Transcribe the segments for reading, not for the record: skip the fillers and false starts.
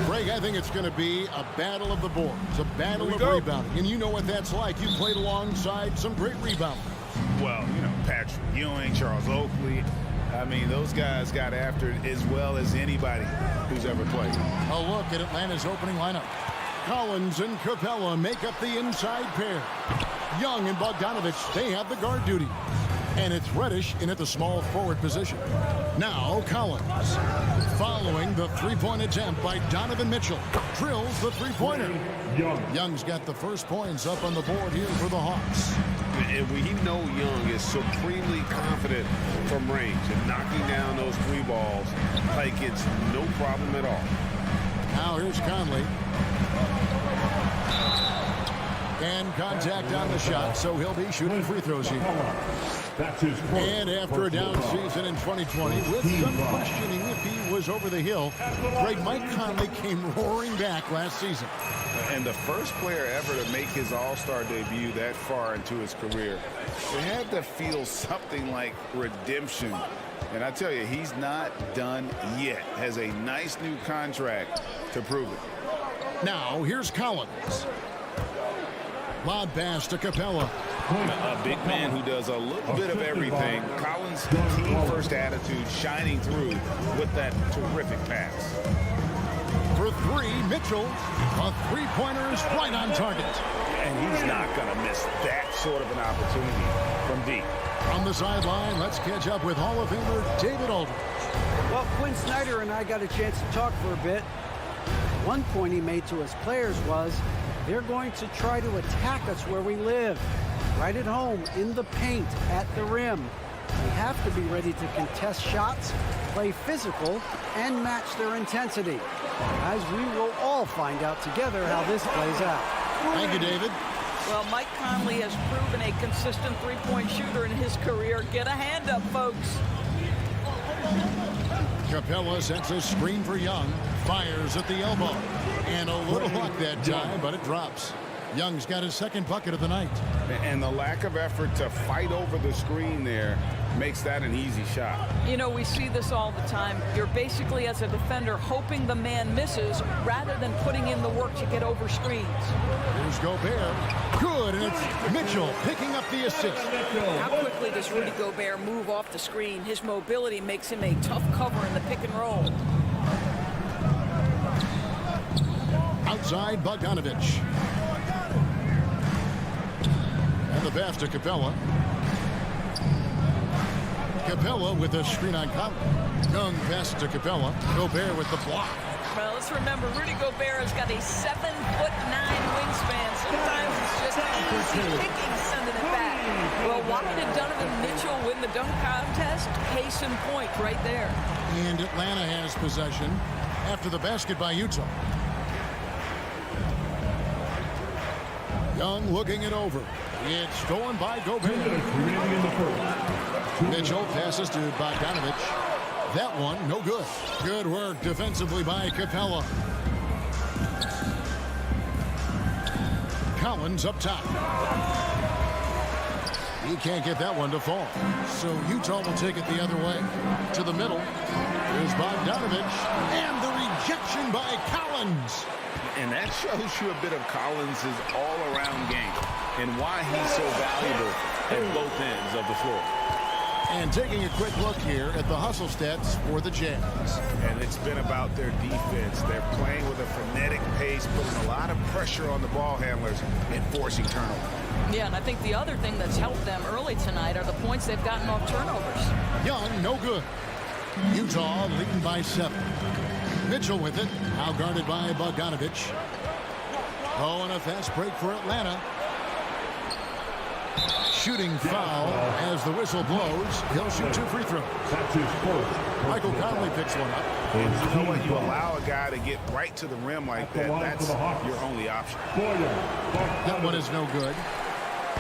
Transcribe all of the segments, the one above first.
Greg, I think it's going to be a battle of the boards, a battle of rebounding. And you know what that's like. You played alongside some great rebounders. Well, you know, Patrick Ewing, Charles Oakley. I mean, those guys got after it as well as anybody who's ever played. A look at Atlanta's opening lineup. Collins and Capella make up the inside pair. Young and Bogdanovich, they have the guard duty. And it's Reddish in at the small forward position. Now Collins, following the three-point attempt by Donovan Mitchell, drills the three-pointer. Young's got the first points up on the board here for the Hawks. And we know Young is supremely confident from range and knocking down those three balls like it's no problem at all. Now here's Conley. And contact on the shot, so he'll be shooting free throws here. And after a down season in 2020, with some questioning if he was over the hill, Mike Conley came roaring back last season. And the first player ever to make his All-Star debut that far into his career, it had to feel something like redemption. And I tell you, he's not done yet. Has a nice new contract to prove it. Now, here's Collins. Lob pass to Capella. A big man who does a little bit of everything. Collins' team-first attitude shining through with that terrific pass. For three, Mitchell. A three-pointer is right on target. And he's not going to miss that sort of an opportunity from deep. On the sideline, let's catch up with Hall of Famer David Aldridge. Well, Quinn Snyder and I got a chance to talk for a bit. One point he made to his players was, they're going to try to attack us where we live, right at home, in the paint, at the rim. We have to be ready to contest shots, play physical, and match their intensity. As we will all find out together how this plays out. Thank you, David. Well, Mike Conley has proven a consistent three-point shooter in his career. Get a hand up, folks. Capella sets a screen for Young, fires at the elbow. And a little luck that time, but it drops. Young's got his second bucket of the night. And the lack of effort to fight over the screen there makes that an easy shot. You know, we see this all the time. You're basically, as a defender, hoping the man misses rather than putting in the work to get over screens. Here's Gobert. Good, and it's Mitchell picking up the assist. How quickly does Rudy Gobert move off the screen? His mobility makes him a tough cover in the pick and roll. Outside, Bogdanovich. And the pass to Capella. Capella with a screen on Collins. Young pass to Capella. Gobert with the block. Well, let's remember, Rudy Gobert has got a 7'9" wingspan. Sometimes it's just easy picking sending it back. Well, why did Donovan Mitchell win the dunk contest? Case in point right there. And Atlanta has possession after the basket by Utah. Young looking it over. It's stolen by Gobert. Mitchell passes to Bogdanovich. That one, no good. Good work defensively by Capella. Collins up top. He can't get that one to fall. So Utah will take it the other way. To the middle. Here's Bogdanovich. And the rejection by Collins. And that shows you a bit of Collins' all-around game and why he's so valuable at both ends of the floor. And taking a quick look here at the hustle stats for the Jazz. And it's been about their defense. They're playing with a frenetic pace, putting a lot of pressure on the ball handlers and forcing turnovers. Yeah, and I think the other thing that's helped them early tonight are the points they've gotten off turnovers. Young, no good. Utah leading by 7. Mitchell with it, now guarded by Bogdanovich. Oh, and a fast break for Atlanta. Shooting foul as the whistle blows. He'll shoot 2 free throws. Michael Conley picks one up. And you know what? You allow a guy to get right to the rim like that, that's your only option. That one is no good.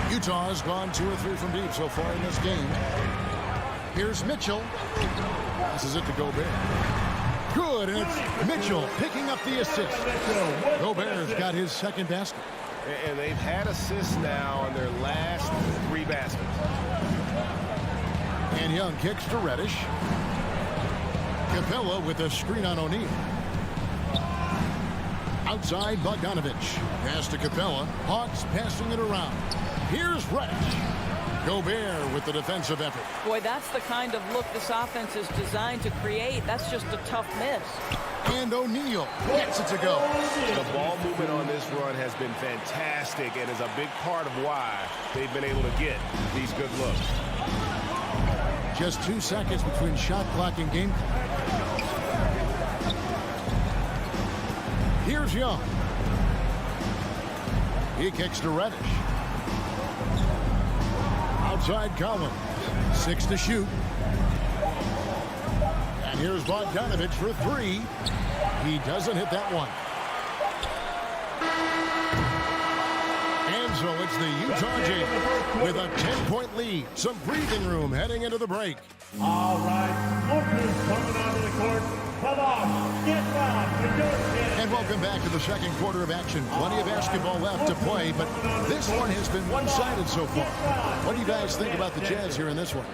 Utah has gone 2 or 3 from deep so far in this game. Here's Mitchell. Passes it to Gobert. Good, and it's Mitchell picking up the assist. Gobert's got his second basket. And they've had assists now on their last 3 baskets. And Young kicks to Reddish. Capella with a screen on O'Neal. Outside, Bogdanovich. Pass to Capella. Hawks passing it around. Here's Reddish. Gobert with the defensive effort. Boy, that's the kind of look this offense is designed to create. That's just a tough miss. And O'Neal gets it to go. The ball movement on this run has been fantastic and is a big part of why they've been able to get these good looks. Just 2 seconds between shot clock and game. Here's Young. He kicks to Reddish. Outside Collins. 6 to shoot. And here's Bogdanovich for 3. He doesn't hit that one. And so it's the Utah Jazz with a 10-point lead. Some breathing room heading into the break. All right, lookers coming onto the court. Come on, get down to your kid. And welcome back to the second quarter of action. Plenty of basketball left to play, but this one has been one-sided so far. What do you guys think about the Jazz here in this one?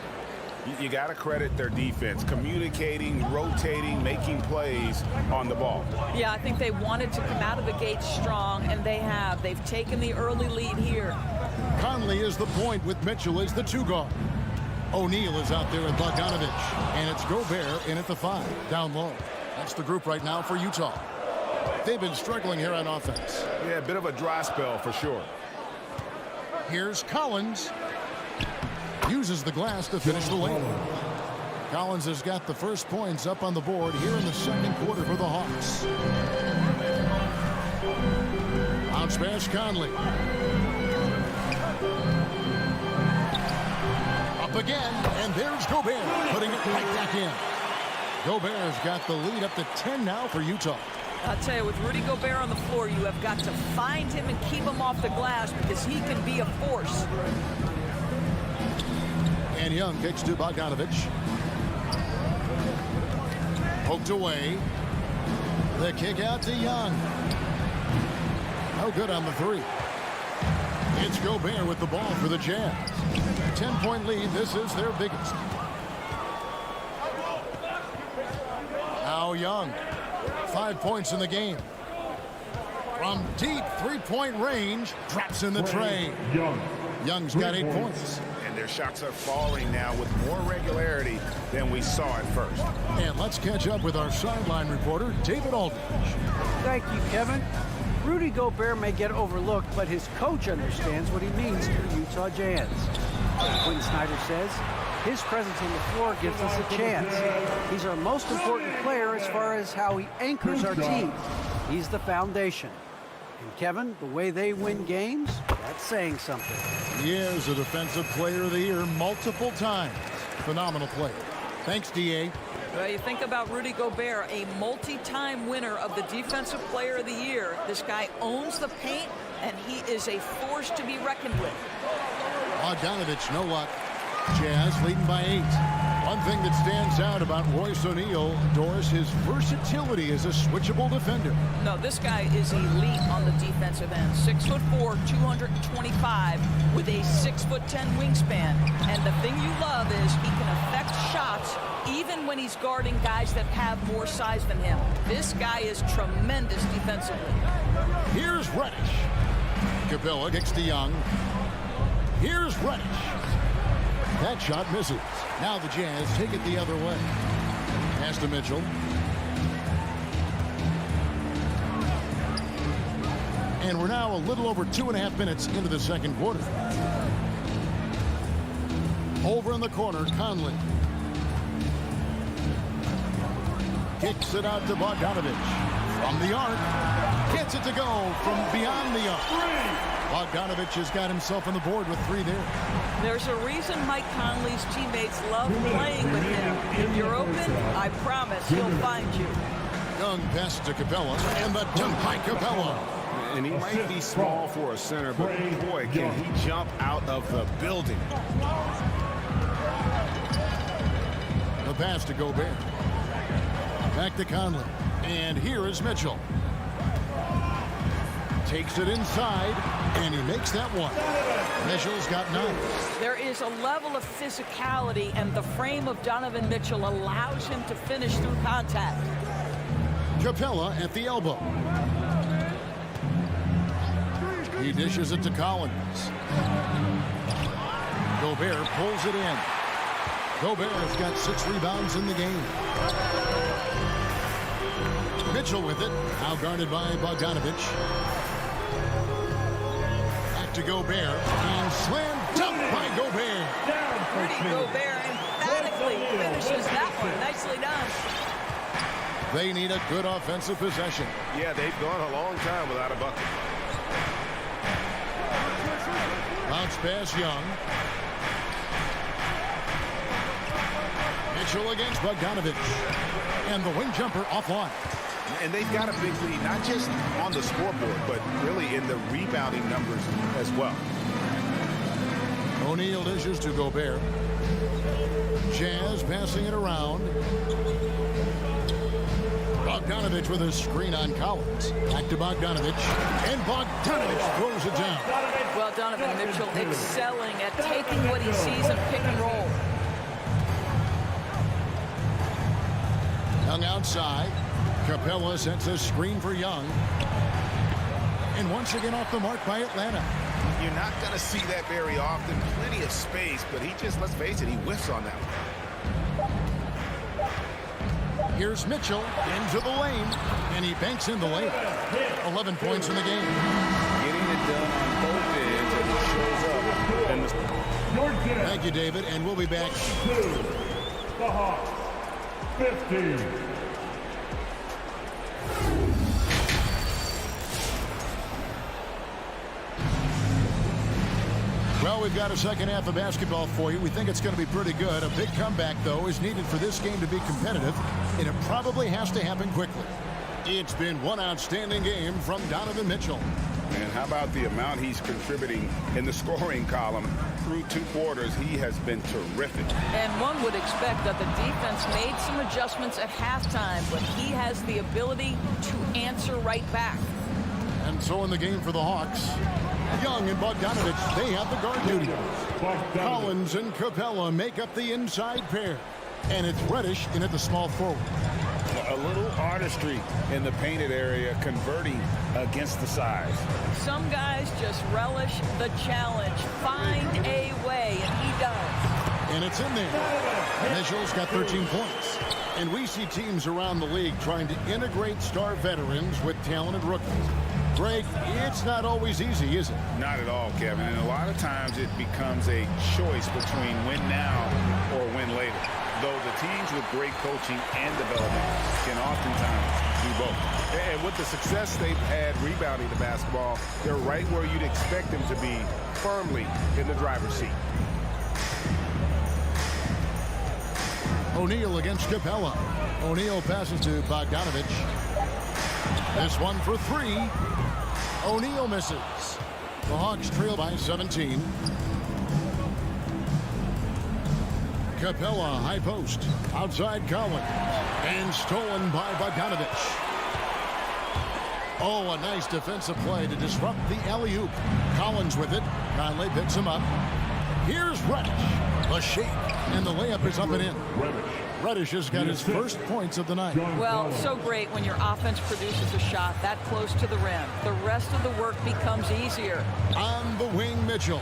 You got to credit their defense, communicating, rotating, making plays on the ball. Yeah, I think they wanted to come out of the gate strong, and they have. They've taken the early lead here. Conley is the point with Mitchell as the 2 guard. O'Neal is out there with Bogdanovich, and it's Gobert in at the 5, down low. That's the group right now for Utah. They've been struggling here on offense. Yeah, a bit of a dry spell for sure. Here's Collins. Uses the glass to finish the lane. Collins has got the first points up on the board here in the second quarter for the Hawks. Bounce pass Conley. Up again, and there's Gobert putting it right back in. Gobert's got the lead up to 10 now for Utah. I'll tell you, with Rudy Gobert on the floor, you have got to find him and keep him off the glass because he can be a force. And Young kicks to Bogdanovich. Poked away. The kick out to Young. No good on the 3. It's Gobert with the ball for the Jazz. 10-point lead. This is their biggest. Now Young. 5 points in the game. From deep 3-point range. Drops in the tray. Young's got 8 points. Their shots are falling now with more regularity than we saw at first. And let's catch up with our sideline reporter, David Aldridge. Thank you, Kevin. Rudy Gobert may get overlooked, but his coach understands what he means to the Utah Jazz. Quinn Snyder says his presence on the floor gives us a chance. He's our most important player as far as how he anchors our team. He's the foundation. And Kevin, the way they win games, that's saying something. He is a defensive player of the year multiple times. Phenomenal player. Thanks, D.A. Well, you think about Rudy Gobert, a multi-time winner of the Defensive Player of the Year. This guy owns the paint, and he is a force to be reckoned with. Bogdanovich, no luck. Jazz leading by 8. One thing that stands out about Royce O'Neal, Doris, his versatility as a switchable defender. No, this guy is elite on the defensive end. 6'4", 225, with a 6'10" wingspan. And the thing you love is he can affect shots even when he's guarding guys that have more size than him. This guy is tremendous defensively. Here's Reddish. Capella kicks to Young. Here's Reddish. That shot misses. Now the Jazz take it the other way. Pass to Mitchell. And we're now a little over 2.5 minutes into the second quarter. Over in the corner, Conley. Kicks it out to Bogdanovich. From the arc. Gets it to go from beyond the arc. Bogdanovich has got himself on the board with 3 there. There's a reason Mike Conley's teammates love playing with him. If you're open, I promise he'll find you. Young pass to Capella, and the dunk by Capella. And he might be small for a center, but boy, can he jump out of the building. The pass to Gobert. Back to Conley. And here is Mitchell. Takes it inside. And he makes that one. Mitchell's got 9. There is a level of physicality, and the frame of Donovan Mitchell allows him to finish through contact. Capella at the elbow. He dishes it to Collins. Gobert pulls it in. Gobert has got 6 rebounds in the game. Mitchell with it. Now guarded by Bogdanovich. Back to Gobert. And slammed dunk by Gobert. Rudy Gobert emphatically finishes that one. Nicely done. They need a good offensive possession. Yeah, they've gone a long time without a bucket. Bounce pass Young. Mitchell against Bogdanovich. And the wing jumper offline. And they've got a big lead, not just on the scoreboard, but really in the rebounding numbers as well. O'Neal dishes to Gobert. Jazz passing it around. Bogdanovich with a screen on Collins. Back to Bogdanovich. And Bogdanovich throws it down. Well, Donovan Mitchell excelling at taking what he sees in pick and roll. Young outside. Capella sets a screen for Young. And once again off the mark by Atlanta. You're not going to see that very often. Plenty of space, but he just, let's face it, he whiffs on that one. Here's Mitchell into the lane. And he banks in the lane. 11 points in the game. Getting it done on both ends, and he shows up. And Thank you, David, and we'll be back. The Hawks, 15. Well, we've got a second half of basketball for you. We think it's going to be pretty good. A big comeback, though, is needed for this game to be competitive, and it probably has to happen quickly. It's been one outstanding game from Donovan Mitchell. And how about the amount he's contributing in the scoring column? Through 2 quarters, he has been terrific. And one would expect that the defense made some adjustments at halftime, but he has the ability to answer right back. And so in the game for the Hawks, Young and Bogdanovich, they have the guard duty. Collins and Capella make up the inside pair. And it's Reddish in at the small forward. A little artistry in the painted area, converting against the size. Some guys just relish the challenge. Find a way, and he does. And it's in there. Mitchell's got 13 points. And we see teams around the league trying to integrate star veterans with talented rookies. Greg, it's not always easy, is it? Not at all, Kevin. And a lot of times it becomes a choice between win now or win later. Though the teams with great coaching and development can oftentimes do both. And with the success they've had rebounding the basketball, they're right where you'd expect them to be, firmly in the driver's seat. O'Neal against Capella. O'Neal passes to Bogdanovich. This one for 3. O'Neal misses. The Hawks trail by 17. Capella high post. Outside Collins. And stolen by Bogdanovich. Oh, a nice defensive play to disrupt the alley-oop. Collins with it. Conley picks him up. Here's Reddish. The shake. And the layup is up and in. Reddish has got his first points of the night. Well, so great when your offense produces a shot that close to the rim. The rest of the work becomes easier. On the wing, Mitchell.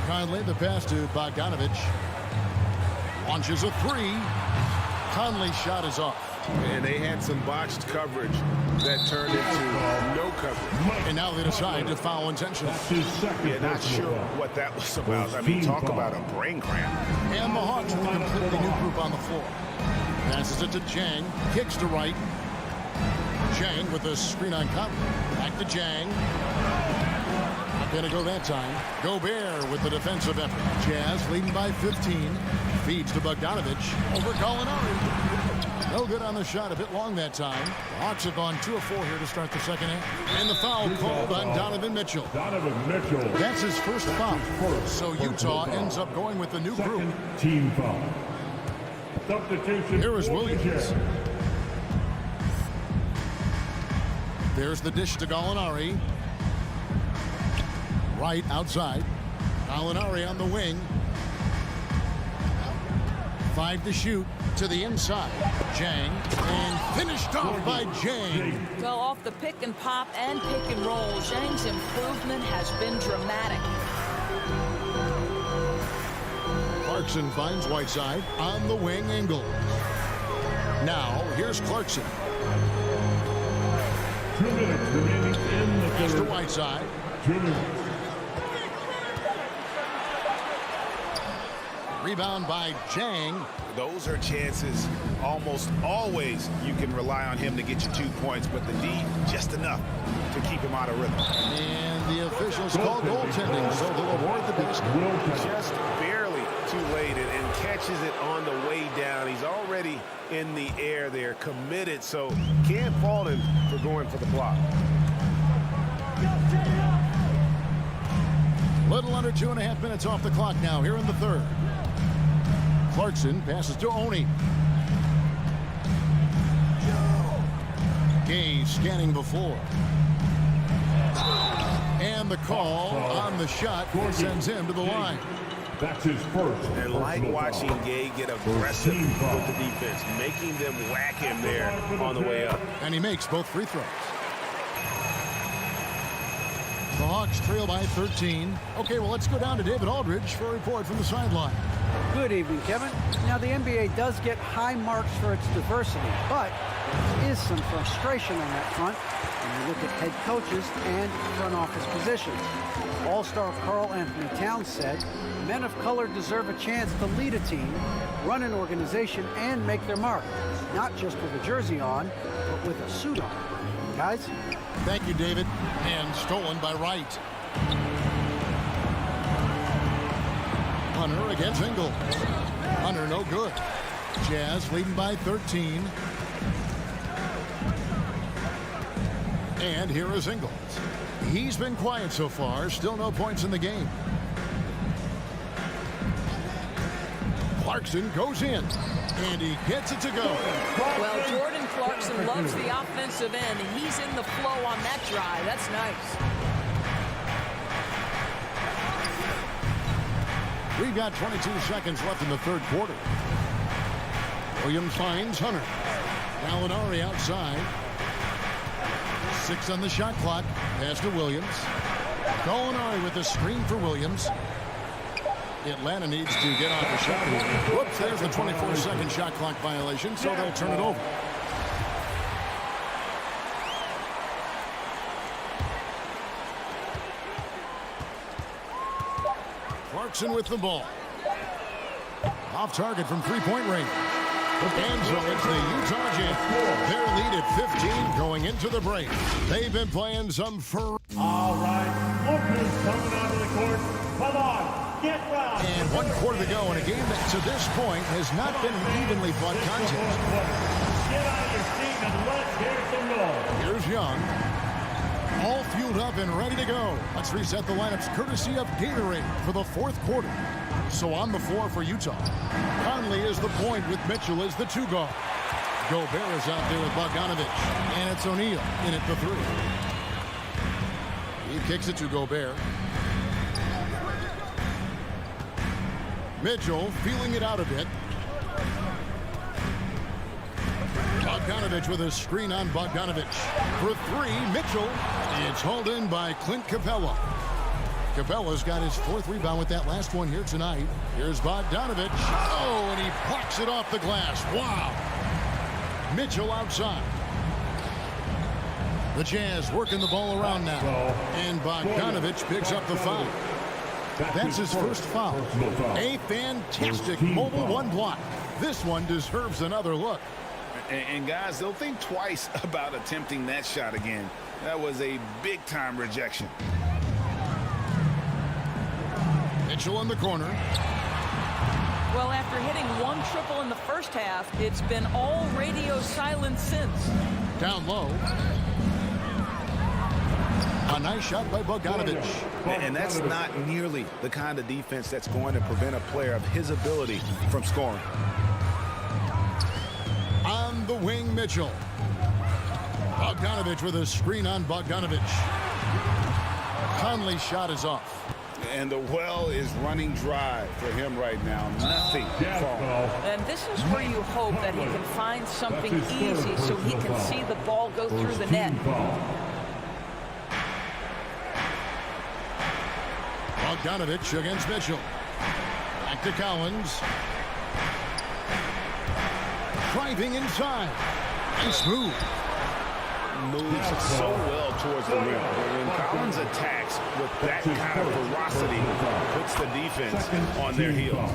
Conley, the pass to Bogdanovich. Launches a 3. Conley's shot is off. And they had some botched coverage that turned into no coverage. And now they decide to foul intentionally. Yeah, not sure what that was about. I mean, talk about a brain cramp. And the Hawks with a completely new group on the floor. Passes it to Jang. Kicks to right. Jang with a screen on Conley. Back to Jang. Not going to go that time. Gobert with the defensive effort. Jazz leading by 15. Feeds to Bogdanovich. Over Gallinari. No good on the shot. A bit long that time. The Hawks have gone 2 of 4 here to start the second half. And the foul called on Donovan Mitchell. Donovan Mitchell. That's his first foul. So Utah ends up going with the new group. Team foul. Substitution. Here is Williams. There's the dish to Gallinari. Right outside. Gallinari on the wing. 5 to shoot to the inside. Jang, and finished off by Jang. Well, off the pick and pop and pick and roll, Zhang's improvement has been dramatic. Clarkson finds Whiteside on the wing. Ingles. Now here's Clarkson. 2 minutes remaining in the Pass to third. Whiteside. 2 minutes. Rebound by Jang. Those are chances almost always you can rely on him to get you 2 points, but the D just enough to keep him out of rhythm. And the officials call goaltending, so they'll award the basket. Just barely too late and catches it on the way down. He's already in the air there, committed, so can't fault him for going for the block. Little under 2.5 minutes off the clock now here in the third. Clarkson passes to Oni. Gay scanning the floor. And the call on the shot sends him to the line. That's his first. And like watching Gay get aggressive with the defense, making them whack him there on the way up. And he makes both free throws. The Hawks trail by 13. Okay, well, let's go down to David Aldridge for a report from the sideline. Good evening, Kevin. Now, the NBA does get high marks for its diversity, but there is some frustration on that front when you look at head coaches and front office positions. All-star Karl Anthony Towns said, men of color deserve a chance to lead a team, run an organization, and make their mark, not just with a jersey on, but with a suit on. Guys? Thank you, David. And stolen by Wright. Hunter against Ingles. Hunter no good. Jazz leading by 13. And here is Ingles. He's been quiet so far. Still no points in the game. Clarkson goes in. And he gets it to go. Well, Jordan Clarkson loves the offensive end, and he's in the flow on that drive. That's nice. We've got 22 seconds left in the third quarter. Williams finds Hunter. Gallinari outside. 6 on the shot clock. Pass to Williams. Gallinari with the screen for Williams. Atlanta needs to get off the shot here. Whoops, there's the 24-second shot clock violation, so they'll turn it over. Clarkson with the ball. Off target from three-point range. And so it's the Utah Jazz. Their lead at 15 going into the break. They've been playing some for. All right, Lopez coming onto the court. Come on. Get round. And 1 quarter to go in a game that to this point has not been an evenly fought contest. Get out of your seat and let's hear some noise. Here's Young. All fueled up and ready to go. Let's reset the lineups courtesy of Gatorade for the fourth quarter. So on the floor for Utah. Conley is the point with Mitchell as the 2 guard. Gobert is out there with Bogdanovich. And it's O'Neal in at the 3. He kicks it to Gobert. Mitchell feeling it out a bit. Bogdanovich with a screen on Bogdanovich. For 3, Mitchell. It's hauled in by Clint Capella. Capella's got his 4th rebound with that last one here tonight. Here's Bogdanovich. Oh, and he blocks it off the glass. Wow. Mitchell outside. The Jazz working the ball around now. And Bogdanovich picks up the foul. That's his first foul. A fantastic mobile 1 block. This one deserves another look. And guys, they'll think twice about attempting that shot again. That was a big-time rejection. Mitchell in the corner. Well, after hitting 1 triple in the first half, it's been all radio silence since. Down low. A nice shot by Bogdanovich. And that's not nearly the kind of defense that's going to prevent a player of his ability from scoring. On the wing, Mitchell. Bogdanovich with a screen on Bogdanovich. Conley's shot is off. And the well is running dry for him right now. Nothing falling. And this is where you hope that he can find something easy so he can see the ball go through the net. Bogdanovich against Mitchell. Back to Collins. Driving inside. Nice move. Moves so well towards the rim. When Collins attacks with that kind of ferocity, puts the defense on their heels.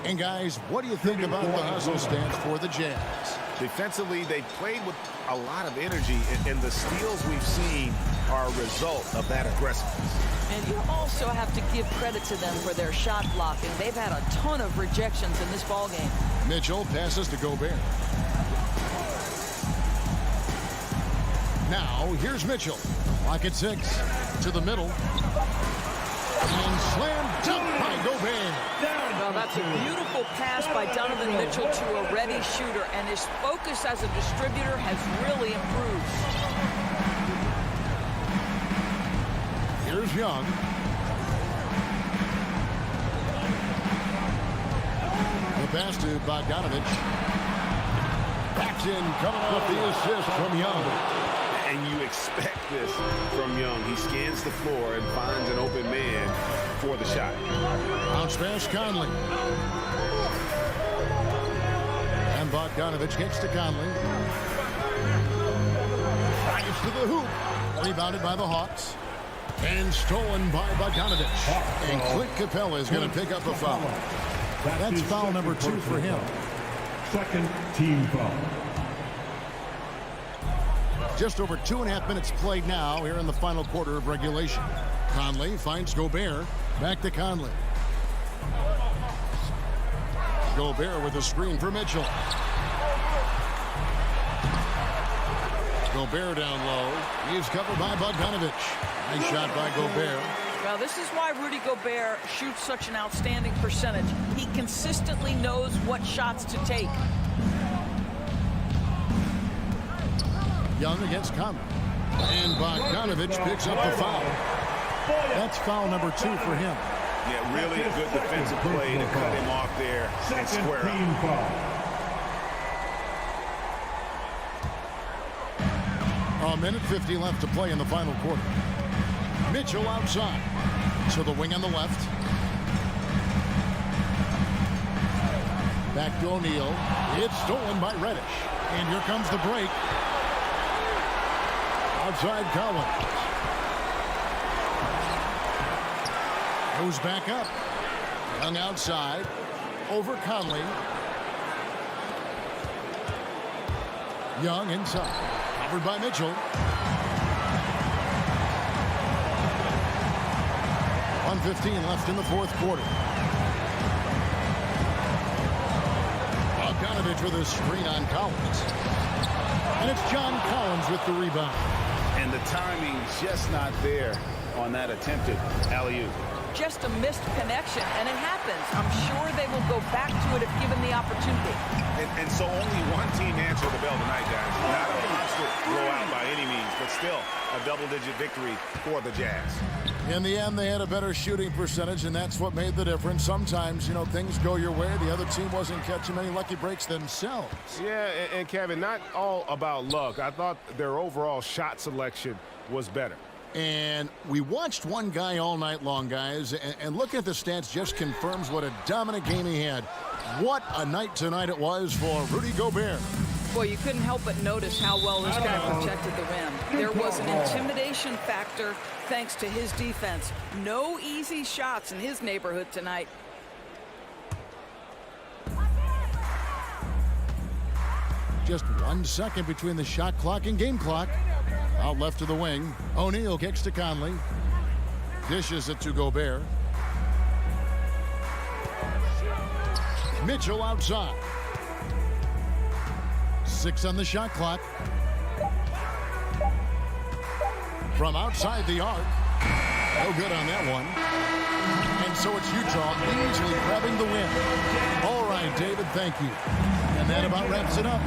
And guys, what do you think about the hustle stance for the Jazz? Defensively, they played with a lot of energy, and the steals we've seen are a result of that aggressiveness. And you also have to give credit to them for their shot blocking. They've had a ton of rejections in this ballgame. Mitchell passes to Gobert. Now, here's Mitchell. Clock at 6. To the middle. And slam dunk by Gobert. Well, that's a beautiful pass by Donovan Mitchell to a ready shooter, and his focus as a distributor has really improved. Here's Young. The pass to Bogdanovich. Backs in, coming off the assist from Young. And you expect this from Young. He scans the floor and finds an open man for the shot. Bounce pass, Conley. And Bogdanovich gets to Conley. Drives to the hoop. Rebounded by the Hawks. And stolen by Bogdanovich. And Clint Capella is going to pick up a foul. That's foul number 2 for him. Second team foul. Just over 2.5 minutes played now here in the final quarter of regulation. Conley finds Gobert. Back to Conley. Gobert with a screen for Mitchell. Gobert down low. He's covered by Bogdanovich. Nice shot by Gobert. Well, this is why Rudy Gobert shoots such an outstanding percentage. He consistently knows what shots to take. Young against Conley. And Bogdanovich picks up the foul. That's foul number 2 for him. Yeah, really a good defensive play to cut him off there and square Team up. foul. A minute 50 left to play in the final quarter. Mitchell outside. To the wing on the left. Back to O'Neal. It's stolen by Reddish. And here comes the break. Outside Collins. Goes back up. Young outside. Over Conley. Young inside. Covered by Mitchell. 1:15 left in the fourth quarter. Bogdanovich with a screen on Collins. And it's John Collins with the rebound. And the timing just not there on that attempted alley-oop. Just a missed connection, and it happens. I'm sure they will go back to it if given the opportunity. And so only one team answered the bell tonight, guys. Not a monster blowout by any means, but still a double-digit victory for the Jazz. In the end, they had a better shooting percentage, and that's what made the difference. Sometimes, you know, things go your way. The other team wasn't catching many lucky breaks themselves. Yeah, and Kevin, not all about luck. I thought their overall shot selection was better. And we watched one guy all night long, guys, and looking at the stats just confirms what a dominant game he had. What a night tonight it was for Rudy Gobert. Boy, you couldn't help but notice how well this guy protected the rim. There was an intimidation factor thanks to his defense. No easy shots in his neighborhood tonight. Just 1 second between the shot clock and game clock. Out left to the wing. O'Neal kicks to Conley. Dishes it to Gobert. Mitchell outside. 6 on the shot clock. From outside the arc. No good on that one. And so it's Utah easily grabbing the win. All right, David, thank you. And that about wraps it up.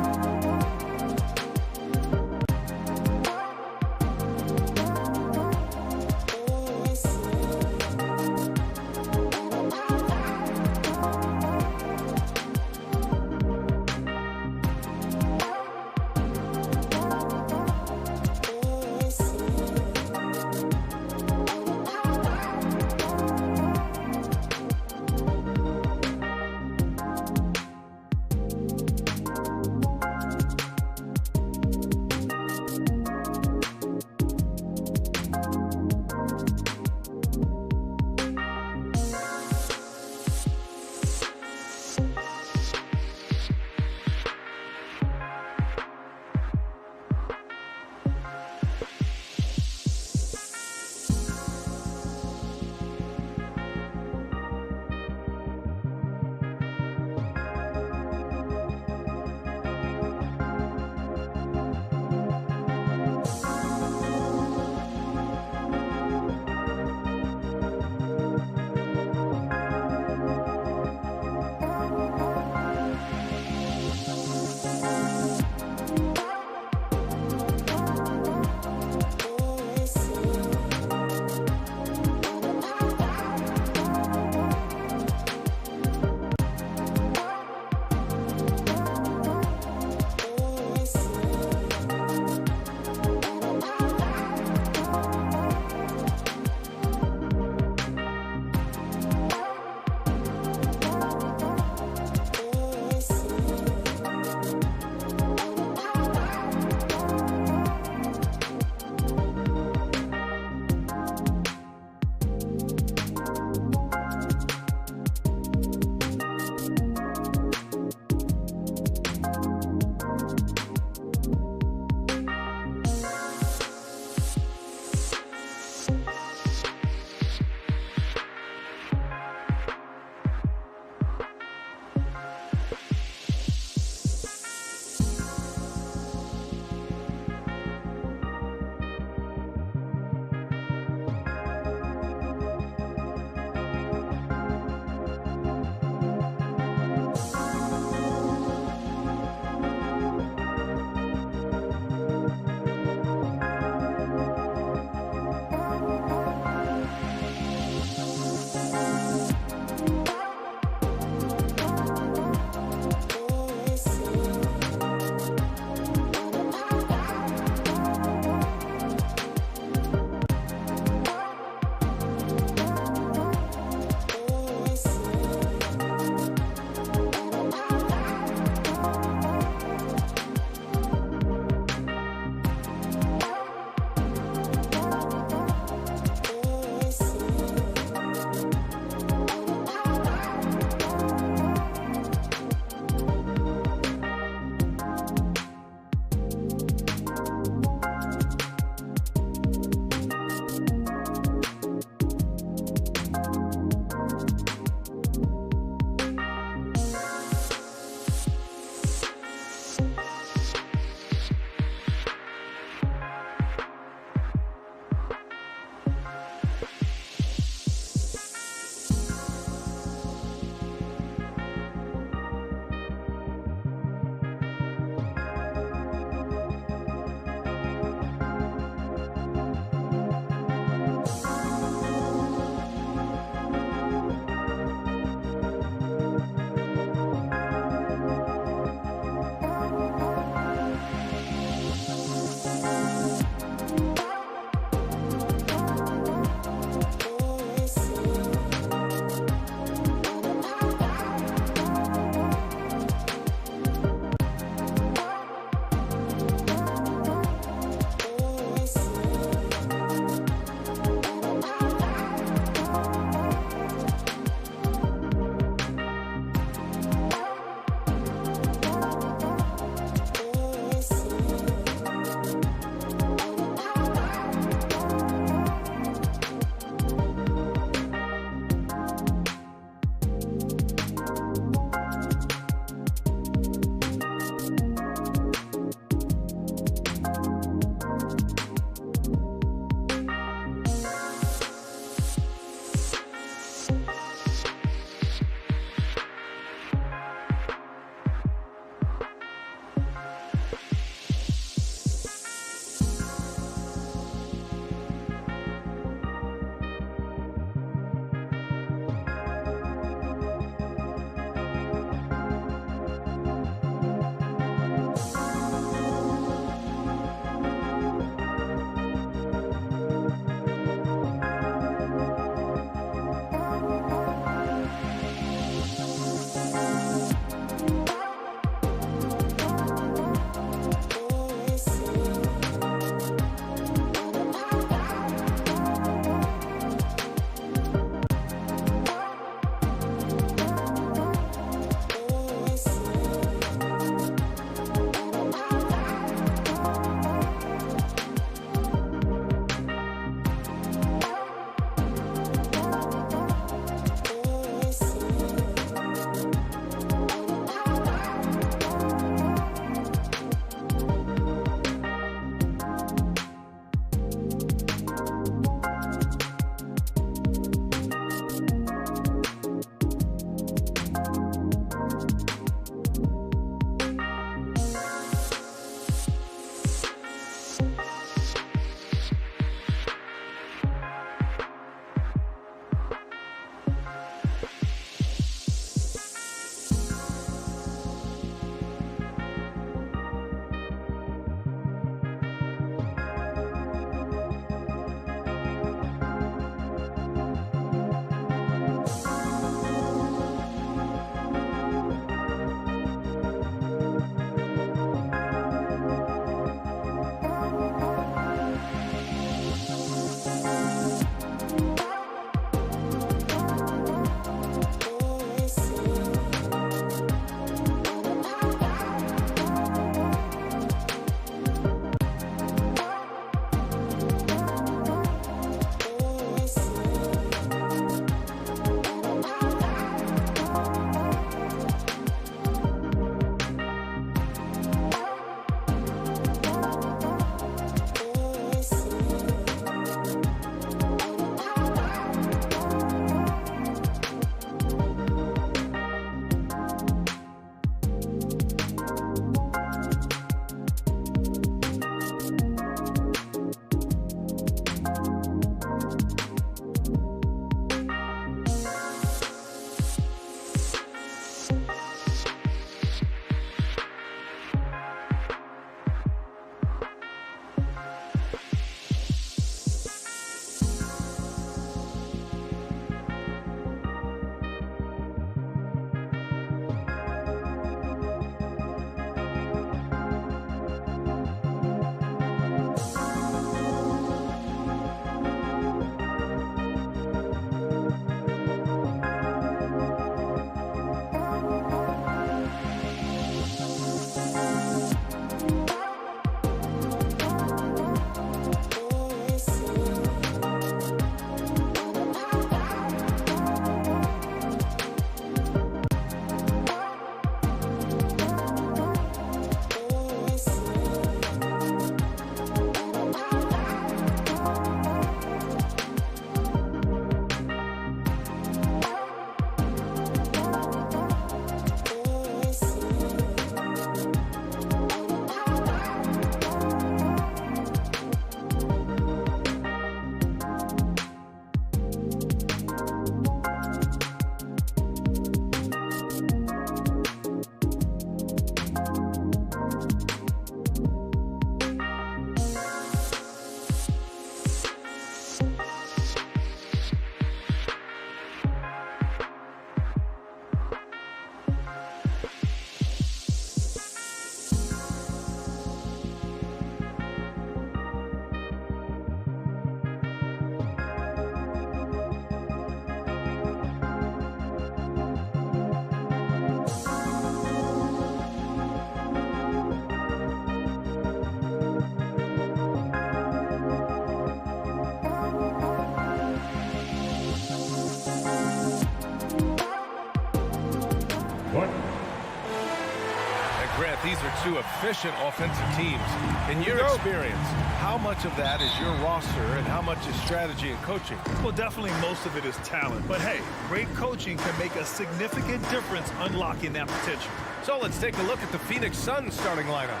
are two efficient offensive teams. In your experience, how much of that is your roster and how much is strategy and coaching? Well, definitely most of it is talent. But hey, great coaching can make a significant difference unlocking that potential. So let's take a look at the Phoenix Suns starting lineup.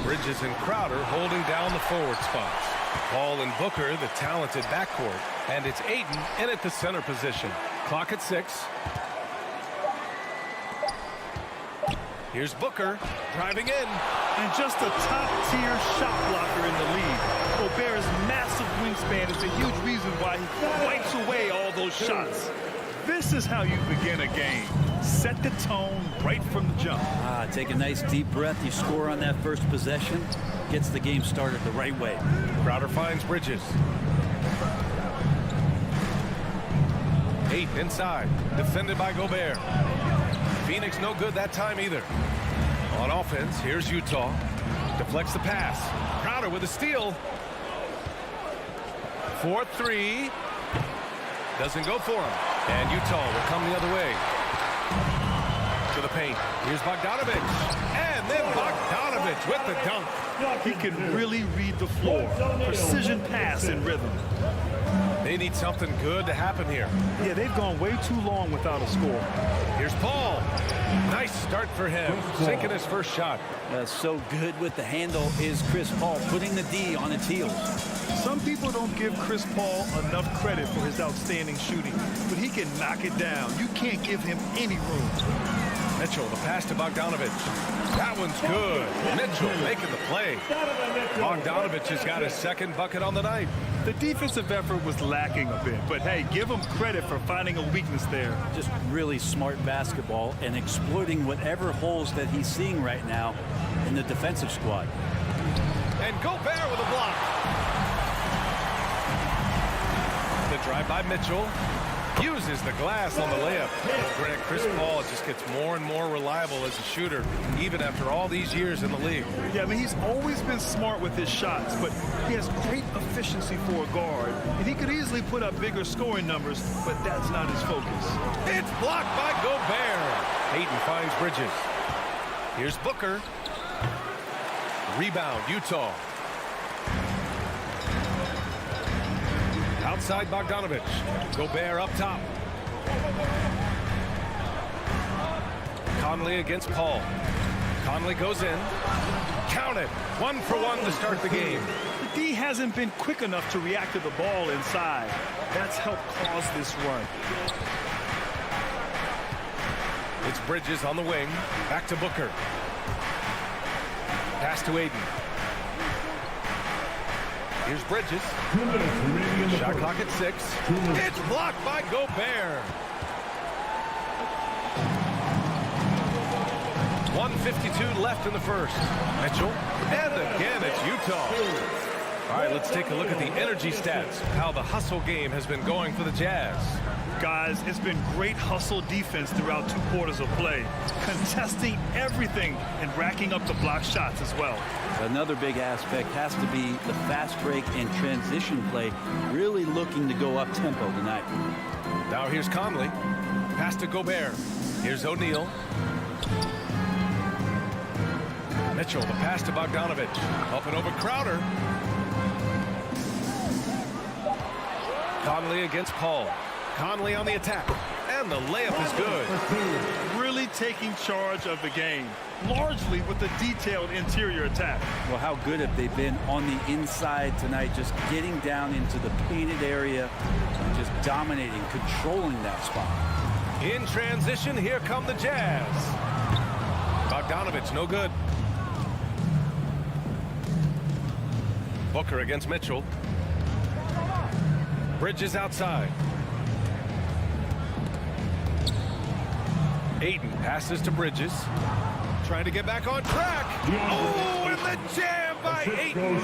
Bridges and Crowder holding down the forward spots. Paul and Booker, the talented backcourt. And it's Ayton in at the center position. Clock at 6. Here's Booker driving in. And just a top-tier shot blocker in the league. Gobert's massive wingspan is a huge reason why he wipes away all those shots. This is how you begin a game. Set the tone right from the jump. Take a nice deep breath. You score on that first possession. Gets the game started the right way. Crowder finds Bridges. Ayton inside. Defended by Gobert. Phoenix no good that time either. On offense, here's Utah. Deflects the pass. Crowder with a steal. 4-3. Doesn't go for him. And Utah will come the other way. To the paint. Here's Bogdanovich. And then Bogdanovich with the dunk. He can really read the floor. Precision pass and rhythm. They need something good to happen here. Yeah, they've gone way too long without a score. Here's Paul. Nice start for him. Sinking his first shot. So good with the handle is Chris Paul, putting the D on its heels. Some people don't give Chris Paul enough credit for his outstanding shooting, but he can knock it down. You can't give him any room. Mitchell, the pass to Bogdanovich. That one's good. Mitchell making the play. Bogdanovich has got his second bucket on the night. The defensive effort was lacking a bit, but hey, give him credit for finding a weakness there. Just really smart basketball and exploiting whatever holes that he's seeing right now in the defensive squad. And Gobert with a block. The drive by Mitchell. Uses the glass on the layup. Greg, Chris Paul just gets more and more reliable as a shooter, even after all these years in the league. Yeah, I mean, he's always been smart with his shots, but he has great efficiency for a guard, and he could easily put up bigger scoring numbers, but that's not his focus. It's blocked by Gobert. Ayton finds Bridges. Here's Booker. Rebound, Utah. Outside Bogdanovich. Gobert up top. Conley against Paul. Conley goes in. Count it. 1 for 1 to start the game. The D hasn't been quick enough to react to the ball inside. That's helped cause this run. It's Bridges on the wing. Back to Booker. Pass to Ayton. Here's Bridges. Shot clock at 6. It's blocked by Gobert. 1:52 left in the first. Mitchell. And again, it's Utah. All right, let's take a look at the energy stats. How the hustle game has been going for the Jazz. Guys, it's been great hustle defense throughout 2 quarters of play. Contesting everything and racking up the block shots as well. Another big aspect has to be the fast break and transition play, really looking to go up tempo tonight. Now here's Conley. Pass to Gobert. Here's O'Neal. Mitchell, the pass to Bogdanovich. Up and over Crowder. Conley against Paul. Conley on the attack. And the layup is good. Really taking charge of the game, largely with the detailed interior attack. Well, how good have they been on the inside tonight, just getting down into the painted area and just dominating, controlling that spot. In transition, here come the Jazz. Bogdanovich, no good. Booker against Mitchell. Bridges outside. Ayton passes to Bridges. Trying to get back on track. Oh, and the jam by Ayton.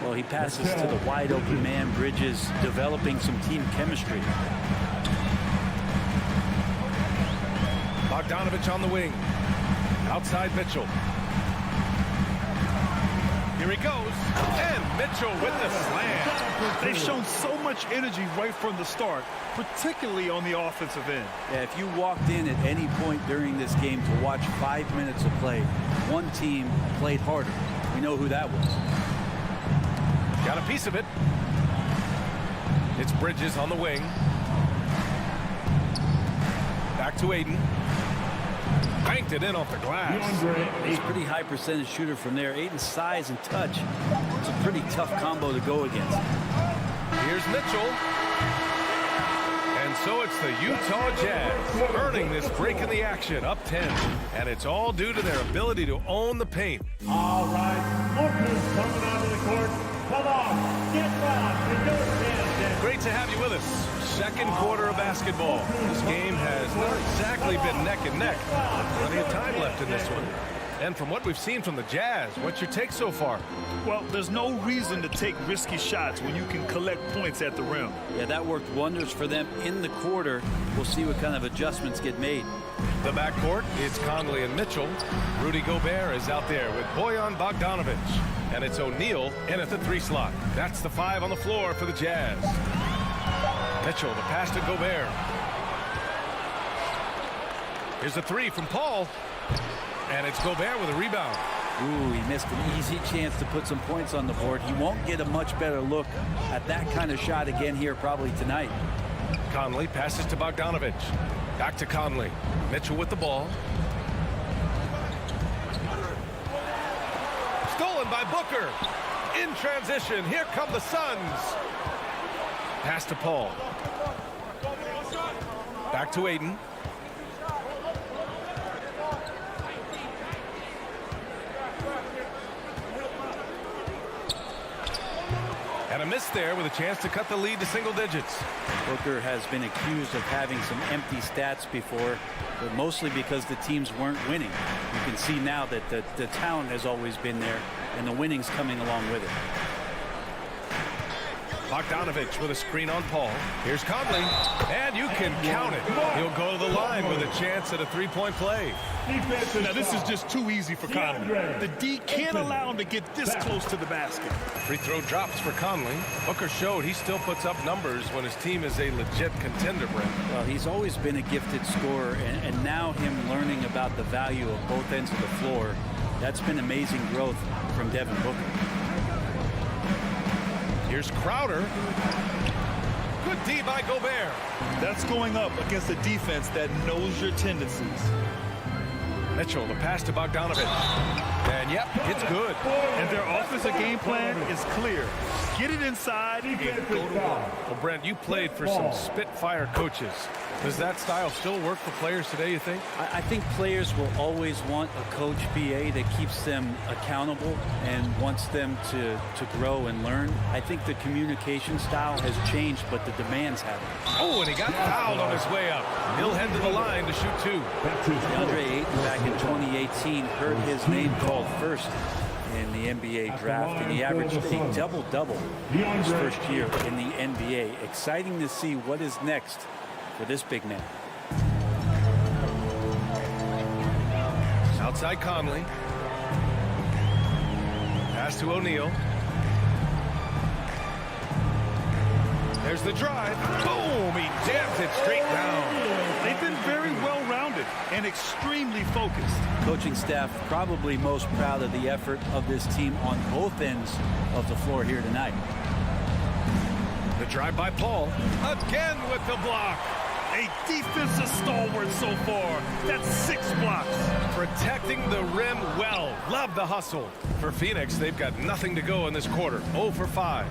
Well, he passes to the wide open man. Bridges developing some team chemistry. Bogdanovich on the wing. Outside Mitchell. Here he goes. And Mitchell with the slam. They've shown so much energy right from the start, particularly on the offensive end. Yeah, if you walked in at any point during this game to watch 5 minutes of play, one team played harder. We know who that was. Got a piece of it. It's Bridges on the wing. Back to Aiden. Banked it in off the glass. He's a pretty high percentage shooter from there. Aiden's size and touch, it's a pretty tough combo to go against. Here's Mitchell. And so it's the Utah Jazz earning this break in the action, up 10. And it's all due to their ability to own the paint. All right, workers coming onto the court. Come on, get loud, and go stand. Great to have you with us. Second quarter of basketball. This game has not exactly been neck and neck. Plenty of time left in this one. And from what we've seen from the Jazz, what's your take so far? Well, there's no reason to take risky shots when you can collect points at the rim. Yeah, that worked wonders for them in the quarter. We'll see what kind of adjustments get made. The backcourt, it's Conley and Mitchell. Rudy Gobert is out there with Bojan Bogdanovic. And it's O'Neal in at the 3 slot. That's the 5 on the floor for the Jazz. Mitchell, the pass to Gobert. Here's a 3 from Paul. And it's Gobert with a rebound. Ooh, he missed an easy chance to put some points on the board. He won't get a much better look at that kind of shot again here probably tonight. Conley passes to Bogdanovic. Back to Conley. Mitchell with the ball. Stolen by Booker. In transition, here come the Suns. Pass to Paul. Back to Aiden. And a miss there with a chance to cut the lead to single digits. Booker has been accused of having some empty stats before, but mostly because the teams weren't winning. You can see now that the talent has always been there, and the winning's coming along with it. Bogdanovic with a screen on Paul. Here's Conley, and you can count it. He'll go to the line with a chance at a 3-point play. Now, this is just too easy for Conley. The D can't allow him to get this close to the basket. Free throw drops for Conley. Booker showed he still puts up numbers when his team is a legit contender, Brent. Well, he's always been a gifted scorer, and now him learning about the value of both ends of the floor, that's been amazing growth from Devin Booker. Here's Crowder. Good D by Gobert. That's going up against a defense that knows your tendencies. Mitchell, the pass to Bogdanovic. And yep, it's good. And their offensive game plan is clear. Get it inside and go to work. Well, Brent, you played for some Spitfire coaches. Does that style still work for players today, you think? I think players will always want a coach BA that keeps them accountable and wants them to grow and learn. I think the communication style has changed, but the demands haven't. Oh, and he got fouled on his way up. He'll head to the line to shoot 2. DeAndre Ayton back in 2018 heard his name called first in the NBA draft, and he averaged a double-double his first year in the NBA. Exciting to see what is next for this big man. Outside Conley. Pass to O'Neal. There's the drive. Boom! He jams it straight down. They've been very well-rounded and extremely focused. Coaching staff probably most proud of the effort of this team on both ends of the floor here tonight. The drive by Paul. Again with the block. A defensive stalwart so far. That's 6 blocks. Protecting the rim well. Love the hustle. For Phoenix, they've got nothing to go in this quarter. 0 for 5.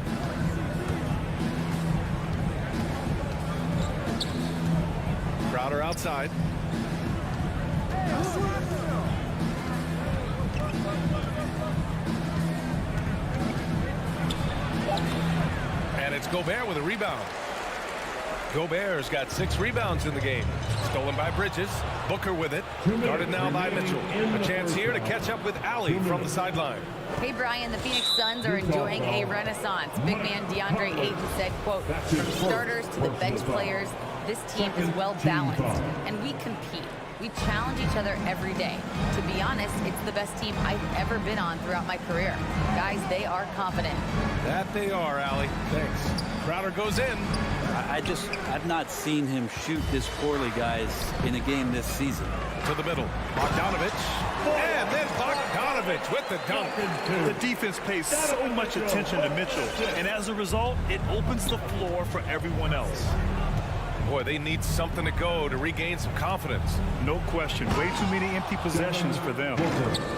Crowder outside. And it's Gobert with a rebound. Gobert's got 6 rebounds in the game. Stolen by Bridges. Booker with it. Guarded now by Mitchell. A chance here to catch up with Allie from the sideline. Hey, Brian, the Phoenix Suns are enjoying a renaissance. Big man DeAndre Ayton said, quote, from starters to the bench players, This team is well balanced, and we compete. We challenge each other every day. To be honest, it's the best team I've ever been on throughout my career. Guys, they are confident. That they are, Allie. Thanks. Crowder goes in. I've not seen him shoot this poorly, guys, in a game this season. To the middle. Bogdanovich. And then Bogdanovich with the dunk. The defense pays so much attention to Mitchell, and as a result, it opens the floor for everyone else. Boy, they need something to go to regain some confidence. No question. Way too many empty possessions for them.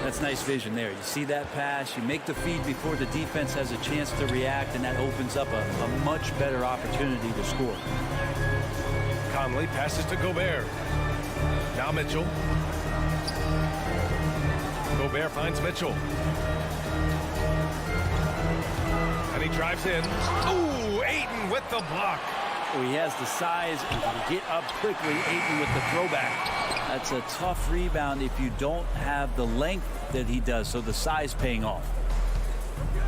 That's nice vision there. You see that pass, you make the feed before the defense has a chance to react, and that opens up a much better opportunity to score. Conley passes to Gobert. Now Mitchell. Gobert finds Mitchell. And he drives in. Ooh, Ayton with the block. He has the size and can get up quickly. Ayton with the throwback. That's a tough rebound if you don't have the length that he does, so the size paying off.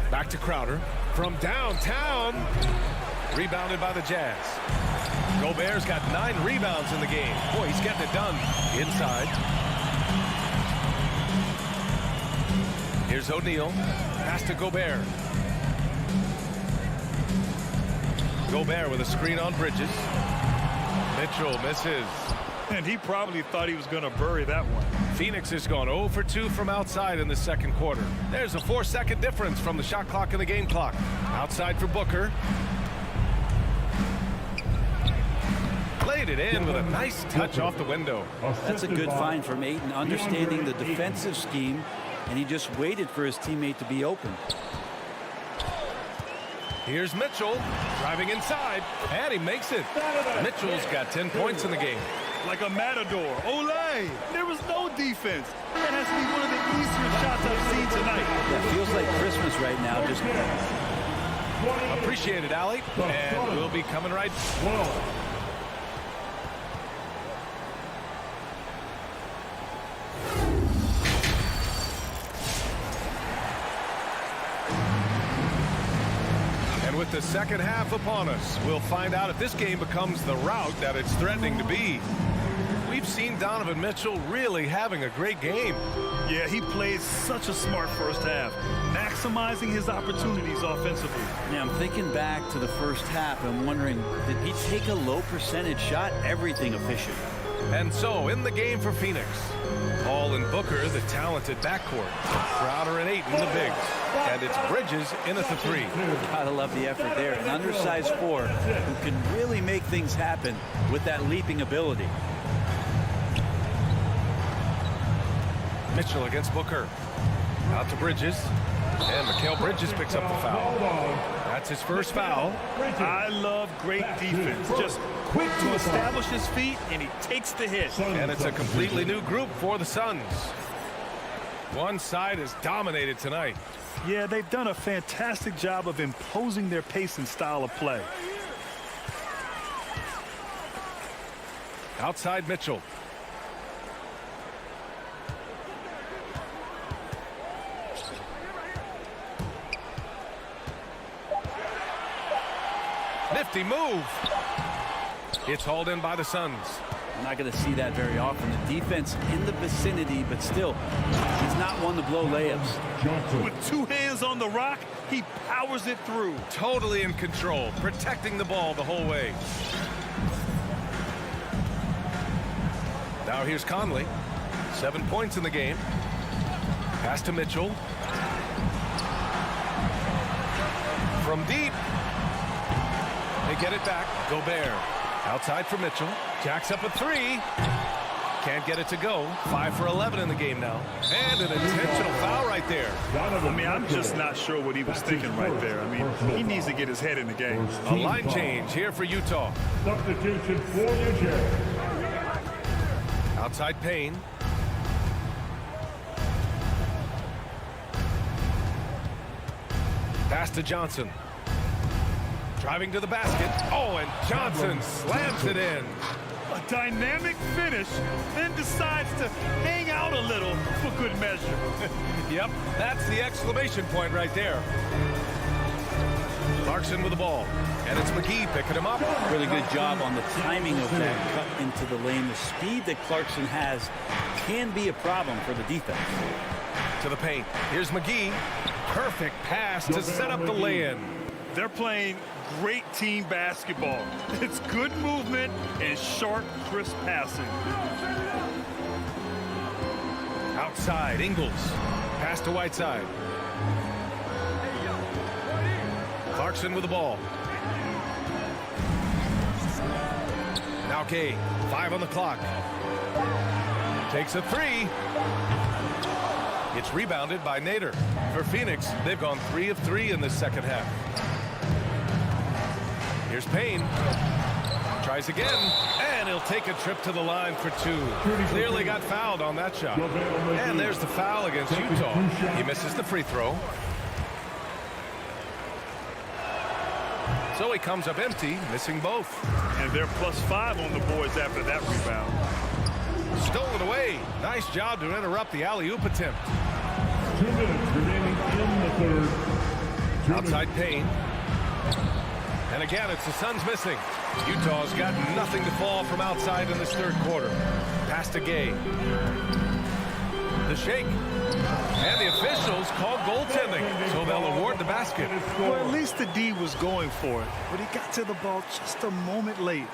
Back to Crowder. From downtown. Rebounded by the Jazz. Gobert's got 9 rebounds in the game. Boy, he's getting it done. Inside. Here's O'Neal. Pass to Gobert. Gobert with a screen on Bridges. Mitchell misses. And he probably thought he was going to bury that one. Phoenix has gone 0 for 2 from outside in the second quarter. There's a 4-second difference from the shot clock and the game clock. Outside for Booker. Played it in with a nice touch off the window. That's a good find from Ayton, understanding the defensive scheme, and he just waited for his teammate to be open. Here's Mitchell driving inside, and he makes it. Mitchell's got 10 points in the game. Like a matador. Olay! There was no defense. That has to be one of the easier shots I've seen tonight. That feels like Christmas right now. Just appreciate it, Allie. And we'll be coming right. With the second half upon us, we'll find out if this game becomes the rout that it's threatening to be. We've seen Donovan Mitchell really having a great game. Yeah, he played such a smart first half, maximizing his opportunities offensively. Yeah, I'm thinking back to the first half and wondering, did he take a low percentage shot? Everything efficient. And so, in the game for Phoenix, Paul and Booker, the talented backcourt. Crowder and Ayton, the bigs. And it's Bridges in at the 3. Gotta love the effort there. An undersized 4 who can really make things happen with that leaping ability. Mitchell against Booker. Out to Bridges. And Mikal Bridges picks up the foul. That's his first foul. I love great defense. Just quick to establish his feet, and he takes the hit. And it's a completely new group for the Suns. One side is dominated tonight. Yeah, they've done a fantastic job of imposing their pace and style of play. Outside Mitchell. Nifty move. It's hauled in by the Suns. I'm not going to see that very often. The defense in the vicinity, but still, he's not one to blow layups. With 2 hands on the rock, he powers it through. Totally in control, protecting the ball the whole way. Now here's Conley. 7 points in the game. Pass to Mitchell. From deep. They get it back. Gobert. Outside for Mitchell. Jacks up a 3. Can't get it to go. 5 for 11 in the game now. And an intentional foul right there. I mean, I'm just not sure what he was thinking right there. I mean, he needs to get his head in the game. A line change here for Utah. Substitution for New Jersey. Outside Payne. Pass to Johnson. Driving to the basket. Oh, and Johnson slams it in. A dynamic finish, then decides to hang out a little for good measure. Yep, that's the exclamation point right there. Clarkson with the ball. And it's McGee picking him up. Really good job on the timing of that cut into the lane. The speed that Clarkson has can be a problem for the defense. To the paint. Here's McGee. Perfect pass to set up the lay-in. They're playing great team basketball. It's good movement and sharp, crisp passing. Outside, Ingles. Pass to Whiteside. Clarkson with the ball. Now Gay. 5 on the clock. Takes a 3. It's rebounded by Nader. For Phoenix, they've gone 3 of 3 in this second half. Here's Payne. Tries again, and he'll take a trip to the line for 2. Clearly got fouled on that shot. And there's the foul against Utah. He misses the free throw. So he comes up empty, missing both. And they're +5 on the boards after that rebound. Stolen away. Nice job to interrupt the alley-oop attempt. 2 minutes remaining in the third. Outside Payne. And again, it's the Suns missing. Utah's got nothing to fall from outside in this third quarter. Pass to Gay. The shake. And the officials call goaltending, so they'll award the basket. Well, at least the D was going for it, but he got to the ball just a moment late.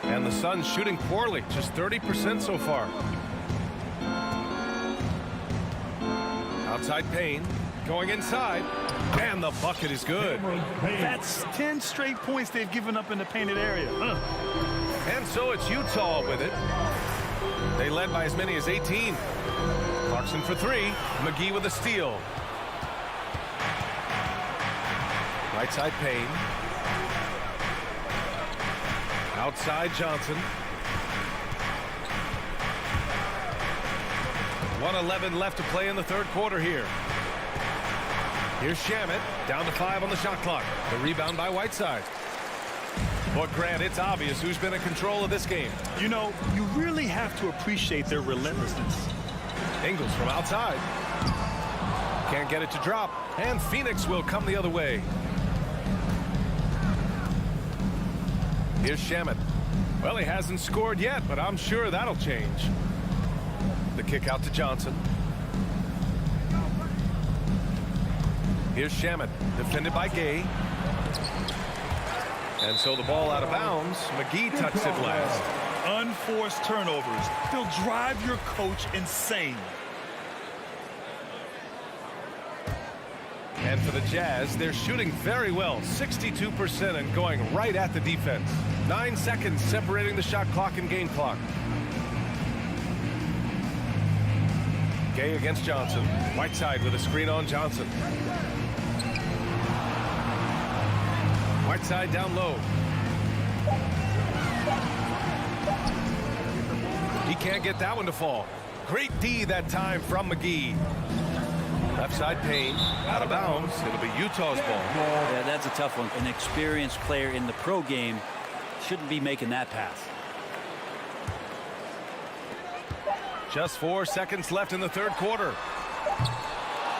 And the Suns shooting poorly, just 30% so far. Outside Payne, going inside, and the bucket is good. That's 10 straight points they've given up in the painted area. And so it's Utah with it. They led by as many as 18. Clarkson for 3. McGee with a steal. Right side Payne. Outside Johnson. 1:11 left to play in the third quarter here. Here's Shamet, down to 5 on the shot clock. The rebound by Whiteside. But Grant, it's obvious who's been in control of this game. You know, you really have to appreciate their relentlessness. Ingles from outside. Can't get it to drop. And Phoenix will come the other way. Here's Shamet. Well, he hasn't scored yet, but I'm sure that'll change. The kick out to Johnson. Here's Shamet, defended by Gay. And so the ball out of bounds. McGee touched it last. Unforced turnovers. They'll drive your coach insane. And for the Jazz, they're shooting very well, 62%, and going right at the defense. 9 seconds separating the shot clock and game clock. Gay against Johnson. Whiteside with a screen on Johnson. Whiteside down low. He can't get that one to fall. Great D that time from McGee. Left side Payne, out of bounds. It'll be Utah's ball. Yeah, that's a tough one. An experienced player in the pro game shouldn't be making that pass. Just 4 seconds left in the third quarter.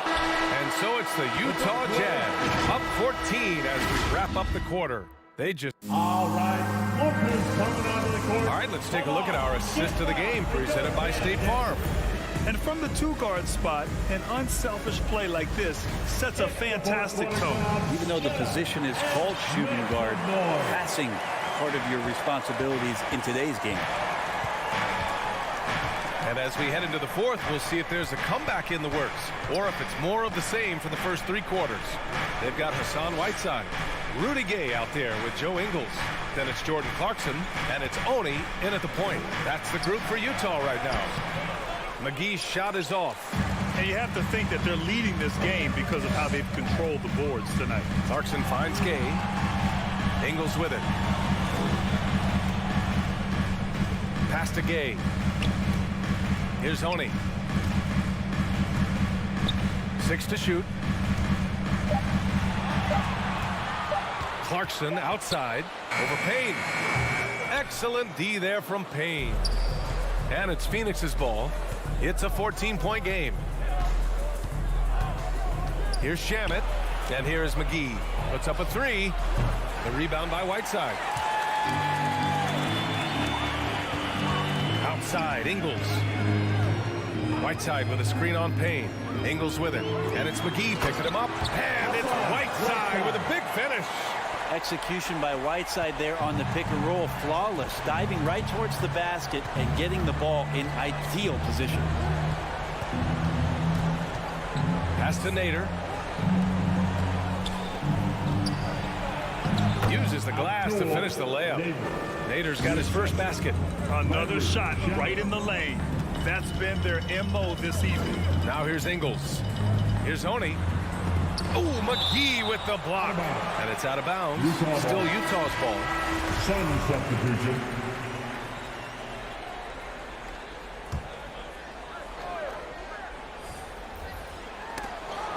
And so it's the Utah Jazz up 14 as we wrap up the quarter. They just... All right, Lopez coming onto the court. All right, let's take a look at our assist of the game presented by State Farm. And from the 2-guard spot, an unselfish play like this sets a fantastic tone. Even though the position is called shooting guard, passing part of your responsibilities in today's game. And as we head into the fourth, we'll see if there's a comeback in the works or if it's more of the same for the first 3 quarters. They've got Hassan Whiteside, Rudy Gay out there with Joe Ingles. Then it's Jordan Clarkson, and it's Oni in at the point. That's the group for Utah right now. McGee's shot is off. And you have to think that they're leading this game because of how they've controlled the boards tonight. Clarkson finds Gay. Ingles with it. Pass to Gay. Here's Oni. 6 to shoot. Clarkson outside over Payne. Excellent D there from Payne. And it's Phoenix's ball. It's a 14-point game. Here's Shamet. And here is McGee. Puts up a three. The rebound by Whiteside. Outside, Ingles. Whiteside with a screen on Payne. Ingles with it. And it's McGee picking him up. And it's Whiteside with a big finish. Execution by Whiteside there on the pick and roll. Flawless. Diving right towards the basket and getting the ball in ideal position. Pass to Nader. Uses the glass to finish the layup. Nader's got his first basket. Another shot right in the lane. That's been their MO this evening. Now here's Ingles. Here's Honey. Oh, McGee with the block. And it's out of bounds. Still Utah's ball. Sun substitution.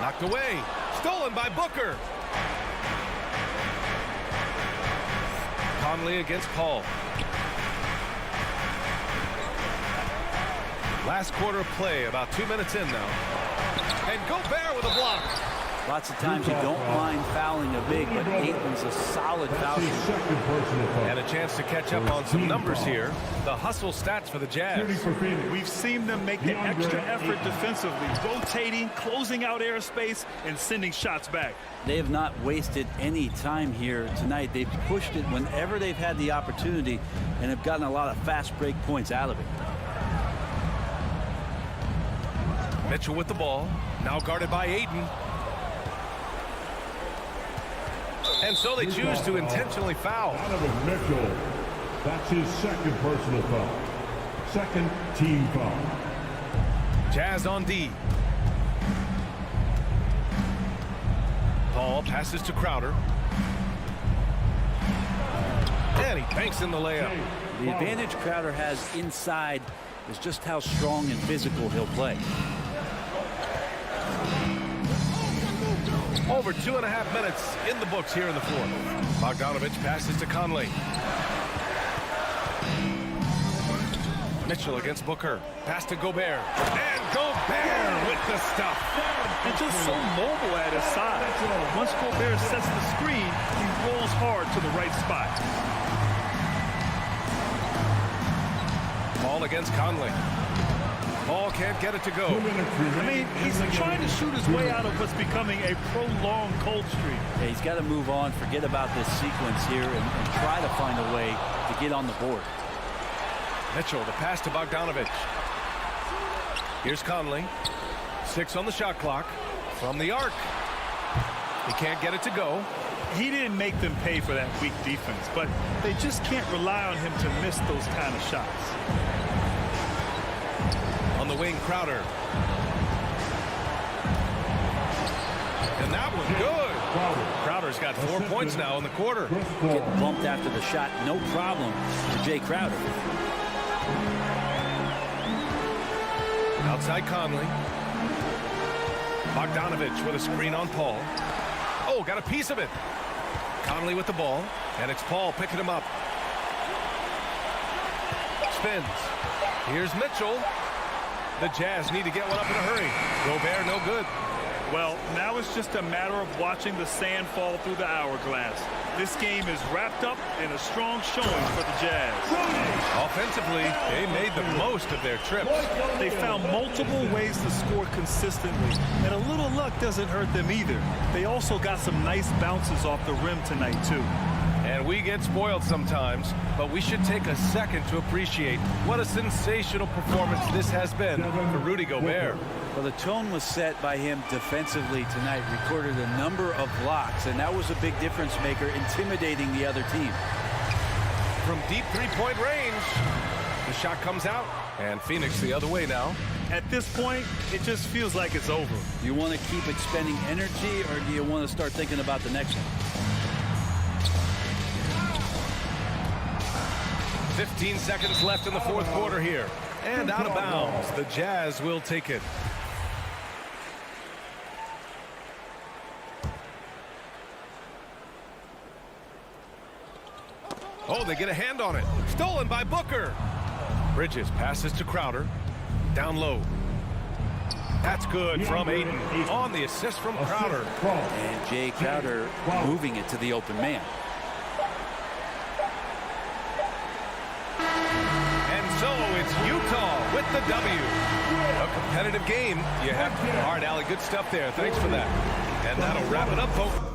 Knocked away. Stolen by Booker. Conley against Paul. Last quarter of play, about 2 minutes in now. And Gobert with a block. Lots of times you don't mind fouling a big, but Ayton's a solid foul shooter. And a chance to catch up on some numbers here. The hustle stats for the Jazz. We've seen them make the extra effort defensively, rotating, closing out airspace, and sending shots back. They have not wasted any time here tonight. They've pushed it whenever they've had the opportunity and have gotten a lot of fast break points out of it. Mitchell with the ball. Now guarded by Ayton. And so they choose to intentionally foul. Donovan Mitchell. That's his second personal foul. Second team foul. Jazz on D. Paul passes to Crowder. And he banks in the layup. The advantage Crowder has inside is just how strong and physical he'll play. Over 2.5 minutes in the books here in the fourth. Bogdanovich passes to Conley. Mitchell against Booker. Pass to Gobert. And Gobert with the stuff. And just so mobile at his side. Once Gobert sets the screen, he rolls hard to the right spot. Ball against Conley. Ball can't get it to go. I mean, he's trying to shoot his way out of what's becoming a prolonged cold streak. Yeah, he's got to move on, forget about this sequence here, and try to find a way to get on the board. Mitchell, the pass to Bogdanovich. Here's Conley. 6 on the shot clock. From the arc. He can't get it to go. He didn't make them pay for that weak defense, but they just can't rely on him to miss those kind of shots. On the wing, Crowder. And that was good. Crowder's got 4 points now in the quarter. Getting bumped after the shot, no problem for Jay Crowder. Outside Conley. Bogdanovich with a screen on Paul. Oh, got a piece of it. Conley with the ball. And it's Paul picking him up. Spins. Here's Mitchell. The Jazz need to get one up in a hurry. Gobert, no good. Well, now it's just a matter of watching the sand fall through the hourglass. This game is wrapped up in a strong showing for the Jazz. Offensively, they made the most of their trips. They found multiple ways to score consistently, and a little luck doesn't hurt them either. They also got some nice bounces off the rim tonight, too. And we get spoiled sometimes, but we should take a second to appreciate what a sensational performance this has been for Rudy Gobert. Well, the tone was set by him defensively tonight. Recorded a number of blocks, and that was a big difference maker, intimidating the other team. From deep three-point range, the shot comes out, and Phoenix the other way now. At this point, it just feels like it's over. Do you want to keep expending energy, or do you want to start thinking about the next one? 15 seconds left in the fourth quarter here. And out of bounds. The Jazz will take it. Oh, they get a hand on it. Stolen by Booker. Bridges passes to Crowder. Down low. That's good from Aiden on the assist from Crowder. And Jay Crowder moving it to the open man. And so it's Utah with the W. A competitive game. You have all right, Allie, good stuff there. Thanks for that. And that'll wrap it up, folks.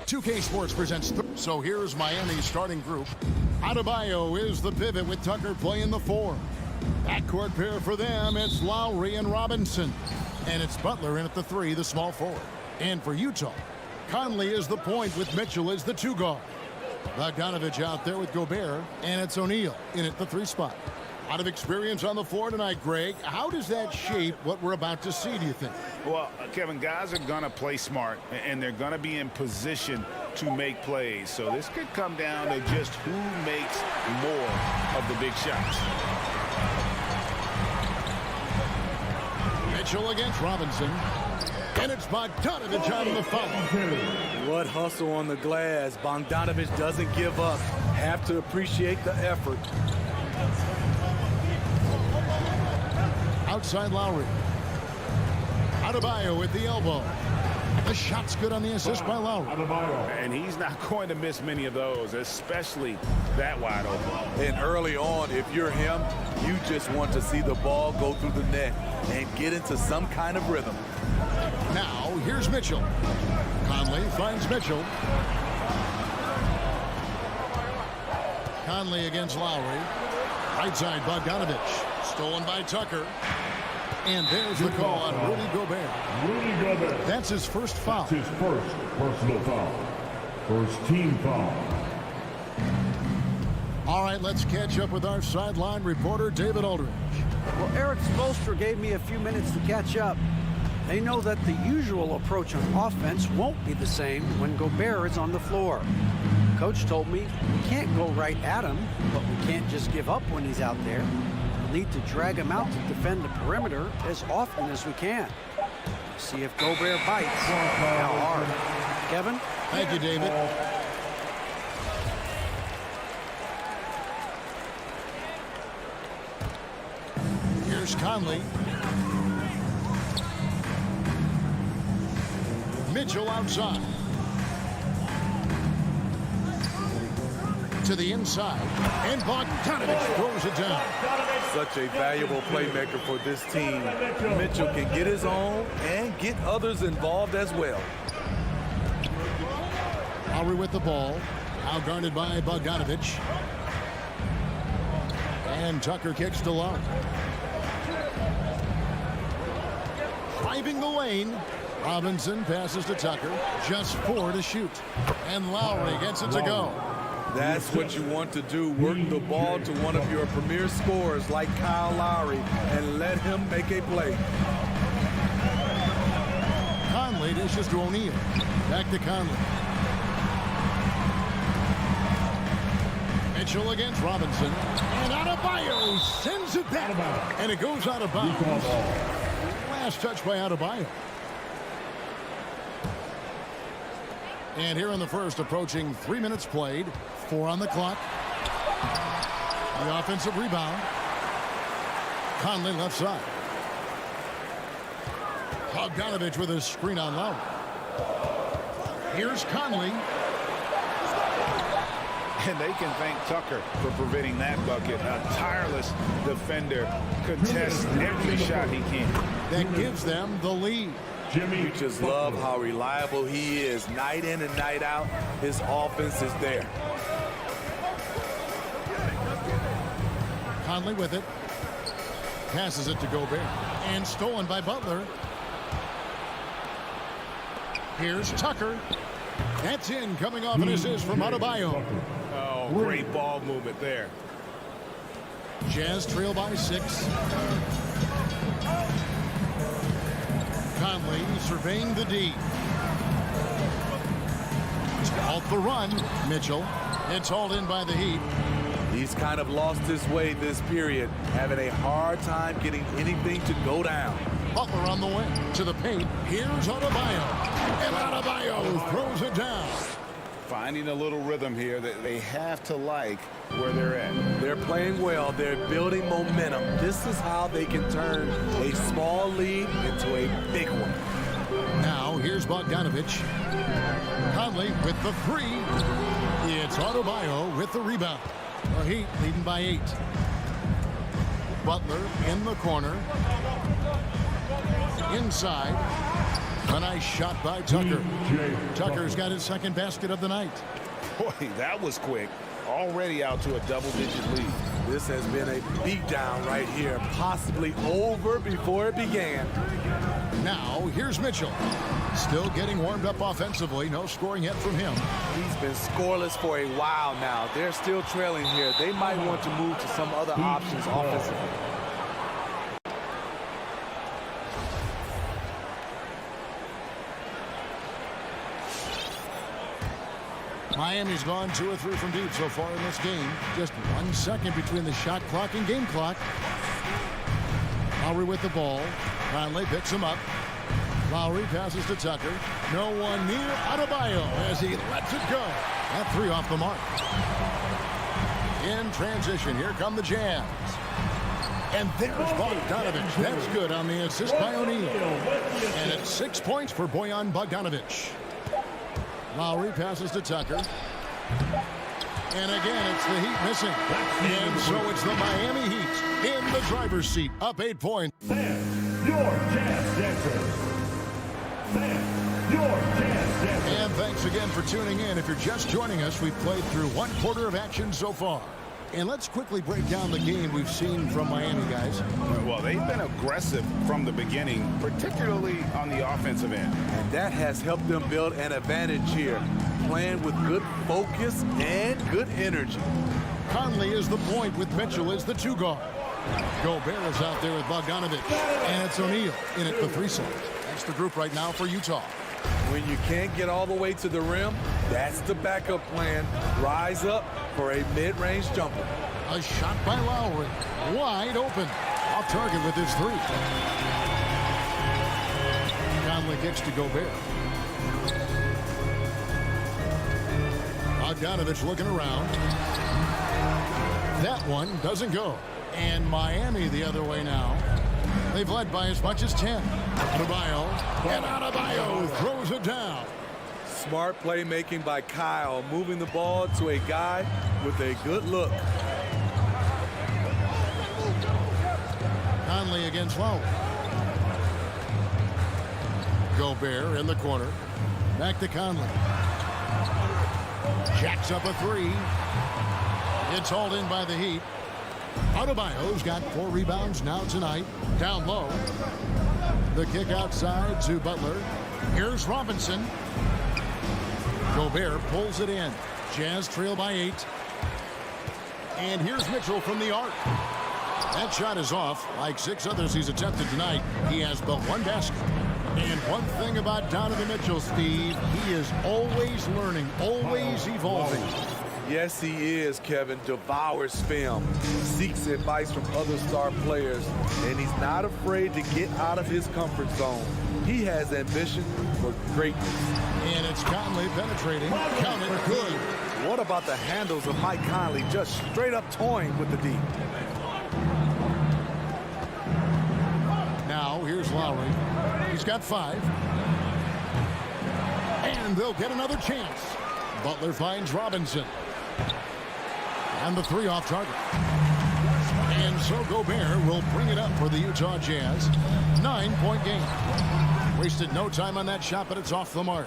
2K Sports presents. So here's Miami's starting group. Adebayo is the pivot with Tucker playing the 4. Backcourt pair for them, it's Lowry and Robinson. And it's Butler in at the 3, the small forward. And for Utah, Conley is the point with Mitchell as the 2 guard. Bogdanovich out there with Gobert, and it's O'Neal in at the 3 spot. A lot of experience on the floor tonight, Greg. How does that shape what we're about to see, do you think? Well, Kevin, guys are going to play smart, and they're going to be in position to make plays. So this could come down to just who makes more of the big shots. Mitchell against Robinson. And it's Bogdanovich on the foul. What hustle on the glass. Bogdanovich doesn't give up. Have to appreciate the effort. Outside Lowry. Adebayo with the elbow. The shot's good on the assist by Lowry. And he's not going to miss many of those, especially that wide open. And early on, if you're him, you just want to see the ball go through the net and get into some kind of rhythm. Now, here's Mitchell. Conley finds Mitchell. Conley against Lowry. Right side, Bogdanovich. Stolen by Tucker. And there's the call on Rudy Gobert. Rudy Gobert. That's his first foul. That's his first personal foul. First team foul. All right, let's catch up with our sideline reporter, David Aldridge. Well, Eric Spoelstra gave me a few minutes to catch up. They know that the usual approach on offense won't be the same when Gobert is on the floor. Coach told me we can't go right at him, but we can't just give up when he's out there. We'll need to drag him out to defend the perimeter as often as we can. See if Gobert bites. How hard. Kevin? Thank you, David. Here's Conley. Mitchell outside. To the inside. And Bogdanovich throws it down. Such a valuable playmaker for this team. Mitchell can get his own and get others involved as well. Lowry with the ball. Now guarded by Bogdanovich. And Tucker kicks to Lowry. Driving the lane. Robinson passes to Tucker. Just 4 to shoot. And Lowry gets it to go. That's what you want to do. Work the ball to one of your premier scorers like Kyle Lowry and let him make a play. Conley dishes to O'Neal. Back to Conley. Mitchell against Robinson. And Adebayo sends it back. And it goes out of bounds. Last touch by Adebayo. And here in the first, approaching 3 minutes played. 4 on the clock. The offensive rebound. Conley left side. Bogdanovich with a screen on Lowry. Here's Conley. And they can thank Tucker for preventing that bucket. A tireless defender contests every shot he can. That gives them the lead. We just love how reliable he is. Night in and night out, his offense is there. Conley with it. Passes it to Gobert. And stolen by Butler. Here's Tucker. That's in, coming off an assist from Adebayo. Oh, great ball movement there. Jazz trail by 6. Conley surveying the D. Off the run, Mitchell. It's hauled in by the Heat. He's kind of lost his way this period, having a hard time getting anything to go down. Butler on the way to the paint. Here's Adebayo. And Adebayo throws it down. Finding a little rhythm here that they have to like where they're at. They're playing well. They're building momentum. This is how they can turn a small lead into a big one. Now, here's Bogdanovich. Conley with the 3. It's Adebayo with the rebound. The Heat leading by 8. Butler in the corner. Inside. A nice shot by Tucker. Tucker's got his second basket of the night. Boy, that was quick. Already out to a double-digit lead. This has been a beatdown right here, possibly over before it began. Now, here's Mitchell. Still getting warmed up offensively. No scoring yet from him. He's been scoreless for a while now. They're still trailing here. They might want to move to some other options offensively. Miami's gone 2 or 3 from deep so far in this game. Just 1 second between the shot clock and game clock. Lowry with the ball. Conley picks him up. Lowry passes to Tucker. No one near Adebayo as he lets it go. That 3 off the mark. In transition, here come the Jazz. And there's Bogdanovich. That's good on the assist by O'Neal. And it's 6 points for Bojan Bogdanovich. Lowry passes to Tucker. And again, it's the Heat missing. And so it's the Miami Heat in the driver's seat, up 8 points. Sam, your Jazz Dancers. Sam, your Jazz Dancers. And thanks again for tuning in. If you're just joining us, we've played through 1 quarter of action so far. And let's quickly break down the game we've seen from Miami, guys. Well, they've been aggressive from the beginning, particularly on the offensive end. And that has helped them build an advantage here, playing with good focus and good energy. Conley is the point with Mitchell as the 2 guard. Gobert is out there with Bogdanovich. And it's O'Neal in at the 3 slot. That's the group right now for Utah. When you can't get all the way to the rim, that's the backup plan. Rise up for a mid-range jumper. A shot by Lowry. Wide open. Off target with his 3. Conley kicks to Gobert. Bogdanovich looking around. That one doesn't go. And Miami the other way now. They've led by as much as 10. Adebayo. And Adebayo throws it down. Smart playmaking by Kyle, moving the ball to a guy with a good look. Conley against Lowry. Gobert in the corner. Back to Conley. Jacks up a 3. It's hauled in by the Heat. Adebayo's got 4 rebounds now tonight. Down low. The kick outside to Butler. Here's Robinson. Gobert pulls it in. Jazz trail by 8. And here's Mitchell from the arc. That shot is off. Like 6 others he's attempted tonight, he has but 1 basket. And one thing about Donovan Mitchell, Steve, he is always learning, always evolving. Yes, he is, Kevin. Devours film, seeks advice from other star players, and he's not afraid to get out of his comfort zone. He has ambition for greatness. And it's Conley penetrating. Count it, good. What about the handles of Mike Conley just straight up toying with the D? Now, here's Lowry. He's got 5. And they'll get another chance. Butler finds Robinson. And the 3 off target. And so Gobert will bring it up for the Utah Jazz. 9-point game. Wasted no time on that shot, but it's off the mark.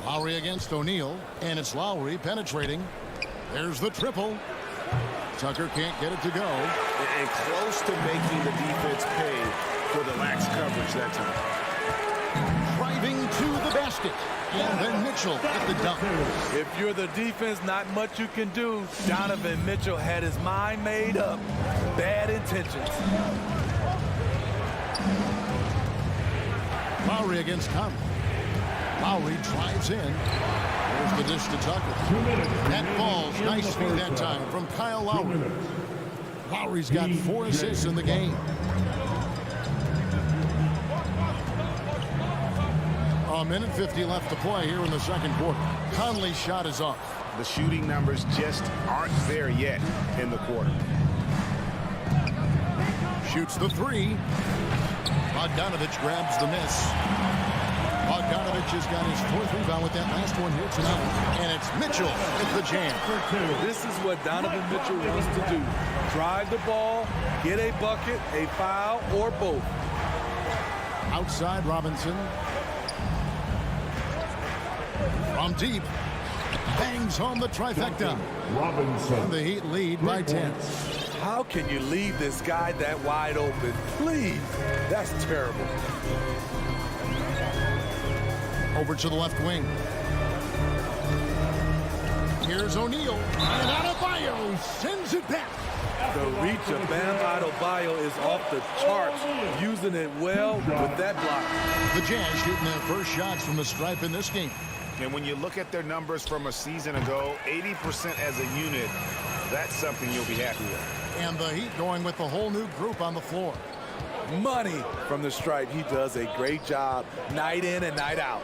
Lowry against O'Neal. And it's Lowry penetrating. There's the triple. Tucker can't get it to go. And close to making the defense pay for the lax coverage that time. Driving to the basket. And then Mitchell at the dunk. If you're the defense, not much you can do. Donovan Mitchell had his mind made up. Bad intentions. Lowry against Conley. Lowry drives in. There's the dish to Tucker. That ball's nice feed that time from Kyle Lowry. Lowry's got 4 assists in the game. A minute 50 left to play here in the second quarter. Conley's shot is off. The shooting numbers just aren't there yet in the quarter. Shoots the 3. Bogdanovich grabs the miss. Bogdanovich has got his 4th rebound with that last one here tonight. And it's Mitchell with the jam. This is what Donovan Mitchell wants to do. Drive the ball, get a bucket, a foul, or both. Outside Robinson. From deep. Bangs home the trifecta. Robinson. The Heat lead by 10. How can you leave this guy that wide open? Please. That's terrible. Over to the left wing. Here's O'Neal. And Adebayo sends it back. The reach of Bam Adebayo is off the charts, using it well with that block. The Jazz shooting their first shots from the stripe in this game. And when you look at their numbers from a season ago, 80% as a unit, that's something you'll be happy with. And the Heat going with the whole new group on the floor. Money from the stripe. He does a great job night in and night out.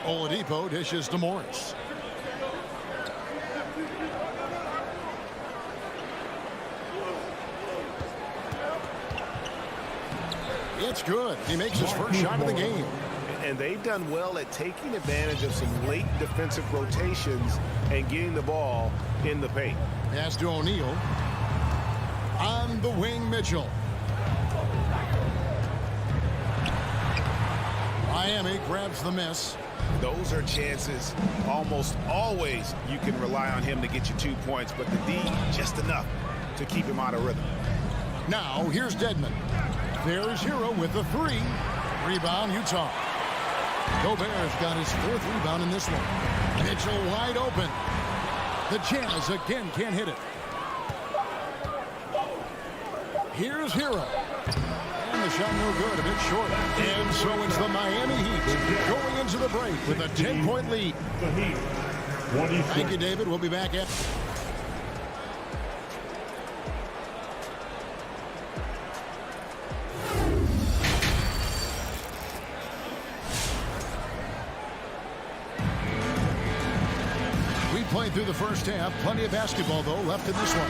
Oladipo dishes to Morris. It's good. He makes his first shot of the game. And they've done well at taking advantage of some late defensive rotations and getting the ball in the paint. Pass to O'Neal. On the wing, Mitchell. Miami grabs the miss. Those are chances. Almost always you can rely on him to get you 2 points, but the D just enough to keep him out of rhythm. Now here's Dedmon. There's Hero with a 3. Rebound, Utah. Gobert's got his 4th rebound in this one. Mitchell wide open. The Jazz again can't hit it. Here's Hero. And the shot no good, a bit short. And so it's the Miami Heat going into the break with a 10-point lead. Thank you, David. We'll be back after. Playing through the first half. Plenty of basketball, though, left in this one.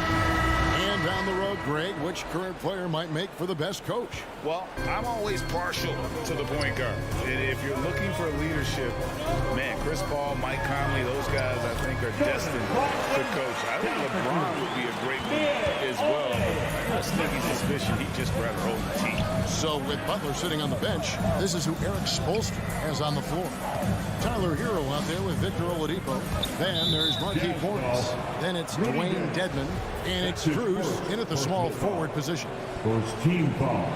And down the road, Greg, which current player might make for the best coach? Well, I'm always partial to the point guard. And if you're looking for leadership, man, Chris Paul, Mike Conley, those guys, I think, are destined to coach. I think LeBron would be a great leader as well. I got a sneaky suspicion he'd just rather hold the team. So with Butler sitting on the bench, this is who Eric Spoelstra has on the floor. Tyler Hero out there with Victor Oladipo. Then there's Markieff Morris. Then it's Dwayne Dedmon. And it's Cruz in at the small forward position. First team foul.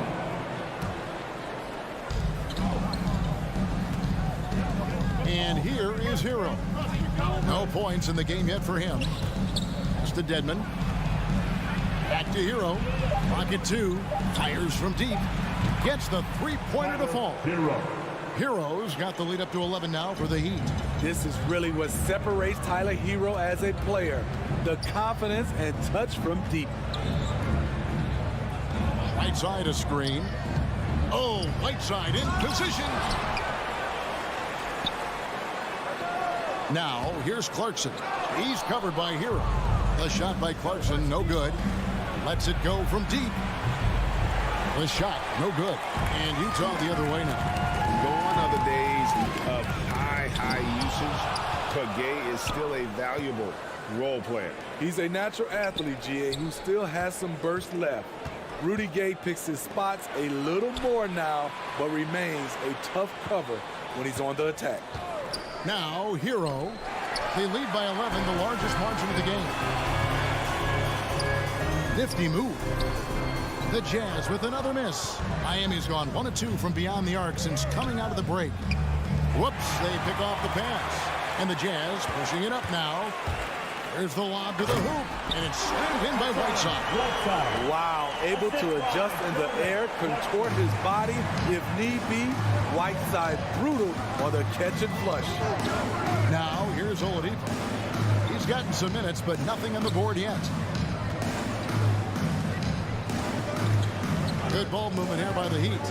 And here is Hero. No points in the game yet for him. It's to Dedmon. Back to Hero. Pocket 2. Fires from deep. Gets the 3-pointer to fall. Hero's got the lead up to 11 now for the Heat. This is really what separates Tyler Hero as a player. The confidence and touch from deep. Right side a screen. Oh, Whiteside in position. Now, here's Clarkson. He's covered by Hero. The shot by Clarkson, no good. Lets it go from deep. The shot, no good. And Utah the other way now. Gone are the days of high usage. Pagay is still a valuable role player. He's a natural athlete, GA, who still has some burst left. Rudy Gay picks his spots a little more now, but remains a tough cover when he's on the attack. Now, Hero. They lead by 11, the largest margin of the game. Nifty move. The Jazz with another miss. Miami's gone 1 of 2 from beyond the arc since coming out of the break. Whoops, they pick off the pass. And the Jazz pushing it up now. There's the lob to the hoop, and it's slammed in by Whiteside. Wow, able to adjust in the air, contort his body if need be. Whiteside brutal on the catch and flush. Now, here's Oladipo. He's gotten some minutes, but nothing on the board yet. Good ball movement here by the Heat.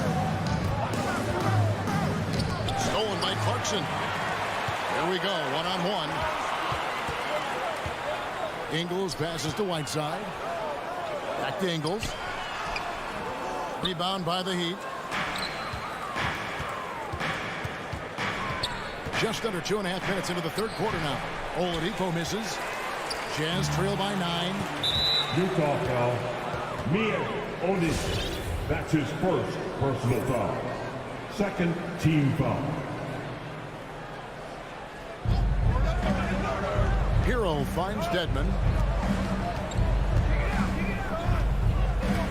Stolen by Clarkson. Here we go, one-on-one. Ingles passes to Whiteside. Back to Ingles. Rebound by the Heat. Just under 2.5 minutes into the third quarter now. Oladipo misses. Jazz trail by 9. Utah foul. Mia Oladipo. That's his first personal foul. Second team foul. Hero finds Dedmon.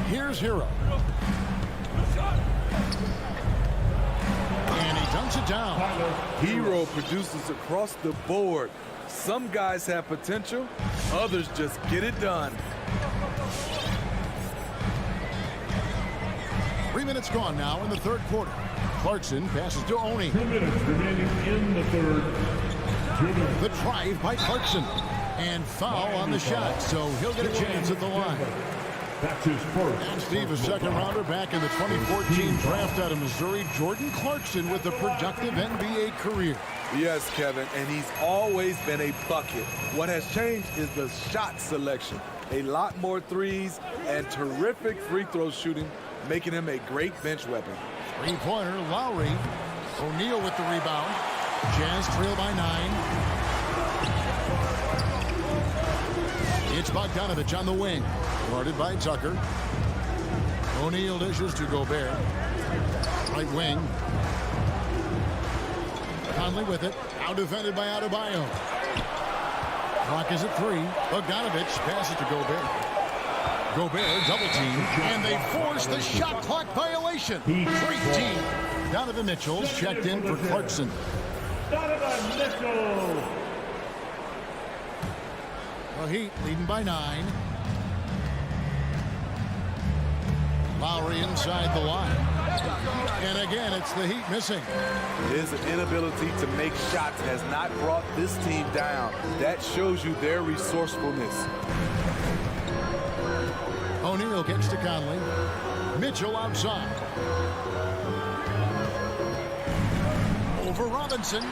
Here's Hero. And he dunks it down. Hero produces across the board. Some guys have potential, others just get it done. 3 minutes gone now in the third quarter. Clarkson passes to Oni. 2 minutes remaining in the third. 2 minutes. The drive by Clarkson. And foul on the shot, so he'll get a chance at the line. That's his first. And Steve, a second rounder back in the 2014 draft out of Missouri, Jordan Clarkson with a productive NBA career. Yes, Kevin, and he's always been a bucket. What has changed is the shot selection. A lot more threes and terrific free throw shooting, making him a great bench weapon. Three-pointer, Lowry. O'Neal with the rebound. Jazz trail by 9. It's Bogdanovich on the wing. Guarded by Tucker. O'Neal dishes to Gobert. Right wing. Conley with it. Out defended by Adebayo. Clock is at 3. Bogdanovich passes to Gobert. Gobert double team. And they force the shot clock violation. Great team. Donovan Mitchell's checked in for Clarkson. Donovan Mitchell. The Heat leading by 9. Lowry inside the line. And again, it's the Heat missing. His inability to make shots has not brought this team down. That shows you their resourcefulness. O'Neal gets to Conley. Mitchell outside. Over Robinson.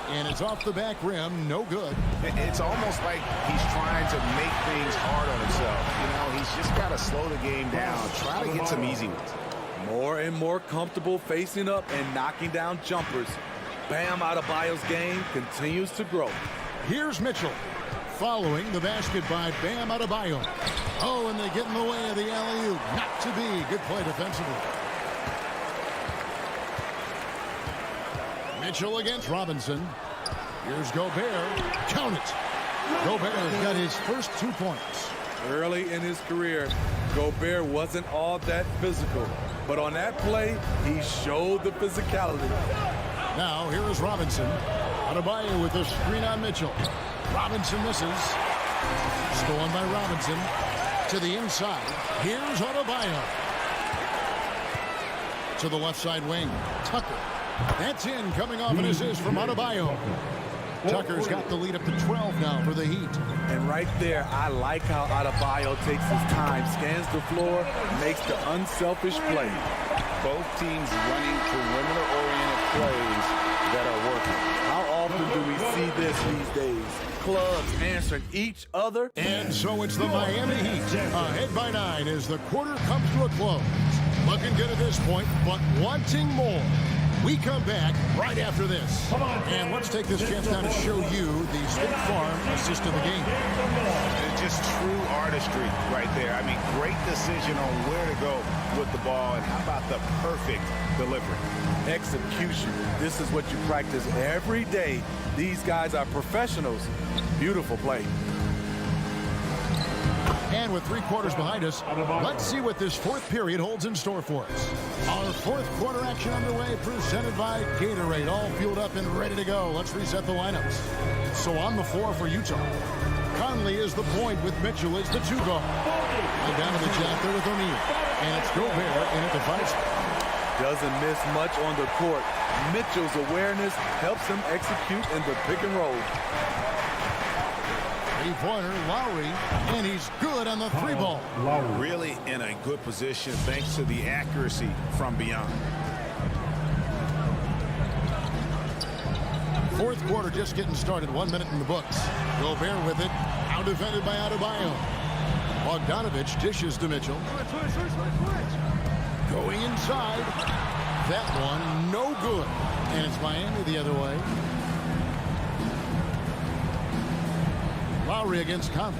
And it's off the back rim. No good. It's almost like he's trying to make things hard on himself. You know, he's just got to slow the game down. Try to get some easy ones. More and more comfortable facing up and knocking down jumpers. Bam Adebayo's game continues to grow. Here's Mitchell. Following the basket by Bam Adebayo. Oh, and they get in the way of the alley-oop. Not to be. Good play defensively. Mitchell against Robinson. Here's Gobert. Count it. Gobert's got his first 2 points. Early in his career, Gobert wasn't all that physical. But on that play, he showed the physicality. Now, here is Robinson. Adebayo with a screen on Mitchell. Robinson misses. Stolen by Robinson. To the inside. Here's Adebayo. To the left side wing. Tucker. That's in, coming off an assist from Adebayo. Tucker's got the lead up to 12 now for the Heat. And right there, I like how Adebayo takes his time, scans the floor, makes the unselfish play. Both teams running perimeter-oriented plays that are working. How often do we see this these days? Clubs answering each other. And so it's the Miami Heat ahead by 9 as the quarter comes to a close. Looking good at this point, but wanting more. We come back right after this. And let's take this chance now to show you the State Farm assist of the game. It's just true artistry right there. I mean, great decision on where to go with the ball, and how about the perfect delivery? Execution. This is what you practice every day. These guys are professionals. Beautiful play. And with 3 quarters behind us, let's see what this fourth period holds in store for us. Our fourth quarter action underway, presented by Gatorade. All fueled up and ready to go. Let's reset the lineups. So on the floor for Utah, Conley is the point with Mitchell as the 2 guard. And down to the jack there with O'Neal. And it's Gobert in at the 5 spot. Doesn't miss much on the court. Mitchell's awareness helps him execute in the pick and roll. Three-pointer, Lowry, and he's good on the 3-ball. Really in a good position thanks to the accuracy from beyond. Fourth quarter just getting started. 1 minute in the books. Gobert with it. Out defended by Adebayo. Bogdanovich dishes to Mitchell. Going inside. that one no good. And it's Miami the other way. Lowry against Conley.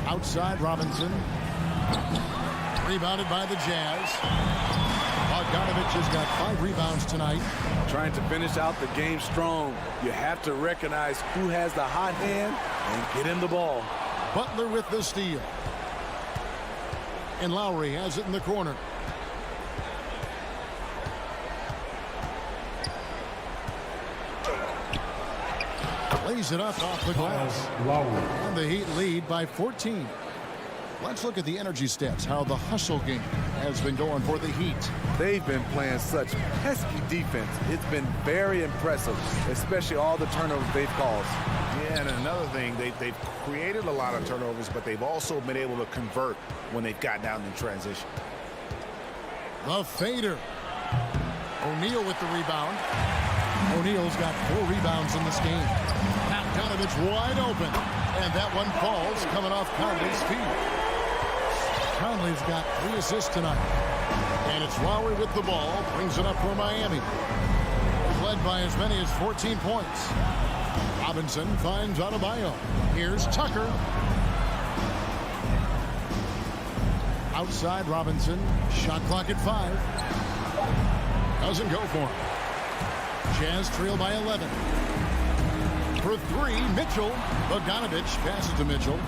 Outside Robinson. Rebounded by the Jazz. Bogdanovich has got 5 rebounds tonight. Trying to finish out the game strong. You have to recognize who has the hot hand and get him the ball. Butler with the steal. And Lowry has it in the corner. Lays it up off the glass. And the Heat lead by 14. Let's look at the energy stats, how the hustle game has been going for the Heat. They've been playing such pesky defense. It's been very impressive, especially all the turnovers they've caused. Yeah, and another thing, they've created a lot of turnovers, but they've also been able to convert when they've gotten out in transition. The fader. O'Neal with the rebound. O'Neal's got 4 rebounds in this game. Bogdanovich wide open. And that one falls coming off Conley's feet. Conley's got 3 assists tonight. And it's Lowry with the ball. Brings it up for Miami. Led by as many as 14 points. Robinson finds Adebayo. Here's Tucker. Outside Robinson. Shot clock at 5. Doesn't go for him. Jazz trail by 11. For 3, Mitchell. Bogdanovich passes to Mitchell.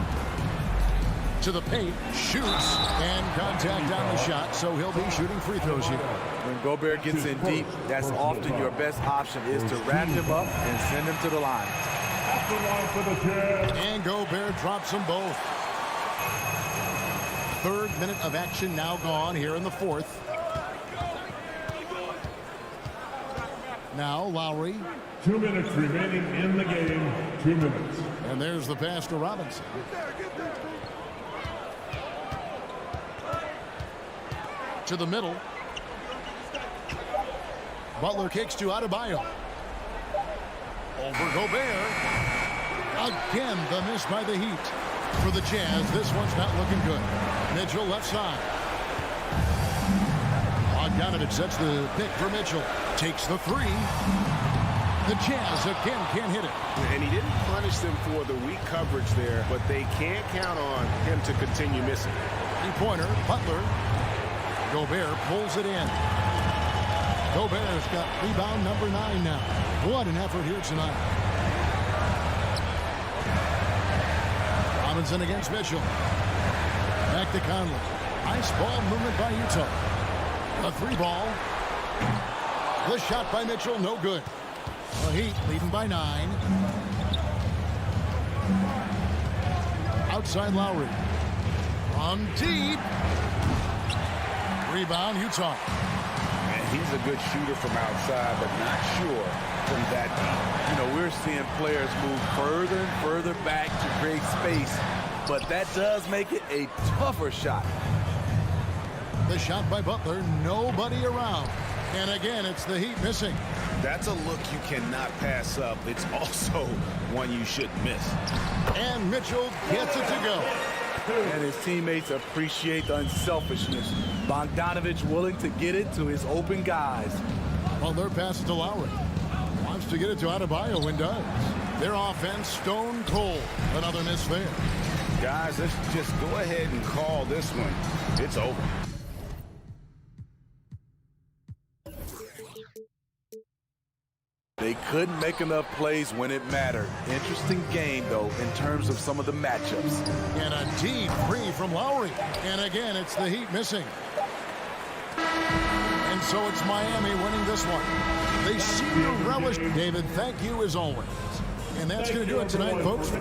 To the paint, shoots, and contact on the shot, so he'll be shooting free throws here. When Gobert gets in deep, that's often your best option is to wrap him up and send him to the line. And Gobert drops them both. 3rd minute of action now gone here in the 4th. Now Lowry. 2 minutes remaining in the game. 2 minutes. And there's the pass to Robinson. To the middle. Butler kicks to Adebayo. Over Gobert. Again, the miss by the Heat. For the Jazz, this one's not looking good. Mitchell left side. Bogdanovich sets the pick for Mitchell. Takes the 3. The Jazz again can't hit it. And he didn't punish them for the weak coverage there, but they can't count on him to continue missing. 3-pointer, Butler. Gobert pulls it in. Gobert's got rebound number 9 now. What an effort here tonight. Robinson against Mitchell. Back to Conley. Nice ball movement by Utah. A 3 ball. The shot by Mitchell, no good. The Heat leading by 9. Outside Lowry. From deep. Rebound, Utah. And he's a good shooter from outside, but not sure from that deep. You know, we're seeing players move further and further back to create space, but that does make it a tougher shot. The shot by Butler, nobody around. And again, it's the Heat missing. That's a look you cannot pass up. It's also one you shouldn't miss. And Mitchell gets it to go. And his teammates appreciate the unselfishness. Bogdanovich willing to get it to his open guys. Well, their pass to Lowry. Wants to get it to Adebayo and does. Their offense stone cold. Another miss there. Guys, let's just go ahead and call this one. It's over. They couldn't make enough plays when it mattered. Interesting game, though, in terms of some of the matchups. And a deep 3 from Lowry. And again, it's the Heat missing. And so it's Miami winning this one. They seem to relish. David, thank you as always. And that's going to do it tonight, folks.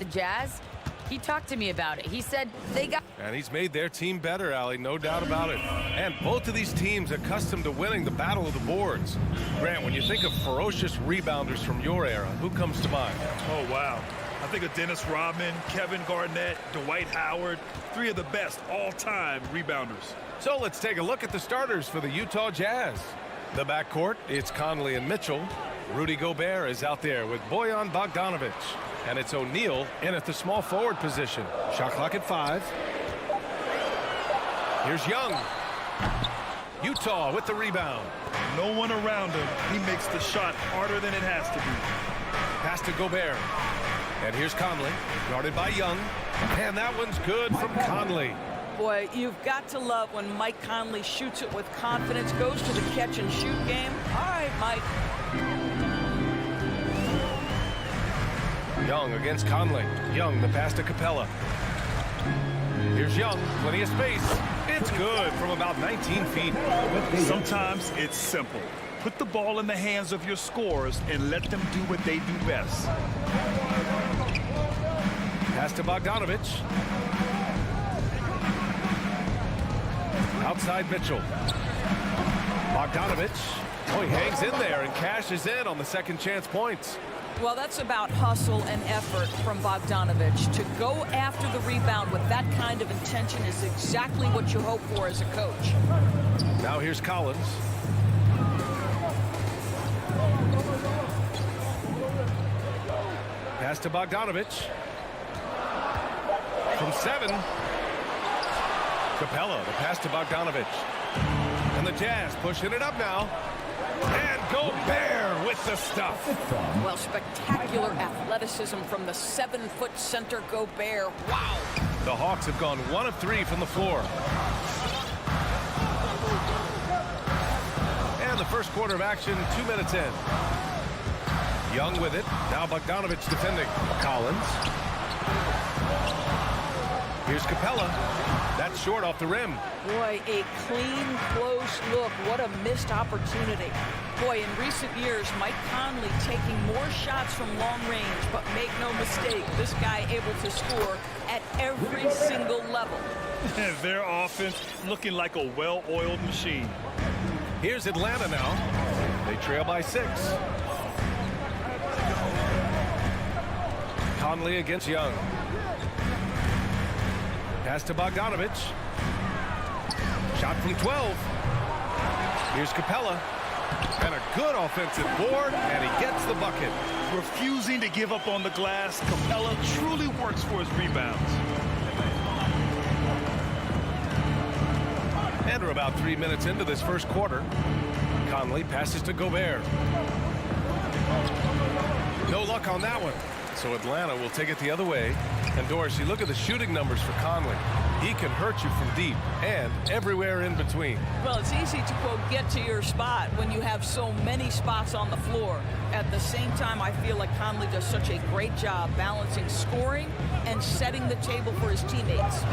Jazz, he talked to me about it. He said they got... And he's made their team better, Allie, no doubt about it. And both of these teams accustomed to winning the battle of the boards. Grant, when you think of ferocious rebounders from your era, who comes to mind? Oh, wow. I think of Dennis Rodman, Kevin Garnett, Dwight Howard, 3 of the best all-time rebounders. So let's take a look at the starters for the Utah Jazz. The backcourt, it's Conley and Mitchell. Rudy Gobert is out there with Bojan Bogdanovic. And it's O'Neal in at the small forward position. Shot clock at 5. Here's Young. Utah with the rebound. No one around him. He makes the shot harder than it has to be. Pass to Gobert. And here's Conley, guarded by Young. And that one's good from Conley. Boy, you've got to love when Mike Conley shoots it with confidence, goes to the catch-and-shoot game. All right, Mike. Young against Conley. Young, the pass to Capella. Here's Young, plenty of space. It's good from about 19 feet. Sometimes it's simple. Put the ball in the hands of your scorers and let them do what they do best. Pass to Bogdanovic. Outside Mitchell. Bogdanovic. Oh, he hangs in there and cashes in on the second chance points. Well, that's about hustle and effort from Bogdanovic. To go after the rebound with that kind of intention is exactly what you hope for as a coach. Now here's Collins. Pass to Bogdanovic. From 7. Capella, the pass to Bogdanovic. And the Jazz pushing it up now. And Gobert with the stuff. Well, spectacular athleticism from the 7-foot center Gobert. Wow. The Hawks have gone 1 of 3 from the floor. And the first quarter of action, 2 minutes in. Young with it. Now Bogdanovic defending. Collins. Here's Capella. That's short off the rim. Boy, a clean, close look. What a missed opportunity. Boy, in recent years, Mike Conley taking more shots from long range, but make no mistake, this guy able to score at every single level. Their offense looking like a well-oiled machine. Here's Atlanta now. They trail by 6. Conley against Young. Pass to Bogdanovic. Shot from 12. Here's Capella. And a good offensive board, and he gets the bucket. Refusing to give up on the glass, Capella truly works for his rebounds. And we're about 3 minutes into this first quarter. Conley passes to Gobert. No luck on that one. So Atlanta will take it the other way. And Doris, you look at the shooting numbers for Conley. He can hurt you from deep and everywhere in between. Well, it's easy to, quote, get to your spot when you have so many spots on the floor. At the same time, I feel like Conley does such a great job balancing scoring and setting the table for his teammates.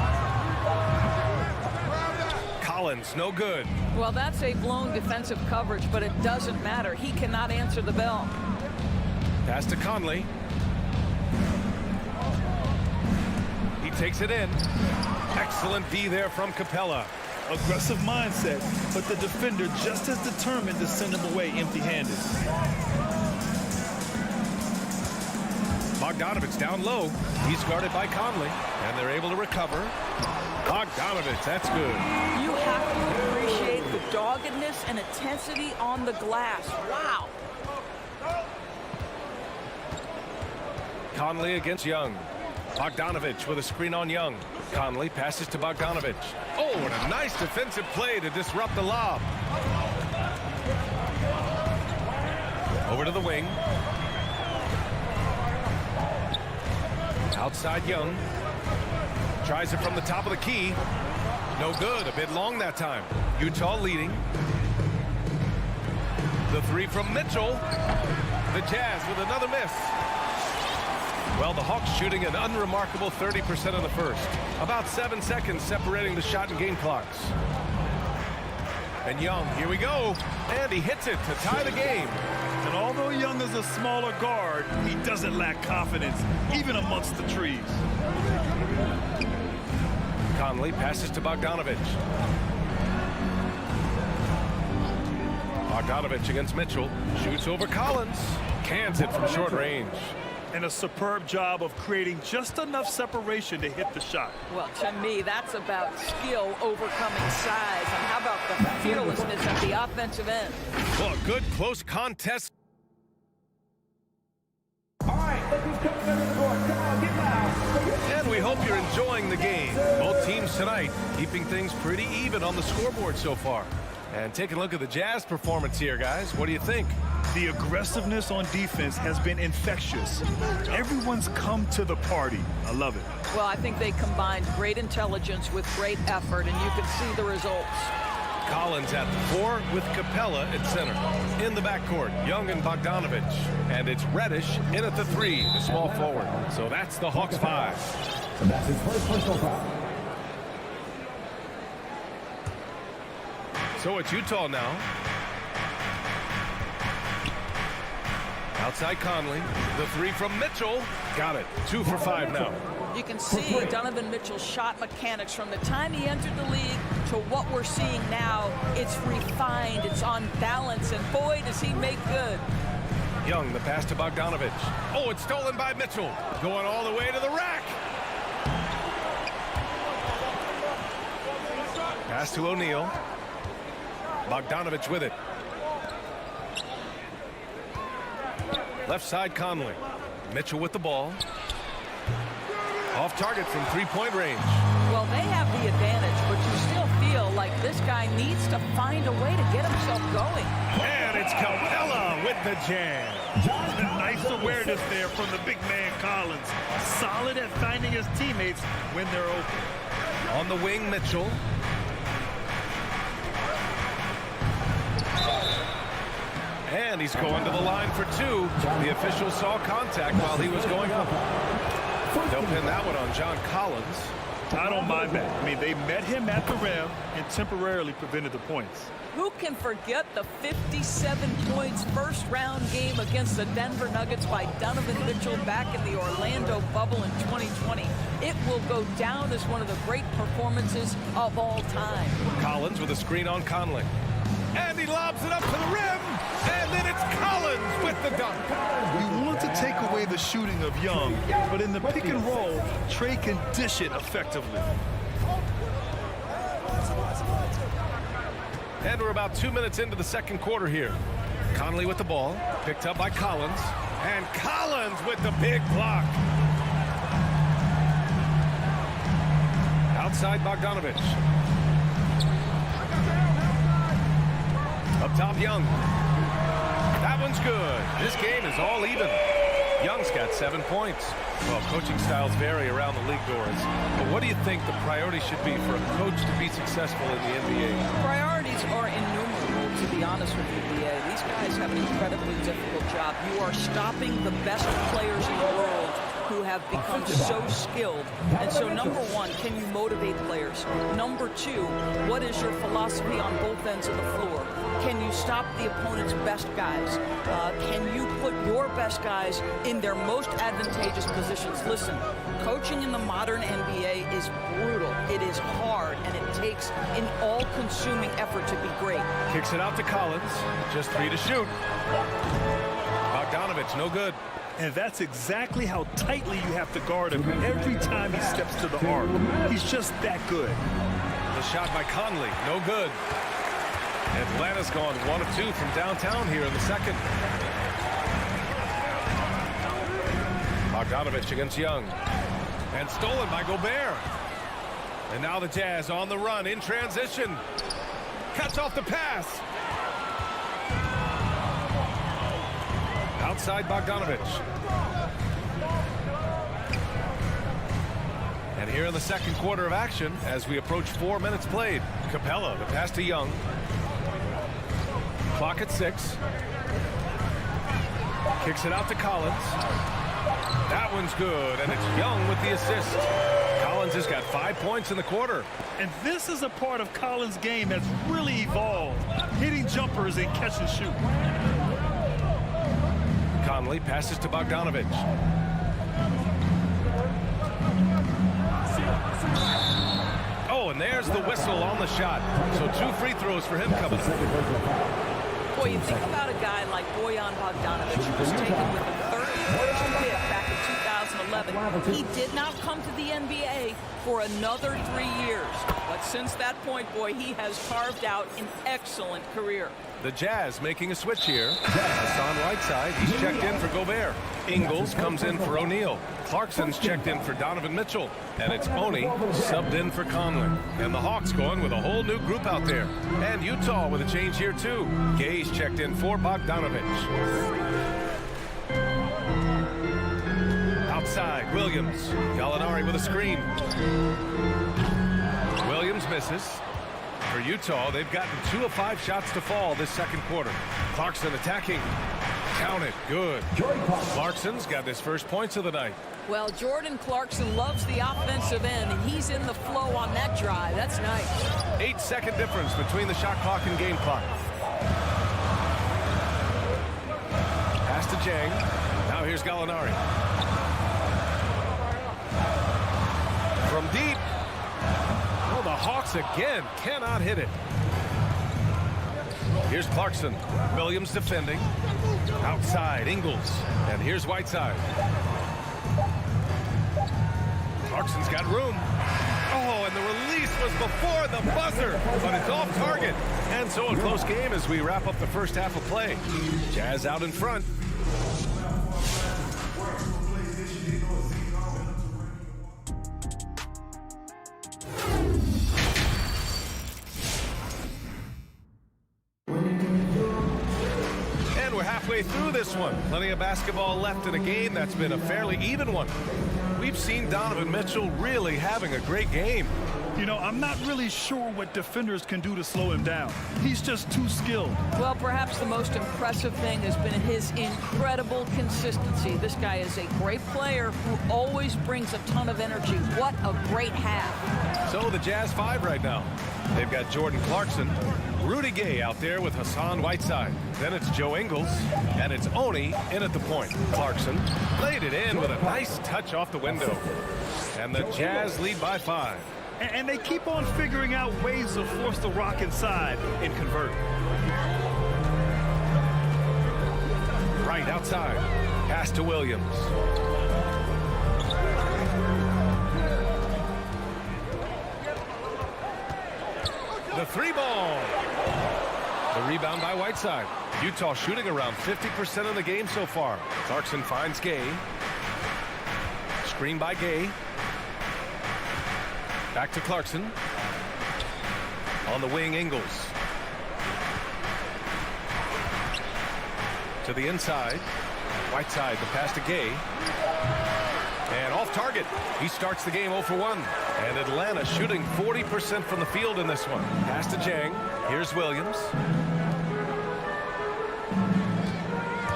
Collins, no good. Well, that's a blown defensive coverage, but it doesn't matter. He cannot answer the bell. Pass to Conley. He takes it in. Excellent D there from Capella. Aggressive mindset, but the defender just as determined to send him away empty-handed. Bogdanovic down low. He's guarded by Conley, and they're able to recover. Bogdanovic, that's good. You have to appreciate the doggedness and intensity on the glass. Wow. Conley against Young. Bogdanovic with a screen on Young. Conley passes to Bogdanovic. Oh, and a nice defensive play to disrupt the lob. Over to the wing. Outside Young. Tries it from the top of the key. No good. A bit long that time. Utah leading. The 3 from Mitchell. The Jazz with another miss. Well, the Hawks shooting an unremarkable 30% in the first. About 7 seconds separating the shot and game clocks. And Young, here we go. And he hits it to tie the game. And although Young is a smaller guard, he doesn't lack confidence, even amongst the trees. Conley passes to Bogdanovich. Bogdanovich against Mitchell. Shoots over Collins. Cans it from short range. And a superb job of creating just enough separation to hit the shot. Well, to me, that's about skill overcoming size. And how about the fearlessness at the offensive end? Well, a good close contest. And we hope you're enjoying the game. Both teams tonight keeping things pretty even on the scoreboard so far. And taking a look at the Jazz performance here, guys. What do you think? The aggressiveness on defense has been infectious. Everyone's come to the party. I love it. Well, I think they combined great intelligence with great effort, and you can see the results. Collins at the 4 with Capella at center. In the backcourt, Young and Bogdanovich. And it's Reddish in at the 3, the small forward. So that's the Hawks 5. And that's his first personal foul. So it's Utah now. Outside Conley. The 3 from Mitchell. Got it. 2 for 5 now. You can see Donovan Mitchell's shot mechanics from the time he entered the league to what we're seeing now. It's refined. It's on balance. And boy, does he make good. Young, the pass to Bogdanovich. Oh, it's stolen by Mitchell. Going all the way to the rack. Pass to O'Neal. Bogdanovich with it. Left side Conley. Mitchell with the ball. Off target from three-point range. Well, they have the advantage, but you still feel like this guy needs to find a way to get himself going. And it's Capella with the jam. Nice awareness there from the big man Collins. Solid at finding his teammates when they're open. On the wing, Mitchell. And he's going to the line for 2. The official saw contact while he was going up. They'll pin that one on John Collins. I don't mind that. I mean, they met him at the rim and temporarily prevented the points. Who can forget the 57 points first round game against the Denver Nuggets by Donovan Mitchell back in the Orlando bubble in 2020? It will go down as one of the great performances of all time. Collins with a screen on Conley. And he lobs it up to the rim. And then it's Collins with the dunk. You want to take away the shooting of Young, but in the pick and roll, Trey can dish it effectively. And we're about 2 minutes into the second quarter here. Conley with the ball. Picked up by Collins. And Collins with the big block. Outside Bogdanovich. Up top, Young. That one's good. This game is all even. Young's got 7 points. Well, coaching styles vary around the league, Doris. But what do you think the priority should be for a coach to be successful in the NBA? Priorities are innumerable, to be honest with you, BA. These guys have an incredibly difficult job. You are stopping the best players in the world who have become so skilled. And so, number 1, can you motivate players? Number 2, what is your philosophy on both ends of the floor? Can you stop the opponent's best guys? Can you put your best guys in their most advantageous positions? Listen, coaching in the modern NBA is brutal. It is hard, and it takes an all-consuming effort to be great. Kicks it out to Collins. Just 3 to shoot. Bogdanovich, no good. And that's exactly how tightly you have to guard him every time he steps to the arc. He's just that good. The shot by Conley, no good. Atlanta's gone 1 of 2 from downtown here in the second. Bogdanovich against Young. And stolen by Gobert. And now the Jazz on the run in transition. Cuts off the pass. Outside Bogdanovich. And here in the second quarter of action, as we approach 4 minutes played, Capella, the pass to Young. Clock at 6. Kicks it out to Collins. That one's good, and it's Young with the assist. Collins has got 5 points in the quarter. And this is a part of Collins' game that's really evolved, hitting jumpers and catch and shoot. Conley passes to Bogdanovich. Oh, and there's the whistle on the shot. So 2 free throws for him coming up. Boy, you think about a guy like Bojan Bogdanovic, who was taken with the 31st pick back in 2011. He did not come to the NBA for another 3 years. But since that point, boy, he has carved out an excellent career. The Jazz making a switch here. Hassan Whiteside, he's checked in for Gobert. Ingles comes in for O'Neal. Clarkson's checked in for Donovan Mitchell. And it's Oni subbed in for Conley. And the Hawks going with a whole new group out there. And Utah with a change here too. Gay's checked in for Bogdanovich. Outside, Williams. Gallinari with a screen. Williams misses. For Utah, they've gotten 2 of 5 shots to fall this second quarter. Clarkson attacking. Count it. Good. Clarkson's got his first points of the night. Well, Jordan Clarkson loves the offensive end, and he's in the flow on that drive. That's nice. 8-second difference between the shot clock and game clock. Pass to Jang. Now here's Gallinari. From deep. Oh, the Hawks again cannot hit it. Here's Clarkson. Williams defending. Outside, Ingles. And here's Whiteside. Clarkson's got room. Oh, and the release was before the buzzer, but it's off target. And so a close game as we wrap up the first half of play. Jazz out in front. And we're halfway through this one. Plenty of basketball left in a game that's been a fairly even one. We've seen Donovan Mitchell really having a great game. You know, I'm not really sure what defenders can do to slow him down. He's just too skilled. Well, perhaps the most impressive thing has been his incredible consistency. This guy is a great player who always brings a ton of energy. What a great half. So the Jazz 5 right now. They've got Jordan Clarkson, Rudy Gay out there with Hassan Whiteside. Then it's Joe Ingles, and it's Oni in at the point. Clarkson laid it in with a nice touch off the window. And the Jazz lead by 5. And they keep on figuring out ways to force the rock inside and convert. Right outside. Pass to Williams. The 3-ball. The rebound by Whiteside. Utah shooting around 50% of the game so far. Clarkson finds Gay. Screen by Gay. Back to Clarkson. On the wing, Ingles. To the inside. Whiteside, the pass to Gay. And off target. He starts the game 0 for 1. And Atlanta shooting 40% from the field in this one. Pass to Jang. Here's Williams.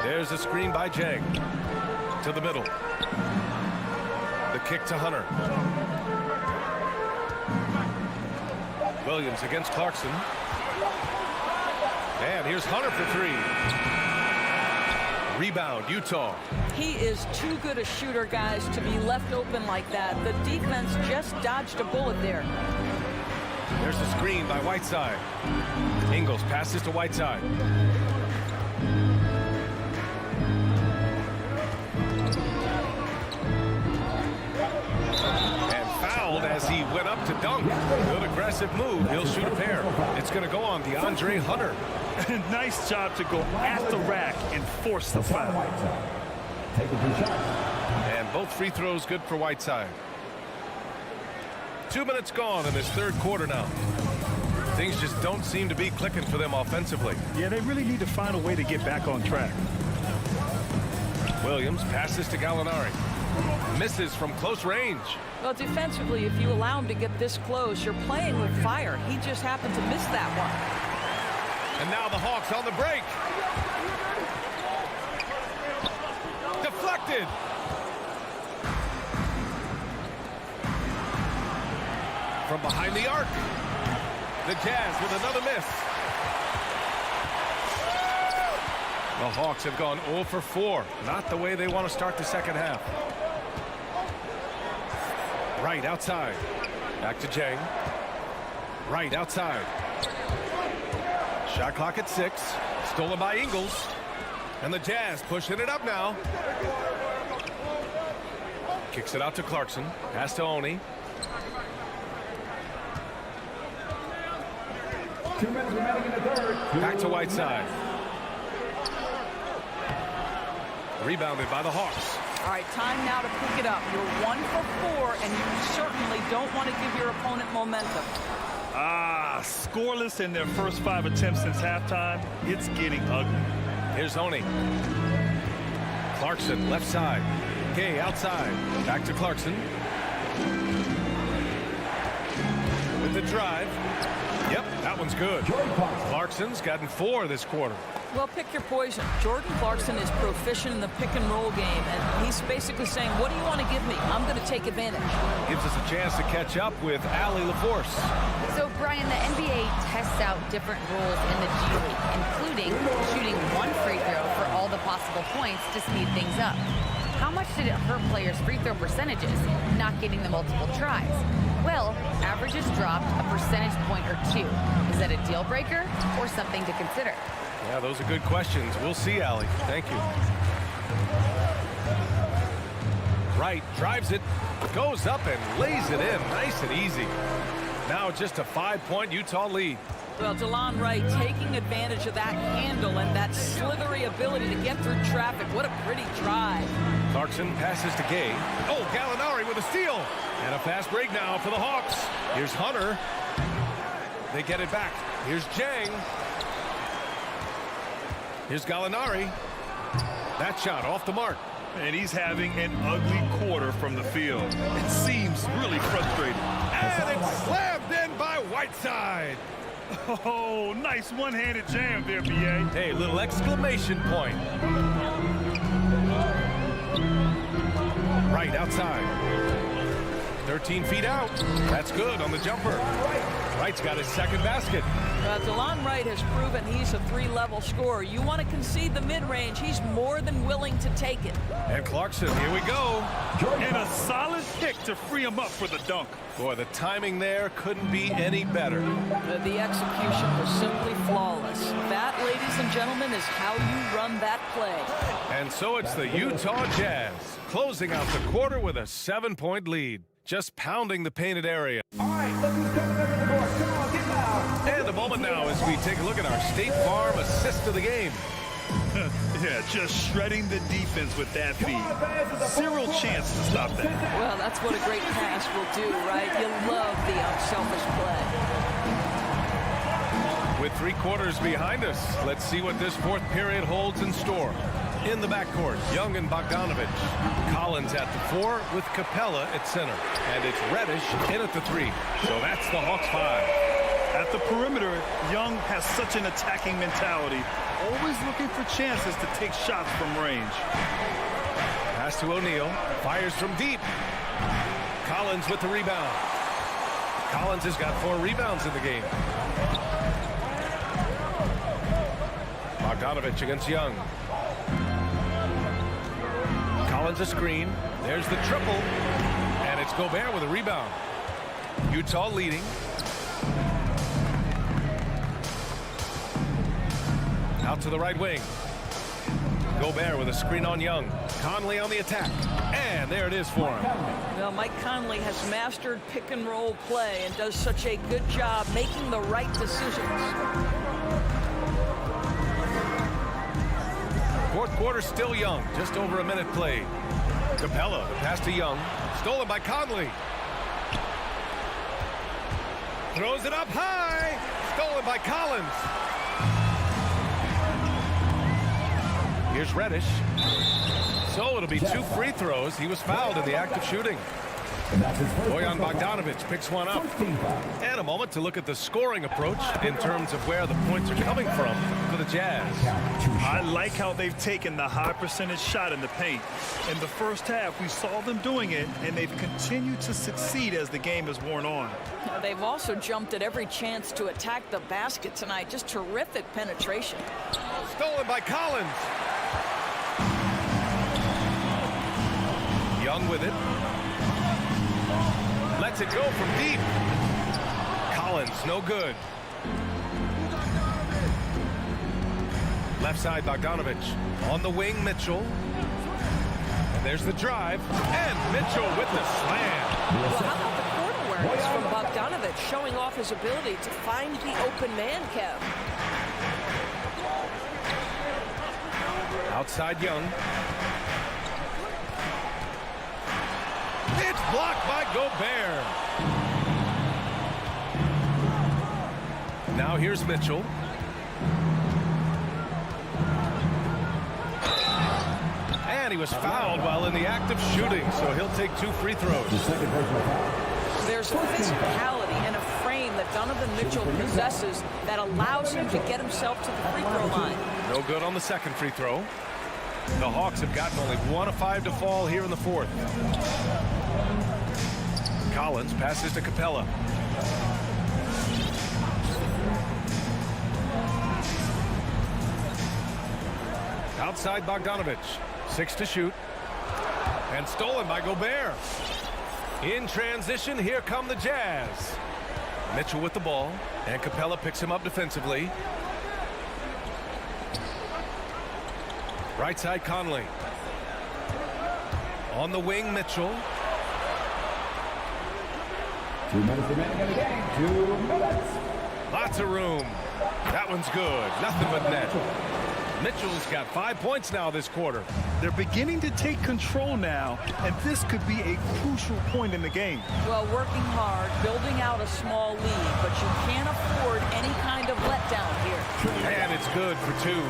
There's a screen by Jang. To the middle. The kick to Hunter. Williams against Clarkson. And here's Hunter for 3. Rebound, Utah. He is too good a shooter, guys, to be left open like that. The defense just dodged a bullet there. There's a screen by Whiteside. Ingles passes to Whiteside. As he went up to dunk. Good aggressive move. He'll shoot a pair. It's going to go on DeAndre Hunter. Nice job to go at the rack and force the foul. And both free throws good for Whiteside. 2 minutes gone in this third quarter now. Things just don't seem to be clicking for them offensively. Yeah, they really need to find a way to get back on track. Williams passes to Gallinari. Misses from close range. Well, defensively, if you allow him to get this close, you're playing with fire. He just happened to miss that one. And now the Hawks on the break. Deflected. From behind the arc. The Jazz with another miss. The Hawks have gone 0 for 4. Not the way they want to start the second half. Right outside. Back to Jang. Right outside. Shot clock at 6. Stolen by Ingles. And the Jazz pushing it up now. Kicks it out to Clarkson. Pass to Oni. 2 minutes remaining in the third. Back to Whiteside. Rebounded by the Hawks. All right, time now to pick it up. You're 1 for 4, and you certainly don't want to give your opponent momentum. Scoreless in their first 5 attempts since halftime. It's getting ugly. Here's Oni. Clarkson, left side. Gay outside. Back to Clarkson. With the drive. Yep, that one's good. Clarkson's gotten 4 this quarter. Well, pick your poison. Jordan Clarkson is proficient in the pick-and-roll game, and he's basically saying, what do you want to give me? I'm going to take advantage. Gives us a chance to catch up with Allie LaForce. So, Brian, the NBA tests out different rules in the G League, including shooting 1 free throw for all the possible points to speed things up. How much did it hurt players' free throw percentages, not getting the multiple tries? Well, averages dropped a percentage point or 2. Is that a deal breaker or something to consider? Yeah, those are good questions. We'll see, Allie. Thank you. Right, drives it, goes up and lays it in. Nice and easy. Now just a 5-point Utah lead. Well, DeLon Wright taking advantage of that handle and that slithery ability to get through traffic. What a pretty drive. Clarkson passes to Gay. Oh, Gallinari with a steal. And a fast break now for the Hawks. Here's Hunter. They get it back. Here's Jang. Here's Gallinari. That shot off the mark. And he's having an ugly quarter from the field. It seems really frustrating. And it's slammed in by Whiteside. Oh, nice one-handed jam there, B.A. Hey, little exclamation point. Right outside. 13 feet out. That's good on the jumper. Wright's got his second basket. DeLon Wright has proven he's a 3-level scorer. You want to concede the mid-range, he's more than willing to take it. And Clarkson, here we go. And a solid pick to free him up for the dunk. Boy, the timing there couldn't be any better. The execution was simply flawless. That, ladies and gentlemen, is how you run that play. And so it's the Utah Jazz closing out the quarter with a 7-point lead. Just pounding the painted area. All right, look who's coming up in the court. Come on, get loud. And a moment now as we take a look at our State Farm assist of the game. Yeah, just shredding the defense with that feed. Zero chance to stop that. Well, that's what a great pass will do, right? You love the unselfish play. With 3 quarters behind us, let's see what this 4th period holds in store. In the backcourt, Young and Bogdanovich. Collins at the 4 with Capella at center. And it's Reddish in at the 3. So that's the Hawks 5. At the perimeter, Young has such an attacking mentality, always looking for chances to take shots from range. Pass to O'Neal, fires from deep. Collins with the rebound. Collins has got 4 rebounds in the game. Bogdanovich against Young. Collins a screen. There's the triple. And it's Gobert with a rebound. Utah leading. Out to the right wing. Gobert with a screen on Young. Conley on the attack. And there it is for him. Well, Mike Conley has mastered pick-and-roll play and does such a good job making the right decisions. 4th quarter still Young. Just over a minute played. Capella, the pass to Young. Stolen by Conley. Throws it up high. Stolen by Collins. Here's Reddish. So it'll be 2 free throws. He was fouled in the act of shooting. Bojan Bogdanovich picks one up. And a moment to look at the scoring approach in terms of where the points are coming from for the Jazz. I like how they've taken the high percentage shot in the paint. In the first half, we saw them doing it, and they've continued to succeed as the game has worn on. They've also jumped at every chance to attack the basket tonight. Just terrific penetration. stolen by Collins. Young with it. Lets it go from deep. Collins, no good. Left side, Bogdanovich. On the wing, Mitchell. And there's the drive. And Mitchell with the slam. Well, how about the court awareness from Bogdanovich, showing off his ability to find the open man, Kev. Outside Young. It's blocked by Gobert. Now here's Mitchell. And he was fouled while in the act of shooting, so he'll take 2 free throws. There's a physicality and a frame that Donovan Mitchell possesses that allows him to get himself to the free throw line. No good on the second free throw. The Hawks have gotten only 1 of 5 to fall here in the fourth. Collins passes to Capella. Outside Bogdanovich. 6 to shoot. And stolen by Gobert. In transition, here come the Jazz. Mitchell with the ball. And Capella picks him up defensively. Right side, Conley. On the wing, Mitchell. 2 minutes remaining in the game. 2 minutes. Lots of room. That one's good. Nothing but net. Mitchell's got 5 points now this quarter. They're beginning to take control now, and this could be a crucial point in the game. Well, working hard, building out a small lead, but you can't afford any kind of letdown here. And it's good for 2.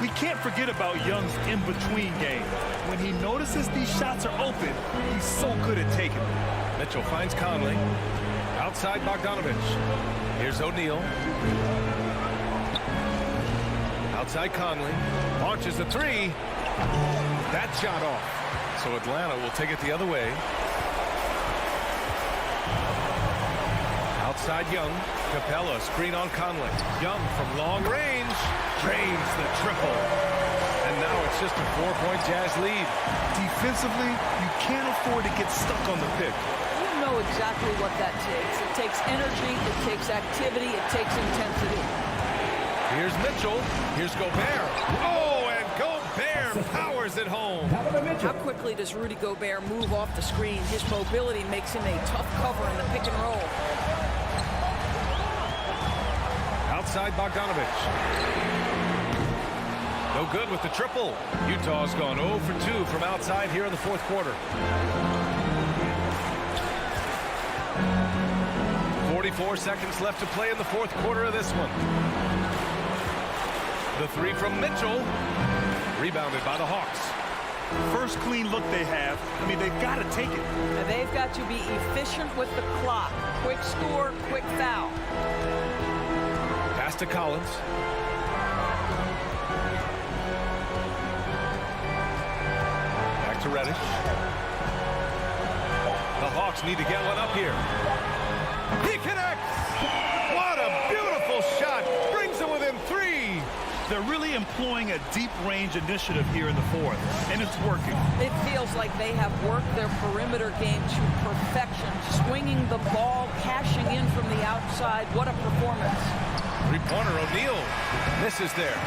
We can't forget about Young's in-between game. When he notices these shots are open, he's so good at taking them. Mitchell finds Conley. Outside Bogdanovich. Here's O'Neal. Outside Conley. Launches the 3. That shot off. So Atlanta will take it the other way. Outside Young. Capella, screen on Conley. Young from long range. Drains the triple. And now it's just a 4-point Jazz lead. Defensively, you can't afford to get stuck on the pick. You know exactly what that takes. It takes energy, it takes activity, it takes intensity. Here's Mitchell. Here's Gobert. Oh, and Gobert powers it home. How quickly does Rudy Gobert move off the screen? His mobility makes him a tough cover in the pick and roll. Outside Bogdanovich. No good with the triple. Utah's gone 0 for 2 from outside here in the fourth quarter. 44 seconds left to play in the fourth quarter of this one. The 3 from Mitchell. Rebounded by the Hawks. First clean look they have. I mean, they've got to take it. And they've got to be efficient with the clock. Quick score, quick foul. Pass to Collins. Back to Reddish. The Hawks need to get one up here. He connects! What a beautiful shot! Brings them within 3. They're really employing a deep range initiative here in the fourth, and it's working. It feels like they have worked their perimeter game to perfection, swinging the ball, cashing in from the outside. What a performance. 3-pointer O'Neal misses there.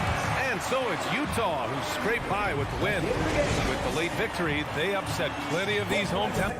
And so it's Utah who scraped by with the win. With the late victory, they upset plenty of these hometown.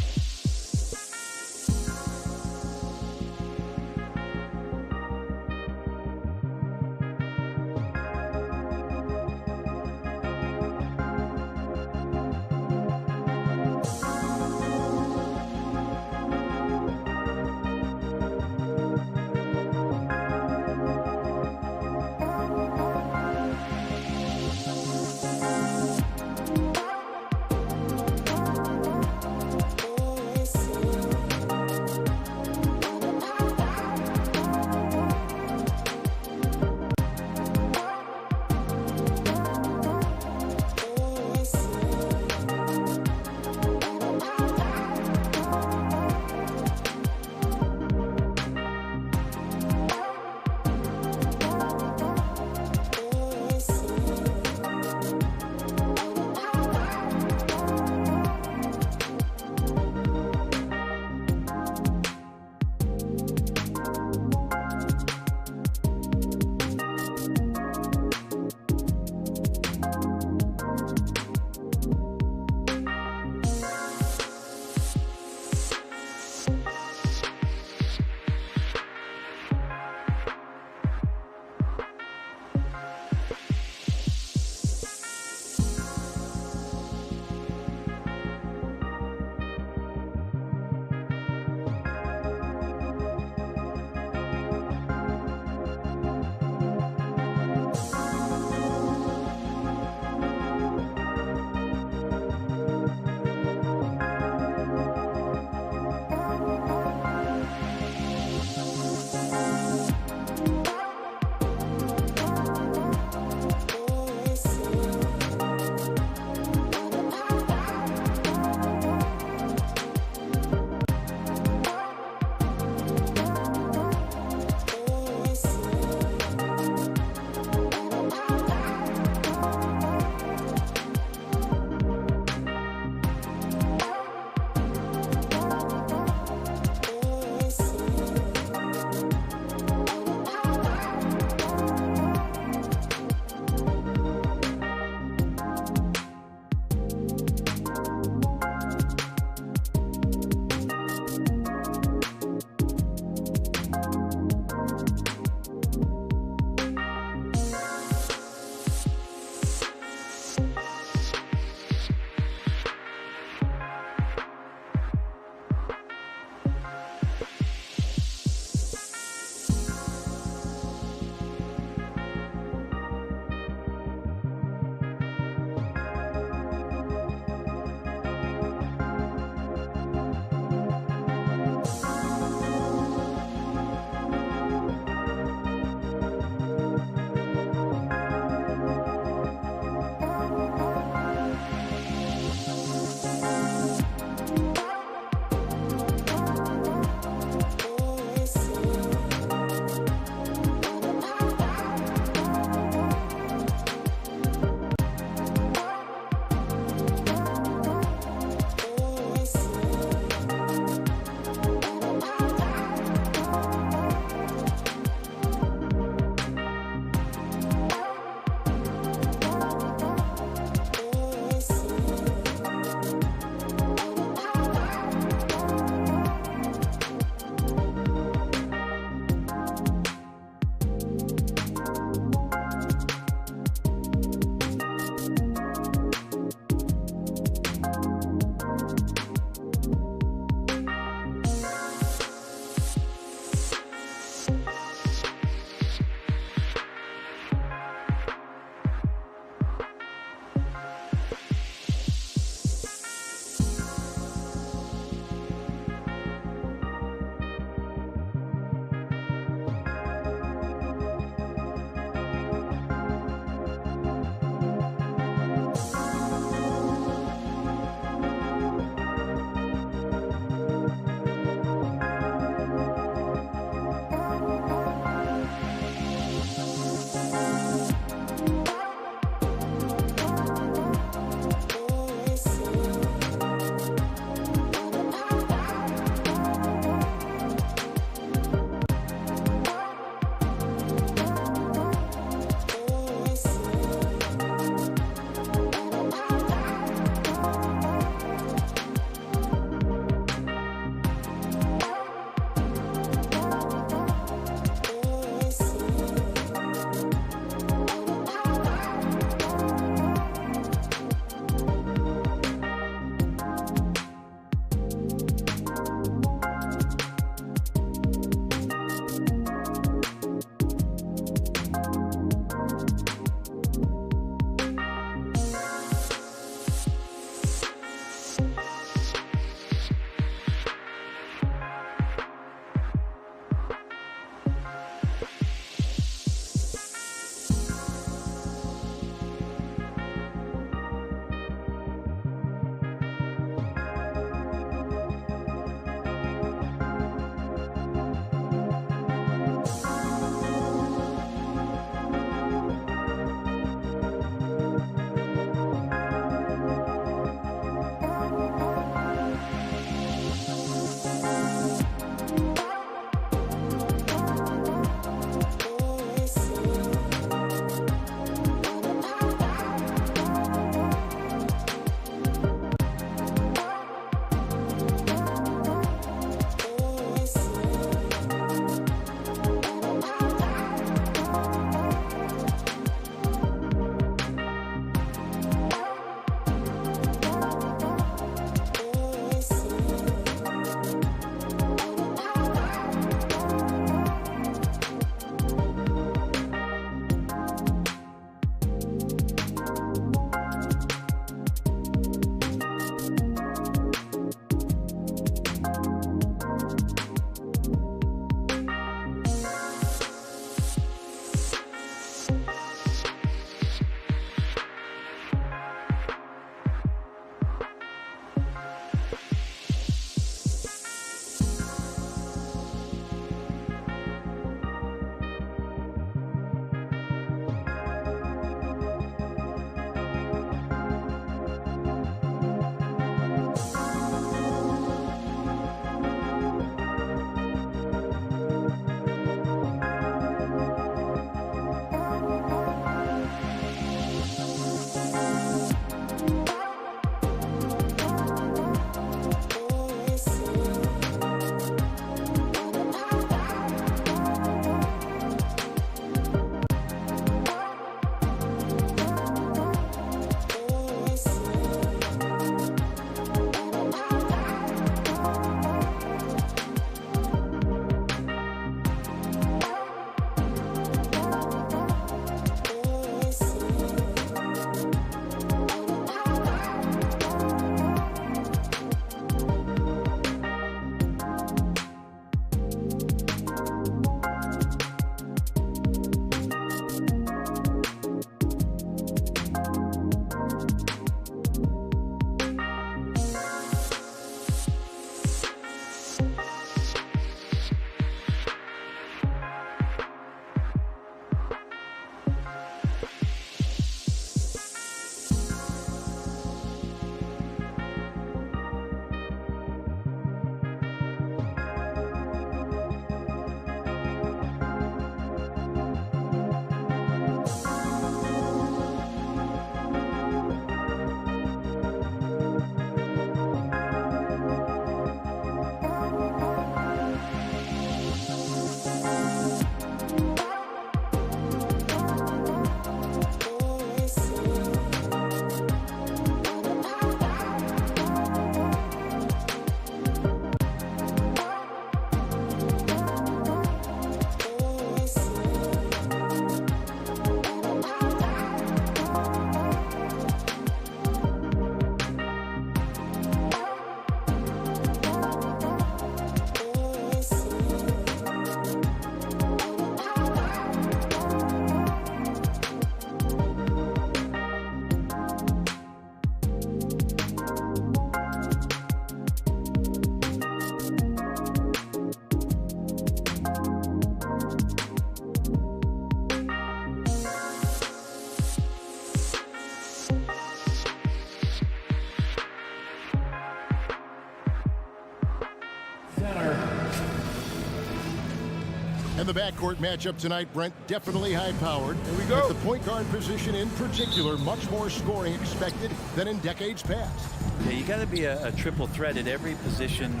the backcourt matchup tonight, Brent, definitely high-powered. Here we go. At the point guard position in particular, much more scoring expected than in decades past. Yeah, you got to be a triple threat at every position,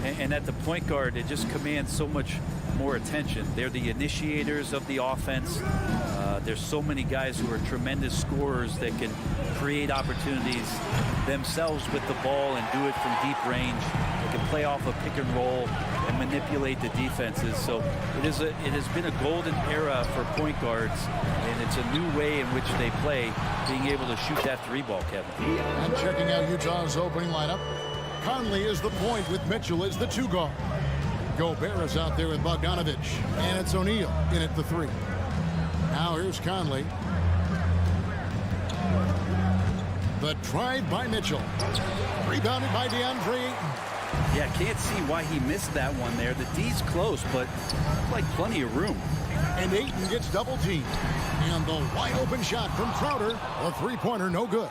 and at the point guard, it just commands so much more attention. They're the initiators of the offense. There's so many guys who are tremendous scorers that can create opportunities themselves with the ball and do it from deep range. They can play off a pick and roll and manipulate the defenses. So it has been a golden era for point guards, and it's a new way in which they play, being able to shoot that three ball, Kevin. And checking out Utah's opening lineup, Conley is the point with Mitchell as the two guard. Gobert is out there with Bogdanovich, and it's O'Neal in at the three. Now here's Conley. The drive by Mitchell. Rebounded by DeAndre Ayton. Yeah, can't see why he missed that one there. The D's close, but like plenty of room. And Ayton gets double teamed. And the wide open shot from Crowder. A three-pointer, no good.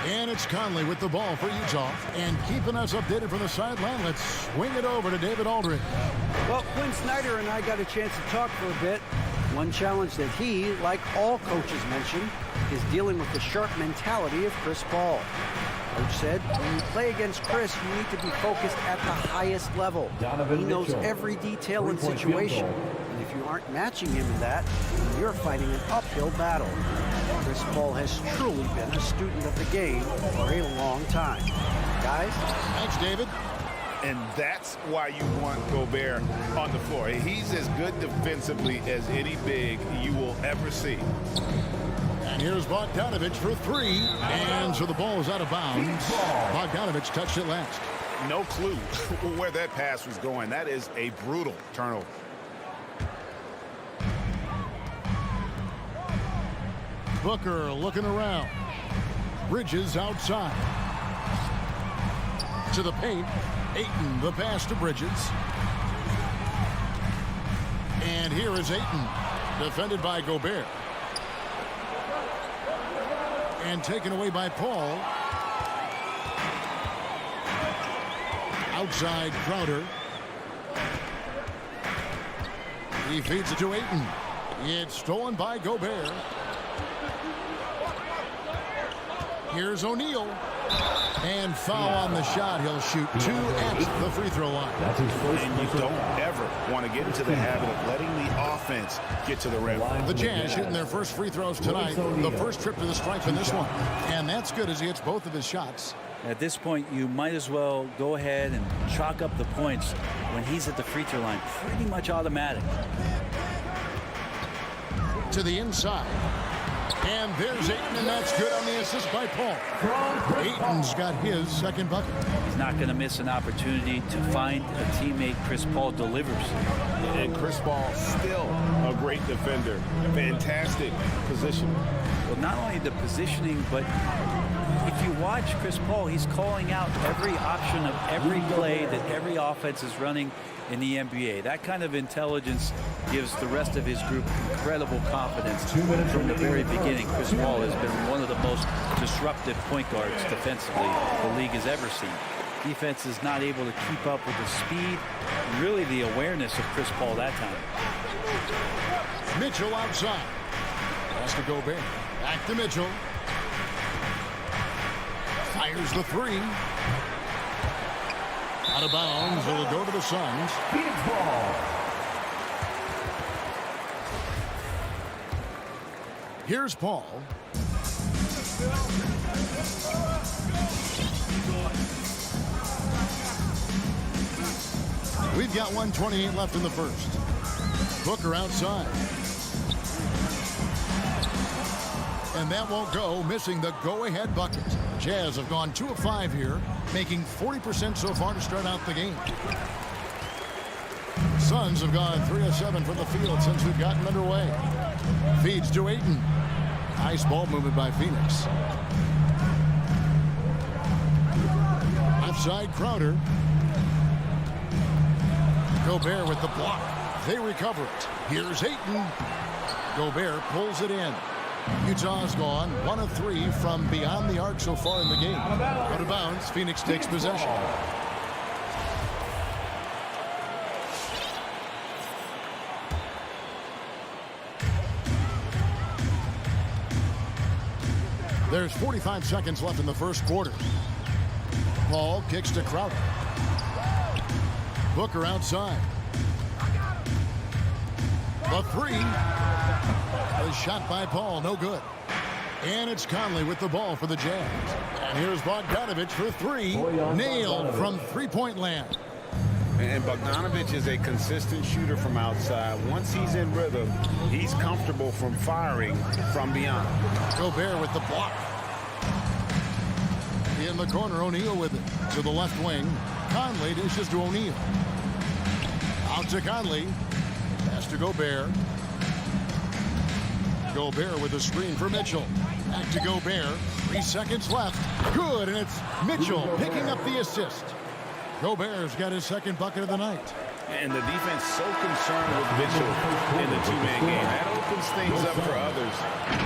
And it's Conley with the ball for Utah. And keeping us updated from the sideline, let's swing it over to David Aldridge. Well, Quinn Snyder and I got a chance to talk for a bit. One challenge that he, like all coaches mention, is dealing with the sharp mentality of Chris Paul. Coach said, when you play against Chris, you need to be focused at the highest level. He knows every detail and situation. And if you aren't matching him in that, you're fighting an uphill battle. Chris Paul has truly been a student of the game for a long time. Guys? Thanks, David. And that's why you want Gobert on the floor. He's as good defensively as any big you will ever see. And here's Bogdanovich for three. And so the ball is out of bounds. Bogdanovich touched it last. No clue where that pass was going. That is a brutal turnover. Booker looking around. Bridges outside. To the paint. Ayton, the pass to Bridges. And here is Ayton, defended by Gobert. And taken away by Paul. Outside Crowder. He feeds it to Ayton. It's stolen by Gobert. Here's O'Neal. And foul on the shot. He'll shoot two at the free throw line. And you don't ever want to get into the habit of letting the offense get to the rim. The Jazz shooting their first free throws tonight. The first trip to the stripe in this one. And that's good as he hits both of his shots. At this point, you might as well go ahead and chalk up the points when he's at the free throw line. Pretty much automatic. To the inside. And there's Ayton, and that's good on the assist by Paul. Ayton's got his second bucket. He's not going to miss an opportunity to find a teammate Chris Paul delivers. And Chris Paul still a great defender. Fantastic position. Well, not only the positioning, but if you watch Chris Paul, he's calling out every option of every play that every offense is running in the NBA. That kind of intelligence gives the rest of his group incredible confidence. From the very beginning, Chris Paul has been one of the most disruptive point guards defensively the league has ever seen. Defense is not able to keep up with the speed and really the awareness of Chris Paul that time. Mitchell outside. Pass to Gobert. Back to Mitchell. Fires the three. Out of bounds. It'll go to the Suns. Here's Paul. We've got 1:28 left in the first. Booker outside. And that won't go, missing the go-ahead bucket. Jazz have gone 2 of 5 here, making 40% so far to start out the game. Suns have gone 3 of 7 from the field since we've gotten underway. Feeds to Ayton. Nice ball movement by Phoenix. Left side, Crowder. Gobert with the block. They recover it. Here's Ayton. Gobert pulls it in. Utah's gone 1 of 3 from beyond the arc so far in the game. Out of bounds, Phoenix takes possession. There's 45 seconds left in the first quarter. Paul kicks to Crowder. Booker outside. The three. A shot by Paul, no good. And it's Conley with the ball for the Jazz. And here's Bogdanovich for three. Nailed from three-point land. And Bogdanovich is a consistent shooter from outside. Once he's in rhythm, he's comfortable from firing from beyond. Gobert with the block. In the corner, O'Neal with it. To the left wing. Conley dishes to O'Neal. Out to Conley. Pass to Gobert. Gobert with a screen for Mitchell. Back to Gobert. 3 seconds left. Good, and it's Mitchell picking up the assist. Gobert's got his second bucket of the night. And the defense so concerned with Mitchell in the two-man game. That opens things up for others.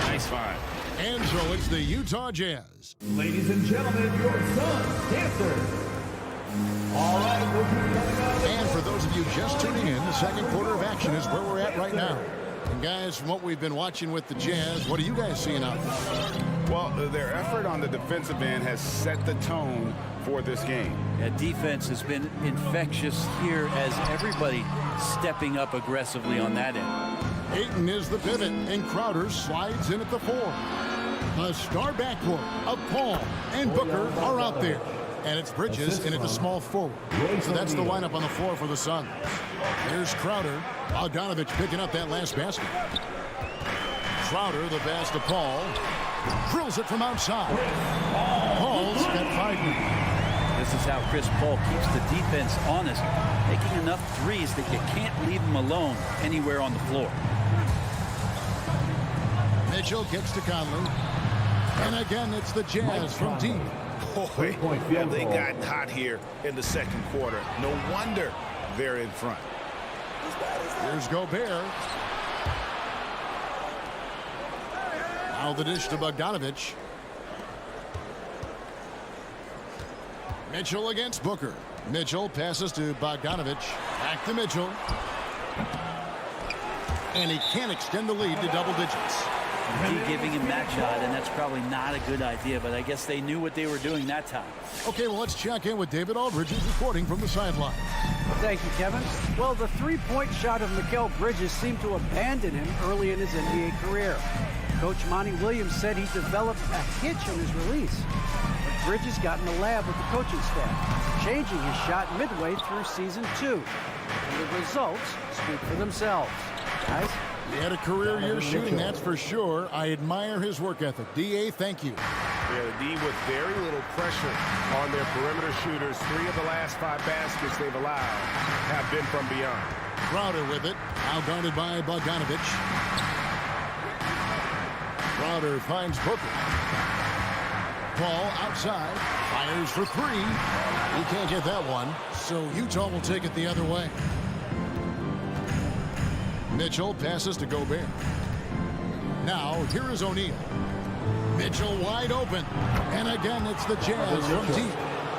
Nice find. And so it's the Utah Jazz. Ladies and gentlemen, your Suns dancers. All right, we'll be coming up. And for those of you just tuning in, the second quarter of action is where we're at right now. And guys, from what we've been watching with the Jazz, what are you guys seeing out there? Well, their effort on the defensive end has set the tone for this game. Yeah, defense has been infectious here as everybody stepping up aggressively on that end. Ayton is the pivot, and Crowder slides in at the 4. A star backcourt of Paul and Booker are out there. And it's Bridges in at the small forward. So that's the lineup on the floor for the Suns. Here's Crowder. Bogdanovich picking up that last basket. Crowder, the pass to Paul. Drills it from outside. Paul's got 5 now. This is how Chris Paul keeps the defense honest, making enough threes that you can't leave them alone anywhere on the floor. Mitchell kicks to Conley. And again, it's the Jazz from deep. Boy, yeah, they got hot here in the second quarter. No wonder they're in front. Here's Gobert. Now the dish to Bogdanovich. Mitchell against Booker. Mitchell passes to Bogdanovich. Back to Mitchell. And he can't extend the lead to double digits. Giving him that shot, and that's probably not a good idea, but I guess they knew what they were doing that time. Okay, well, let's check in with David Aldridge, who's reporting from the sideline. Thank you, Kevin. Well, the three-point shot of Mikal Bridges seemed to abandon him early in his NBA career. Coach Monty Williams said he developed a hitch in his release. But Bridges got in the lab with the coaching staff, changing his shot midway through season 2. And the results speak for themselves. Guys? He had a career year shooting, that's for sure. I admire his work ethic. D.A., thank you. Yeah, the D with very little pressure on their perimeter shooters. 3 of the last 5 baskets they've allowed have been from beyond. Crowder with it. Now guarded by Bogdanovich. Crowder finds Booker. Paul outside. Fires for 3. He can't get that one. So Utah will take it the other way. Mitchell passes to Gobert. Now, here is O'Neal. Mitchell wide open. And again, it's the Jazz from deep.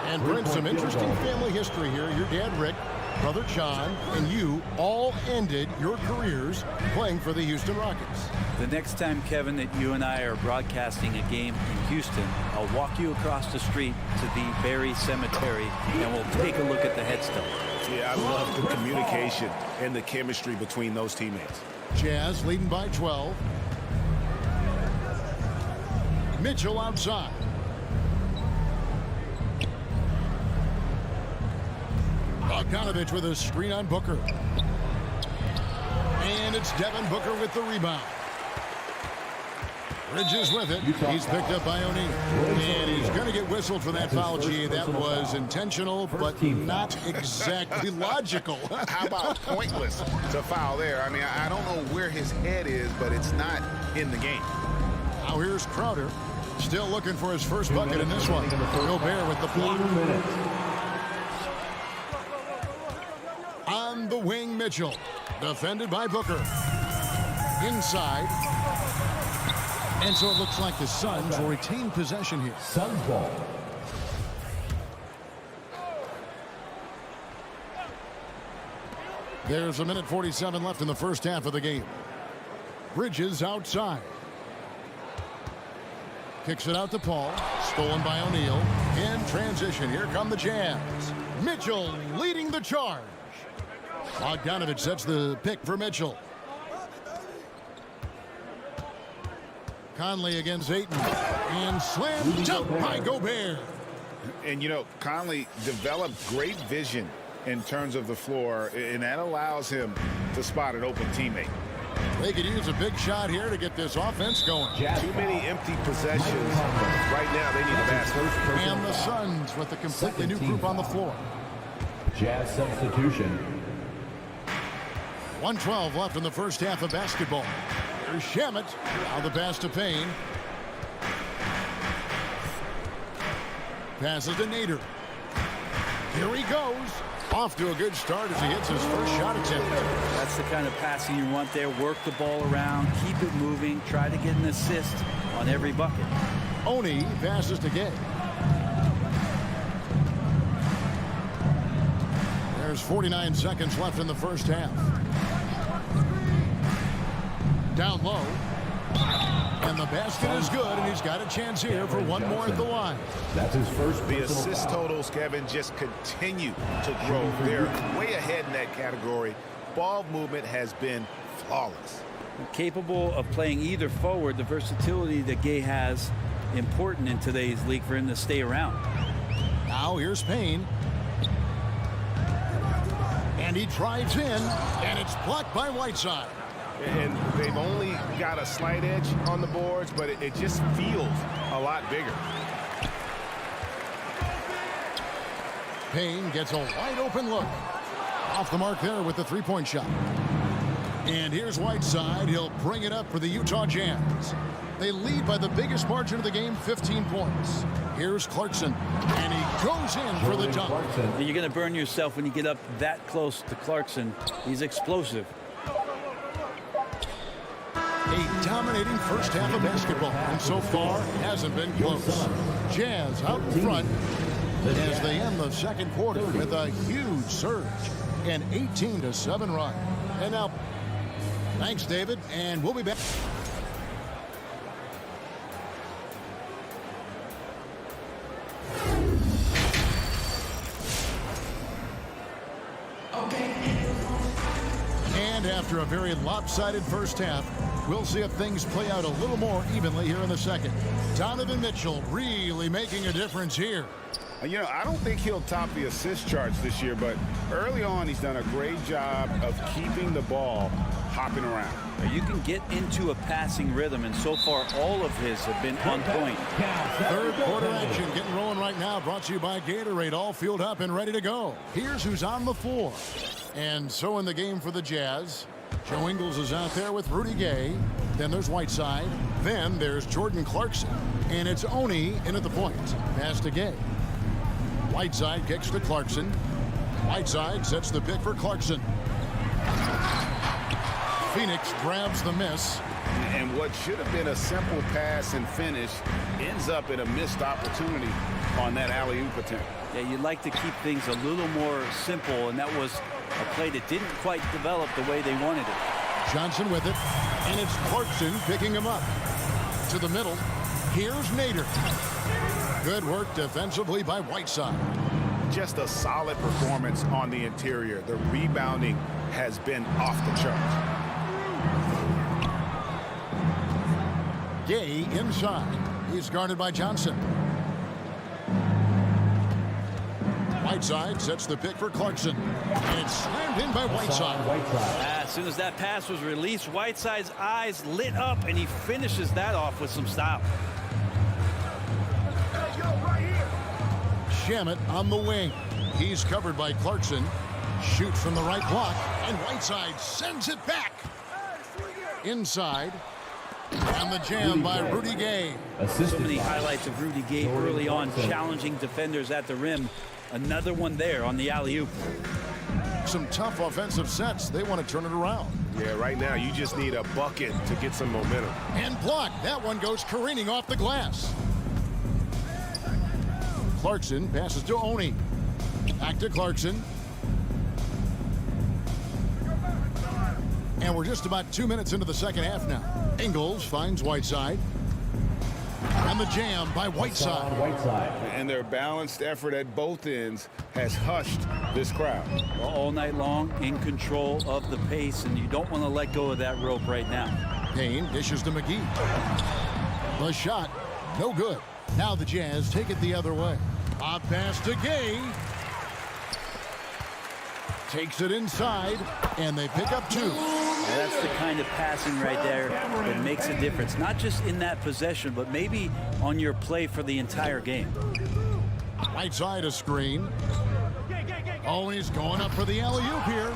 And Brent, some interesting family history here. Your dad, Rick, brother John, and you all ended your careers playing for the Houston Rockets. The next time, Kevin, that you and I are broadcasting a game in Houston, I'll walk you across the street to the Berry Cemetery, and we'll take a look at the headstone. Yeah, I love the communication and the chemistry between those teammates. Jazz leading by 12. Mitchell outside. Bogdanovich with a screen on Booker. And it's Devin Booker with the rebound. Bridges with it. He's picked up by O'Neal. And he's going to get whistled for that foul, G. That was intentional, but not exactly logical. How about pointless to foul there? I mean, I don't know where his head is, but it's not in the game. Now here's Crowder. Still looking for his first bucket in this one. Gobert with the block. On the wing, Mitchell. Defended by Booker. Inside. And so it looks like the Suns will retain possession here. Suns ball. There's 1:47 left in the first half of the game. Bridges outside. Kicks it out to Paul. Stolen by O'Neal. In transition, here come the Jazz. Mitchell leading the charge. Bogdanovich sets the pick for Mitchell. Conley against Ayton. And slam dunk by Gobert. And, you know, Conley developed great vision in terms of the floor, and that allows him to spot an open teammate. They could use a big shot here to get this offense going. Too many empty possessions. Right now, they need a basket. And the Suns with a completely new group on the floor. Jazz substitution. 1:12 left in the first half of basketball. Here's Shamet. Now the pass to Payne. Passes to Nader. Here he goes. Off to a good start as he hits his first shot attempt. That's the kind of passing you want there. Work the ball around, keep it moving, try to get an assist on every bucket. Oni passes to Gay. There's 49 seconds left in the first half. Down low. And the basket is good, and he's got a chance here for one more at the line. That's his first. The assist totals, Kevin, just continue to grow. They're way ahead in that category. Ball movement has been flawless. Capable of playing either forward, the versatility that Gay has, important in today's league for him to stay around. Now here's Payne. And he drives in, and it's blocked by Whiteside. And they've only got a slight edge on the boards, but it just feels a lot bigger. Payne gets a wide open look. Off the mark there with the three-point shot. And here's Whiteside. He'll bring it up for the Utah Jazz. They lead by the biggest margin of the game, 15 points. Here's Clarkson, and he goes in for the dunk. You're going to burn yourself when you get up that close to Clarkson. He's explosive. A dominating first half of basketball, and so far hasn't been close. Jazz out in front as they end the second quarter with a huge surge, an 18-7 run. And now, thanks, David, and we'll be back. And after a very lopsided first half, we'll see if things play out a little more evenly here in the second. Donovan Mitchell really making a difference here. You know, I don't think he'll top the assist charts this year, but early on he's done a great job of keeping the ball hopping around. You can get into a passing rhythm, and so far all of his have been on point. Third quarter action getting rolling right now, brought to you by Gatorade, all fueled up and ready to go. Here's who's on the floor. And so in the game for the Jazz, Joe Ingles is out there with Rudy Gay. Then there's Whiteside. Then there's Jordan Clarkson. And it's Oni in at the point. Pass to Gay. Whiteside kicks to Clarkson. Whiteside sets the pick for Clarkson. Phoenix grabs the miss. And what should have been a simple pass and finish ends up in a missed opportunity on that alley-oop attempt. Yeah, you'd like to keep things a little more simple, and that was a play that didn't quite develop the way they wanted it. Johnson with it, and it's Clarkson picking him up. To the middle, here's Nader. Good work defensively by Whiteside. Just a solid performance on the interior. The rebounding has been off the charts. Gay inside. He's guarded by Johnson. Whiteside sets the pick for Clarkson. And it's slammed in by Whiteside. As soon as that pass was released, Whiteside's eyes lit up, and he finishes that off with some style. Shamet on the wing. He's covered by Clarkson. Shoots from the right block, and Whiteside sends it back. Inside. And the jam by Rudy Gay. So many highlights of Rudy Gay early on, challenging defenders at the rim. Another one there on the alley-oop. Some tough offensive sets. They want to turn it around. Yeah, right now you just need a bucket to get some momentum. And blocked. That one goes careening off the glass. Clarkson passes to Oni. Back to Clarkson. And we're just about 2 minutes into the second half now. Ingles finds Whiteside. And the jam by Whiteside. And their balanced effort at both ends has hushed this crowd. All night long, in control of the pace, and you don't want to let go of that rope right now. Payne dishes to McGee. The shot, no good. Now the Jazz take it the other way. A pass to Gay. Takes it inside, and they pick up 2. Well, that's the kind of passing right there that makes a difference. Not just in that possession, but maybe on your play for the entire game. Right side a screen. Always going up for the alley-oop here.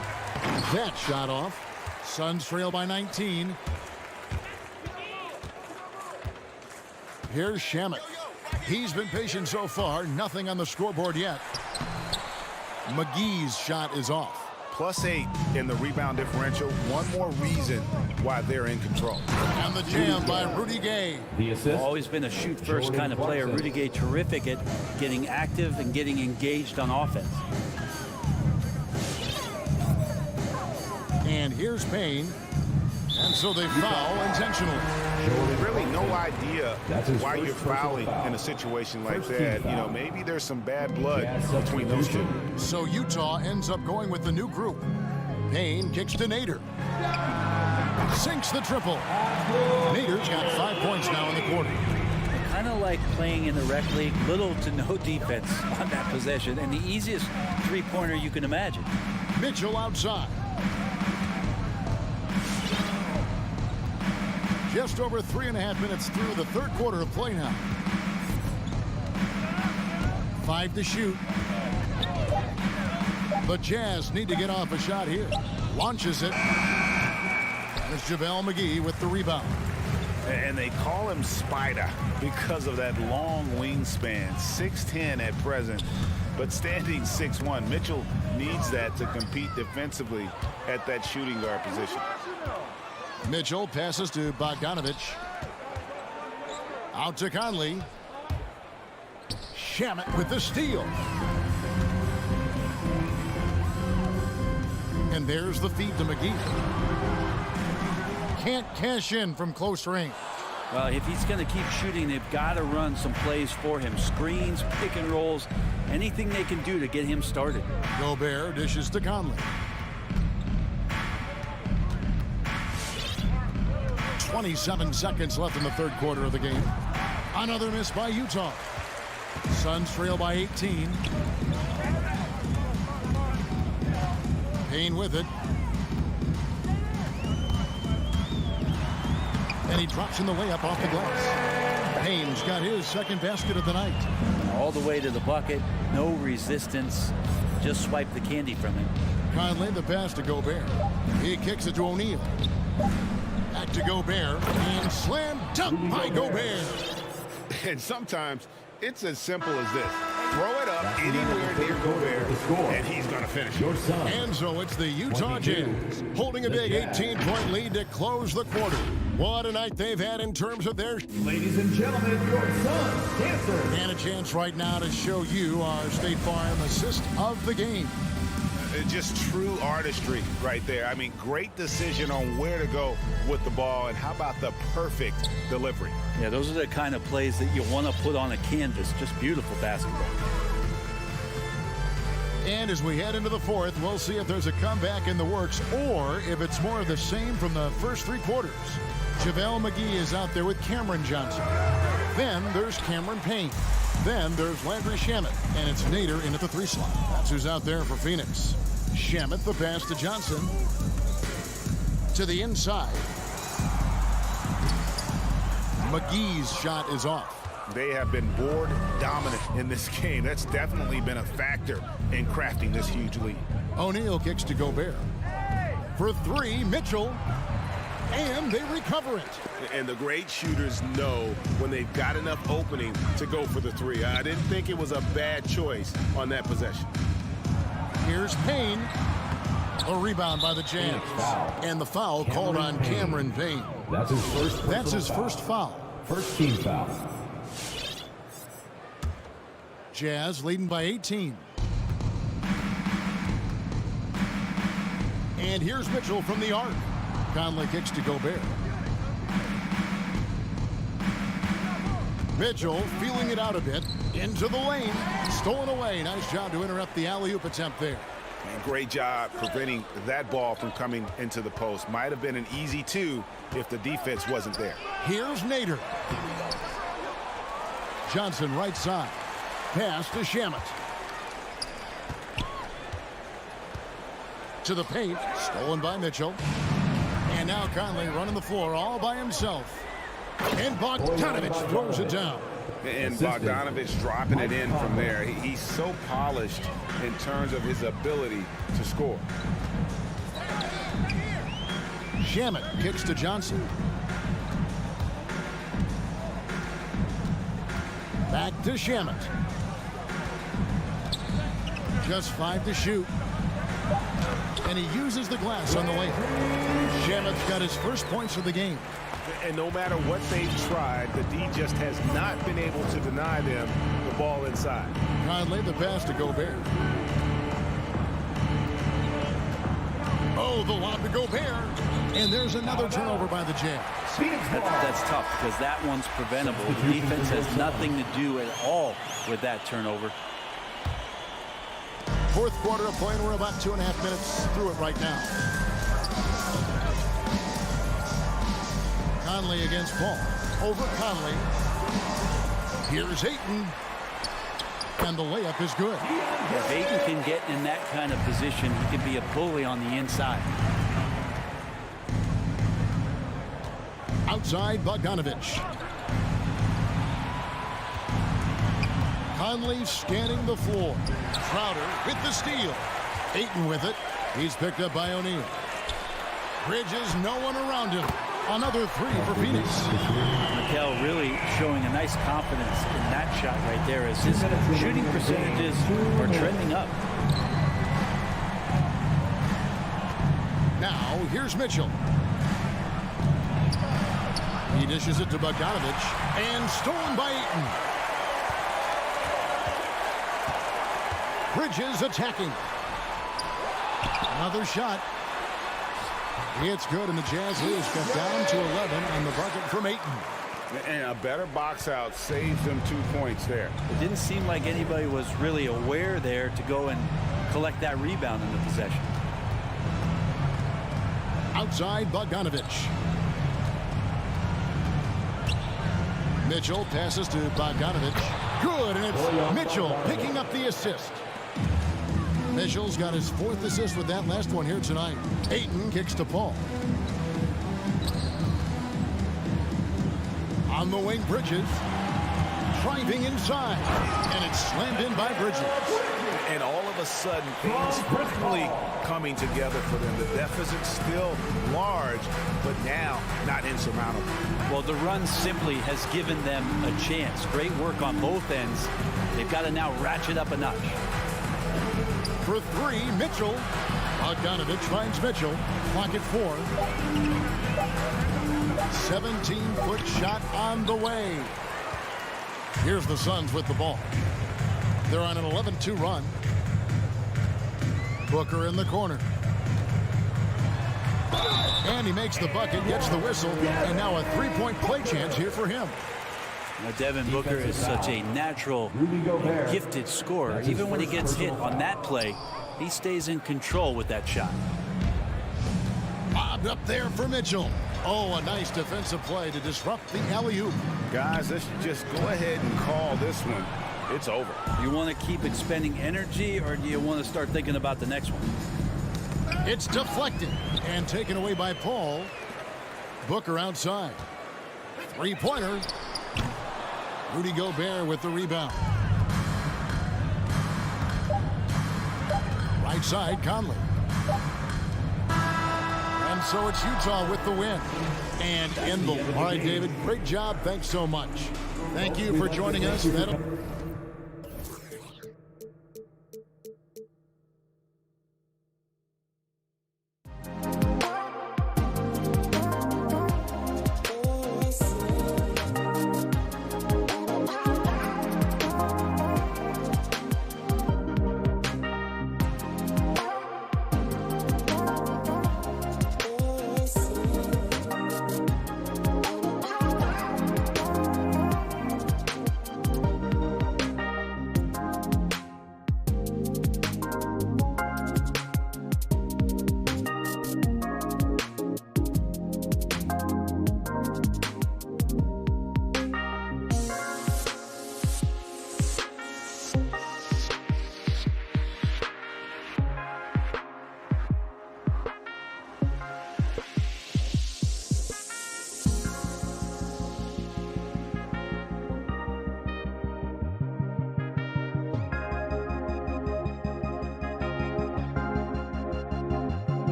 That shot off. Suns trail by 19. Here's Shamet. He's been patient so far. Nothing on the scoreboard yet. McGee's shot is off. +8 in the rebound differential. One more reason why they're in control. And the jam by Rudy Gay. Always been a shoot-first kind of player. Rudy Gay terrific at getting active and getting engaged on offense. And here's Payne. And so they foul intentionally. Really no idea why you're fouling in a situation like that. You know, maybe there's some bad blood between those two. So Utah ends up going with the new group. Payne kicks to Nader. Sinks the triple. Nader's got 5 points now in the quarter. Kind of like playing in the rec league, little to no defense on that possession, and the easiest three-pointer you can imagine. Mitchell outside. Just over 3.5 minutes through the third quarter of play now. 5 to shoot. The Jazz need to get off a shot here. Launches it. There's JaVale McGee with the rebound. And they call him Spider because of that long wingspan. 6'10" at present, but standing 6'1". Mitchell needs that to compete defensively at that shooting guard position. Mitchell passes to Bogdanovich. Out to Conley. Shamet with the steal. And there's the feed to McGee. Can't cash in from close range. Well, if he's going to keep shooting, they've got to run some plays for him. Screens, pick and rolls, anything they can do to get him started. Gobert dishes to Conley. 27 seconds left in the third quarter of the game. Another miss by Utah. Suns trail by 18. Payne with it. And he drops in the layup off the glass. Payne's got his second basket of the night. All the way to the bucket, no resistance. Just swipe the candy from him. Conley the pass to Gobert. He kicks it to O'Neal. Back to Gobert. And slam dunk by Gobert. And sometimes it's as simple as this. Throw it up anywhere near Gobert, and he's going to finish it. And so it's the Utah Jazz holding a big 18-point lead to close the quarter. What a night they've had in terms of their... Ladies and gentlemen, your Suns dancer. And a chance right now to show you our State Farm assist of the game. Just true artistry right there. I mean, great decision on where to go with the ball, and how about the perfect delivery? Yeah, those are the kind of plays that you want to put on a canvas. Just beautiful basketball. And as we head into the fourth, we'll see if there's a comeback in the works or if it's more of the same from the first three quarters. JaVale McGee is out there with Cameron Johnson. Then there's Cameron Payne. Then there's Landry Shamet, and it's Nader in at the 3 slot. That's who's out there for Phoenix. Shamet, the pass to Johnson. To the inside. McGee's shot is off. They have been board dominant in this game. That's definitely been a factor in crafting this huge lead. O'Neal kicks to Gobert. For 3, Mitchell. And they recover it. And the great shooters know when they've got enough opening to go for the 3. I didn't think it was a bad choice on that possession. Here's Payne. A rebound by the Jazz. And the foul called on Cameron Payne. That's his first foul. First team foul. Jazz leading by 18. And here's Mitchell from the arc. Conley kicks to Gobert. Mitchell feeling it out a bit. Into the lane. Stolen away. Nice job to interrupt the alley-oop attempt there. And great job preventing that ball from coming into the post. Might have been an easy two if the defense wasn't there. Here's Nader. Johnson right side. Pass to Shamet. To the paint. Stolen by Mitchell. And now Conley running the floor all by himself. And Bogdanovich throws it down. And Bogdanovich dropping it in from there. He's so polished in terms of his ability to score. Shamet kicks to Johnson. Back to Shamet. Just 5 to shoot. And he uses the glass on the layup. Shamet's got his first points of the game. And no matter what they've tried, the D just has not been able to deny them the ball inside. Conley the pass to Gobert. Oh, the lob to Gobert. And there's another turnover by the Jazz. That's tough because that one's preventable. The defense has nothing to do at all with that turnover. Fourth quarter of play, and we're about 2.5 minutes through it right now. Conley against Paul. Over Conley. Here's Ayton. And the layup is good. If Ayton can get in that kind of position, he can be a bully on the inside. Outside Bogdanovich. Conley scanning the floor. Crowder with the steal. Ayton with it. He's picked up by O'Neal. Bridges, no one around him. Another 3 for Phoenix. Mikel really showing a nice confidence in that shot right there as his shooting percentages are trending up. Now, here's Mitchell. He dishes it to Bogdanovich. And stolen by Ayton. Bridges attacking. Another shot. It's good, and the Jazz lose. Got down to 11 on the bucket from Ayton. And a better box out saves them 2 points there. It didn't seem like anybody was really aware there to go and collect that rebound in the possession. Outside Bogdanovich. Mitchell passes to Bogdanovich. Good, and it's Mitchell picking up the assist. Mitchell's got his 4th assist with that last one here tonight. Ayton kicks to Paul. On the wing, Bridges. Driving inside. And it's slammed in by Bridges. And all of a sudden, things quickly coming together for them. The deficit's still large, but now not insurmountable. Well, the run simply has given them a chance. Great work on both ends. They've got to now ratchet up a notch. For 3, Mitchell. Bogdanovich finds Mitchell. Clock at 4. 17-foot shot on the way. Here's the Suns with the ball. They're on an 11-2 run. Booker in the corner. And he makes the bucket, gets the whistle, and now a 3-point play chance here for him. Now, Devin Booker is such a natural, gifted scorer. Even when he gets hit on that play, he stays in control with that shot. Bobbed up there for Mitchell. Oh, a nice defensive play to disrupt the alley-oop. Guys, let's just go ahead and call this one. It's over. You want to keep expending energy, or do you want to start thinking about the next one? It's deflected and taken away by Paul. Booker outside. 3-pointer. Rudy Gobert with the rebound. Right side, Conley. And so it's Utah with the win. And in the... All right, David, great job. Thanks so much. Thank you for joining us.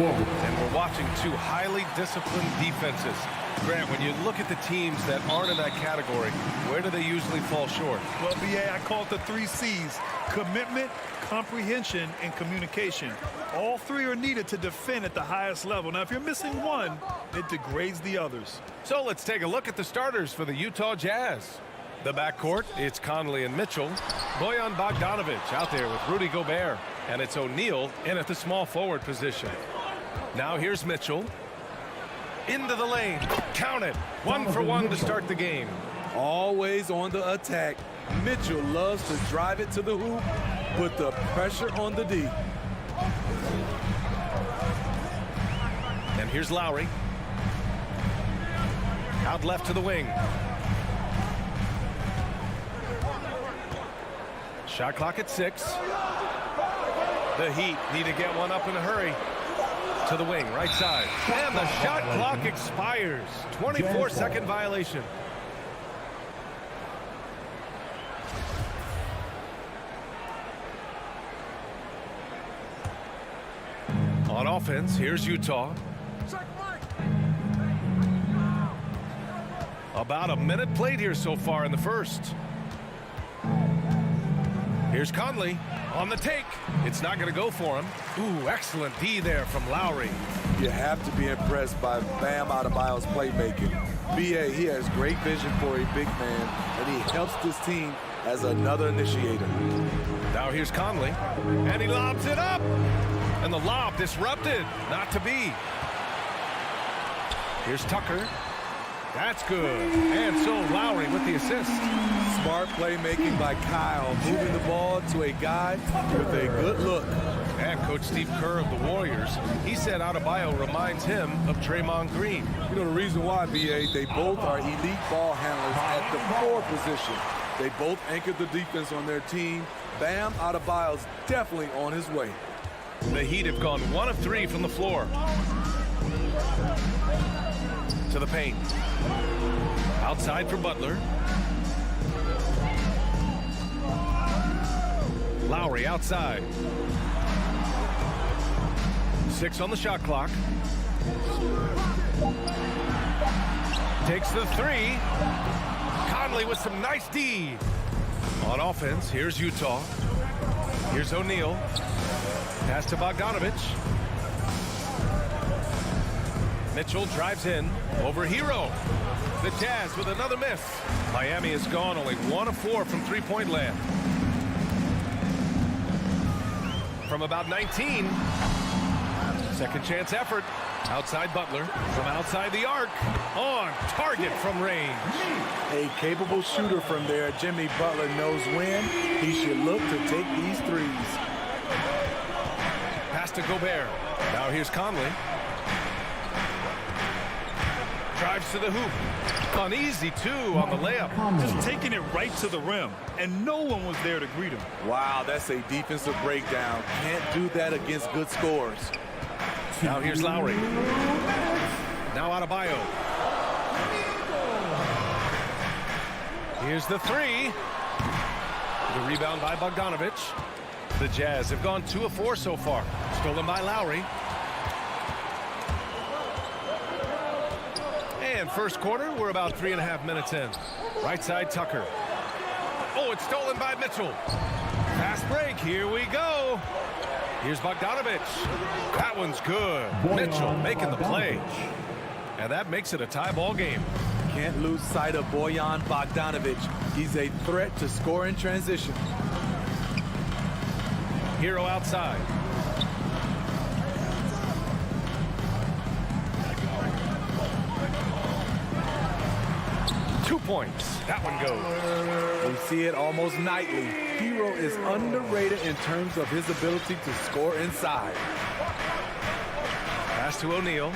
And we're watching two highly disciplined defenses. Grant, when you look at the teams that aren't in that category, where do they usually fall short? Well, BA, I call it the 3 C's: commitment, comprehension, and communication. All 3 are needed to defend at the highest level. Now, if you're missing one, it degrades the others. So let's take a look at the starters for the Utah Jazz. The backcourt, it's Conley and Mitchell. Bojan Bogdanovic out there with Rudy Gobert. And it's O'Neal in at the small forward position. Now here's Mitchell. Into the lane. Count it. 1 for 1 to start the game. Always on the attack. Mitchell loves to drive it to the hoop, put the pressure on the D. And here's Lowry. Out left to the wing. Shot clock at 6. The Heat need to get one up in a hurry. To the wing, right side. And the shot clock expires. 24-second violation. On offense, here's Utah. About a minute played here so far in the first. Here's Conley on the take. It's not going to go for him. Ooh, excellent D there from Lowry. You have to be impressed by Bam Adebayo's playmaking. BA, he has great vision for a big man, and he helps this team as another initiator. Now here's Conley, and he lobs it up. And the lob disrupted. Not to be. Here's Tucker. That's good. And so Lowry with the assist. Smart playmaking by Kyle, moving the ball to a guy with a good look. And Coach Steve Kerr of the Warriors, he said Adebayo reminds him of Draymond Green. You know the reason why, BA, they both are elite ball handlers at the 4 position. They both anchored the defense on their team. Bam Adebayo's definitely on his way. The Heat have gone 1 of 3 from the floor. To the paint. Outside for Butler. Lowry outside. 6 on the shot clock. Takes the 3. Conley with some nice D. On offense, here's Utah. Here's O'Neal. Pass to Bogdanovic. Mitchell drives in over Hero. The Jazz with another miss. Miami has gone only 1 of 4 from three-point land. From about 19. Second chance effort. Outside Butler. From outside the arc. On target from range. A capable shooter from there. Jimmy Butler knows when he should look to take these threes. Pass to Gobert. Now here's Conley. Drives to the hoop. Uneasy, too, on the layup. Just taking it right to the rim, and no one was there to greet him. Wow, that's a defensive breakdown. Can't do that against good scores. Now here's Lowry. Now Adebayo. Here's the 3. The rebound by Bogdanovic. The Jazz have gone 2 of 4 so far. Stolen by Lowry. And first quarter, we're about 3.5 minutes in. Right side, Tucker. Oh, it's stolen by Mitchell. Fast break, here we go. Here's Bogdanovich. That one's good. Mitchell making the play. And that makes it a tie ball game. Can't lose sight of Bojan Bogdanovich. He's a threat to score in transition. Hero outside. Points. That one goes. We see it almost nightly. Hero is underrated in terms of his ability to score inside. Pass to O'Neal.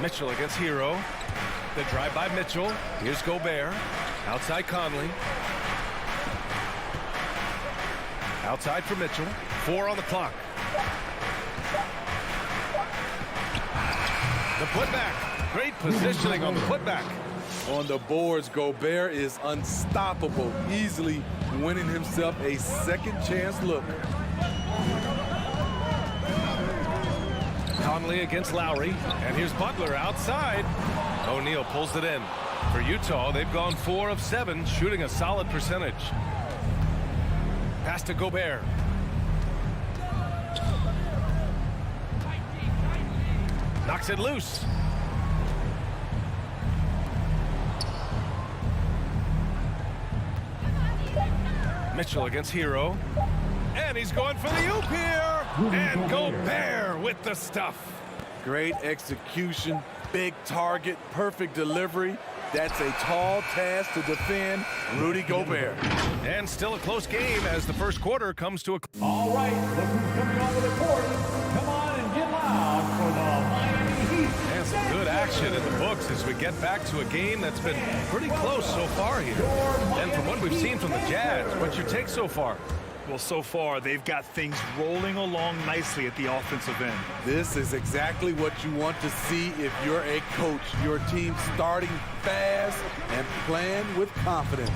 Mitchell against Hero. The drive by Mitchell. Here's Gobert. Outside Conley. Outside for Mitchell. 4 on the clock. The putback. Great positioning on the putback. On the boards, Gobert is unstoppable, easily winning himself a second chance look. Conley against Lowry. And here's Butler outside. O'Neal pulls it in. For Utah, they've gone 4 of 7, shooting a solid percentage. Pass to Gobert. Knocks it loose. Mitchell against Hero. And he's going for the oop here. And Gobert with the stuff. Great execution, big target, perfect delivery. That's a tall task to defend Rudy Gobert. And still a close game as the first quarter comes to a... All right, look who's coming onto the court. Come on and get loud for the Miami Heat. And some good action in the books as we get back to a game that's been pretty close so far here. And from what we've seen from the Jazz, what's your take so far? Well, so far, they've got things rolling along nicely at the offensive end. This is exactly what you want to see if you're a coach. Your team starting fast and playing with confidence.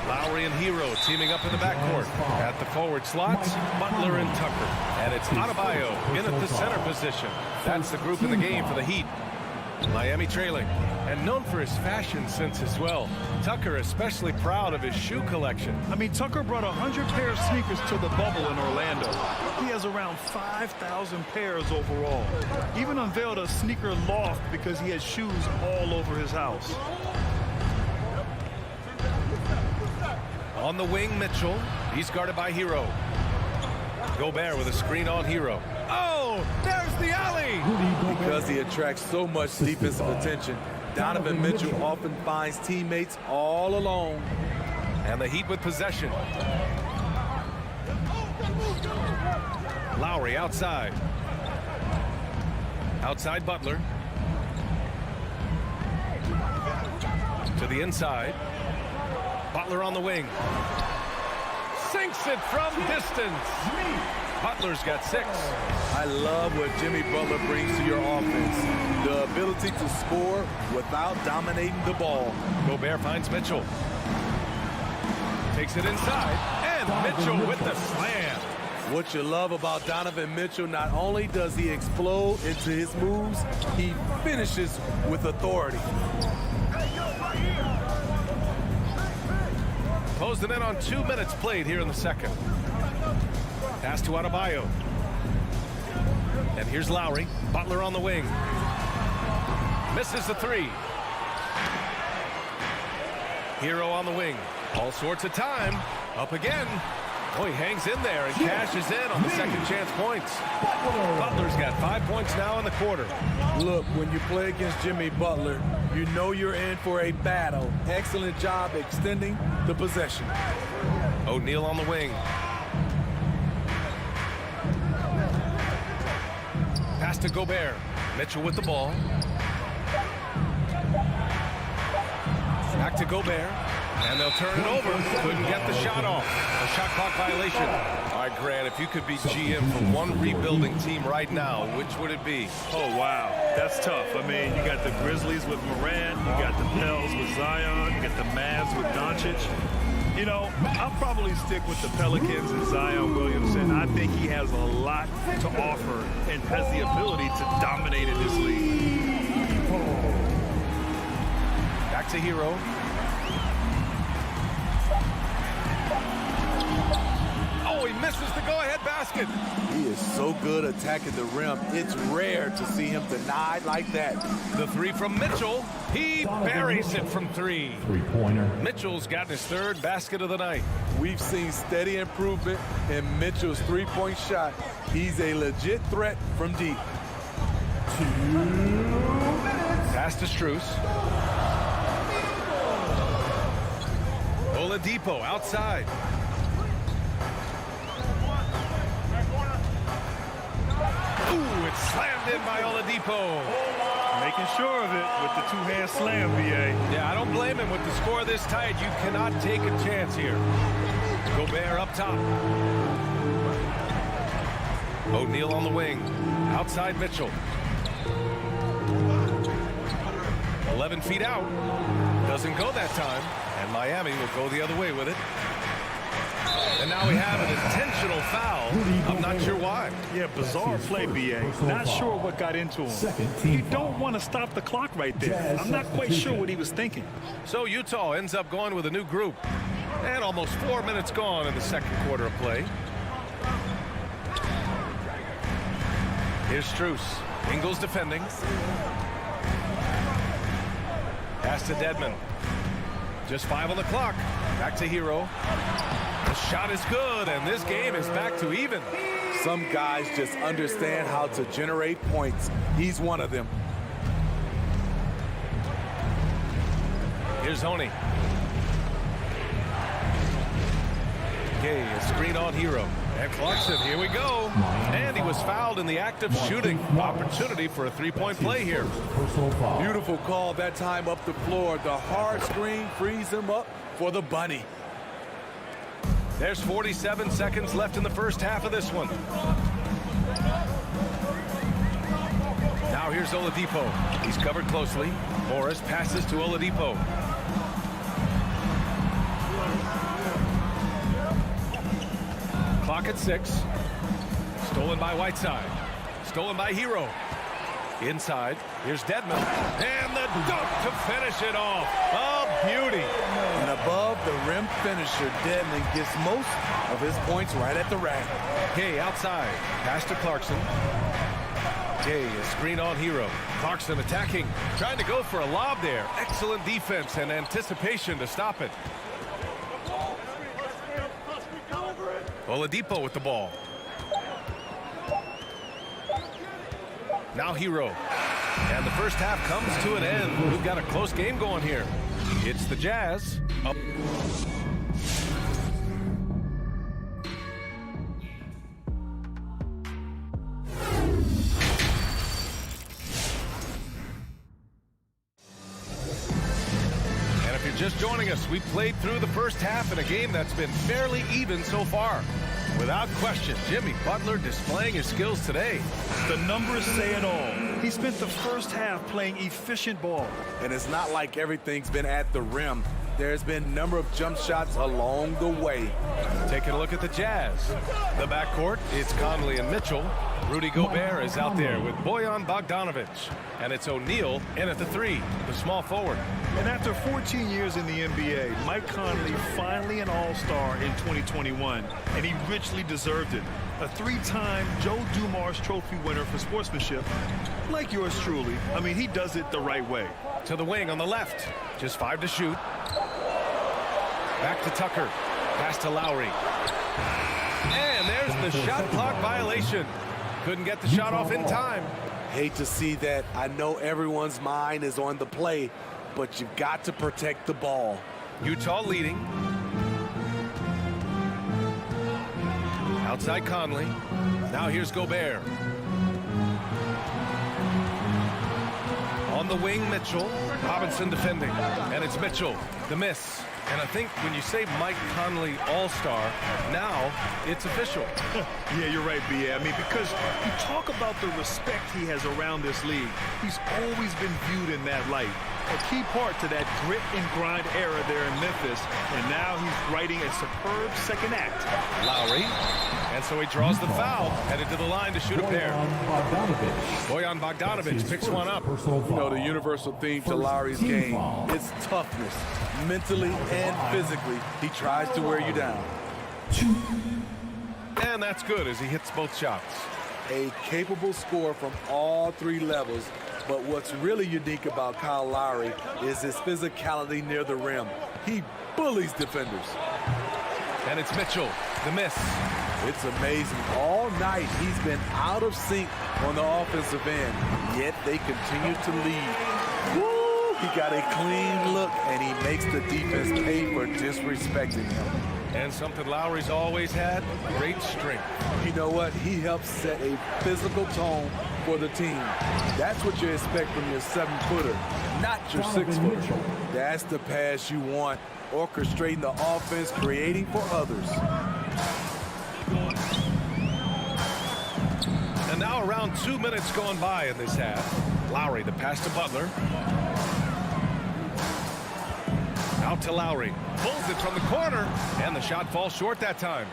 Lowry and Hero teaming up in the backcourt. At the forward slots, Butler and Tucker. And it's Adebayo in at the center position. That's the group in the game for the Heat. Miami trailing, and known for his fashion sense as well. Tucker especially proud of his shoe collection. I mean, Tucker brought 100 pair of sneakers to the bubble in Orlando. He has around 5,000 pairs overall. Even unveiled a sneaker loft because he has shoes all over his house. On the wing, Mitchell. He's guarded by Hero. Gobert with a screen on Hero. Oh, there's the alley! Because he attracts so much defensive attention, Donovan Mitchell often finds teammates all alone. And the Heat with possession. Lowry outside. Outside Butler. To the inside. Butler on the wing. Sinks it from distance. Butler's got 6. I love what Jimmy Butler brings to your offense. The ability to score without dominating the ball. Gobert finds Mitchell. Takes it inside. And Mitchell with the slam. What you love about Donovan Mitchell, not only does he explode into his moves, he finishes with authority. Closed it in on 2 minutes played here in the second. Pass to Adebayo. And here's Lowry. Butler on the wing. Misses the 3. Hero on the wing. All sorts of time. Up again. Oh, he hangs in there and cashes in on the second chance points. Butler's got 5 points now in the quarter. Look, when you play against Jimmy Butler, you know you're in for a battle. Excellent job extending the possession. O'Neal on the wing. Pass to Gobert. Mitchell with the ball. Back to Gobert. And they'll turn it over. Couldn't get the shot off. A shot clock violation. All right, Grant, if you could be GM for one rebuilding team right now, which would it be? Oh, wow. That's tough. I mean, you got the Grizzlies with Morant. You got the Pels with Zion. You got the Mavs with Doncic. You know, I'll probably stick with the Pelicans and Zion Williamson. I think he has a lot to offer and has the ability to dominate in this league. Back to Hero. misses the go-ahead basket. He is so good attacking the rim. It's rare to see him denied like that. The three from Mitchell. He buries it from three. Three-pointer. Mitchell's gotten his third basket of the night. We've seen steady improvement in Mitchell's three-point shot. He's a legit threat from deep. 2 minutes. Pass to Strus. Oladipo outside. Ooh, it's slammed in by Oladipo. Making sure of it with the two-hand slam, BA. Yeah, I don't blame him. With the score this tight, you cannot take a chance here. Gobert up top. O'Neal on the wing. Outside Mitchell. 11 feet out. Doesn't go that time. And Miami will go the other way with it. And now we have an intentional foul. I'm not sure why. Yeah, bizarre play, BA. Not sure what got into him. You don't want to stop the clock right there. I'm not quite sure what he was thinking. So Utah ends up going with a new group. And almost 4 minutes gone in the second quarter of play. Here's Strus. Ingles defending. Pass to Dedmon. Just 5 on the clock. Back to Hero. The shot is good, and this game is back to even. Some guys just understand how to generate points. He's one of them. Here's Honey. Okay, a screen on Hero. And Clarkson, here we go. And he was fouled in the act of shooting. Opportunity for a three-point play here. Beautiful call that time up the floor. The hard screen frees him up for the bunny. There's 47 seconds left in the first half of this one. Now here's Oladipo. He's covered closely. Morris passes to Oladipo. Clock at 6. Stolen by Whiteside. Stolen by Hero. Inside. Here's Dedmon. And the dunk to finish it off. A beauty. And above the rim finisher, Dedmon gets most of his points right at the rack. Gay outside. Pass to Clarkson. Gay, a screen on Hero. Clarkson attacking. Trying to go for a lob there. Excellent defense and anticipation to stop it. Oladipo with the ball. Now Hero. And the first half comes to an end. We've got a close game going here. It's the Jazz up. And if you're just joining us, we played through the first half in a game that's been fairly even so far. Without question, Jimmy Butler displaying his skills today. The numbers say it all. He spent the first half playing efficient ball. And it's not like everything's been at the rim. There's been a number of jump shots along the way. Taking a look at the Jazz. The backcourt, it's Conley and Mitchell. Rudy Gobert is out there with Bojan Bogdanovic. And it's O'Neal in at the 3, the small forward. And after 14 years in the NBA, Mike Conley finally an all-star in 2021, and he richly deserved it. A 3-time Joe Dumars Trophy winner for sportsmanship, like yours truly. I mean, he does it the right way. To the wing on the left. Just 5 to shoot. Back to Tucker. Pass to Lowry. And there's the shot clock violation. Couldn't get the shot off in time. Hate to see that. I know everyone's mind is on the play, but you've got to protect the ball. Utah leading. Outside Conley. Now here's Gobert. On the wing, Mitchell. Robinson defending. And it's Mitchell. The miss. And I think when you say Mike Conley all-star, now it's official. Yeah, you're right, B.A. I mean, because you talk about the respect he has around this league. He's always been viewed in that light. A key part to that grit and grind era there in Memphis. And now he's writing a superb second act. Lowry. And so he draws the foul, headed to the line to shoot a pair. Bojan Bogdanovic picks one up. You know, the universal theme to Lowry's game is toughness. Mentally and physically, he tries to wear you down. And that's good as he hits both shots. A capable scorer from all three levels. But what's really unique about Kyle Lowry is his physicality near the rim. He bullies defenders. And it's Mitchell, the miss. It's amazing. All night he's been out of sync on the offensive end, yet they continue to lead. Woo! He got a clean look, and he makes the defense pay for disrespecting him. And something Lowry's always had, great strength. You know what? He helps set a physical tone for the team. That's what you expect from your 7-footer, not your 6-footer. That's the pass you want, orchestrating the offense, creating for others. And now around 2 minutes gone by in this half. Lowry, the pass to Butler. Out to Lowry. Pulls it from the corner, and the shot falls short that time.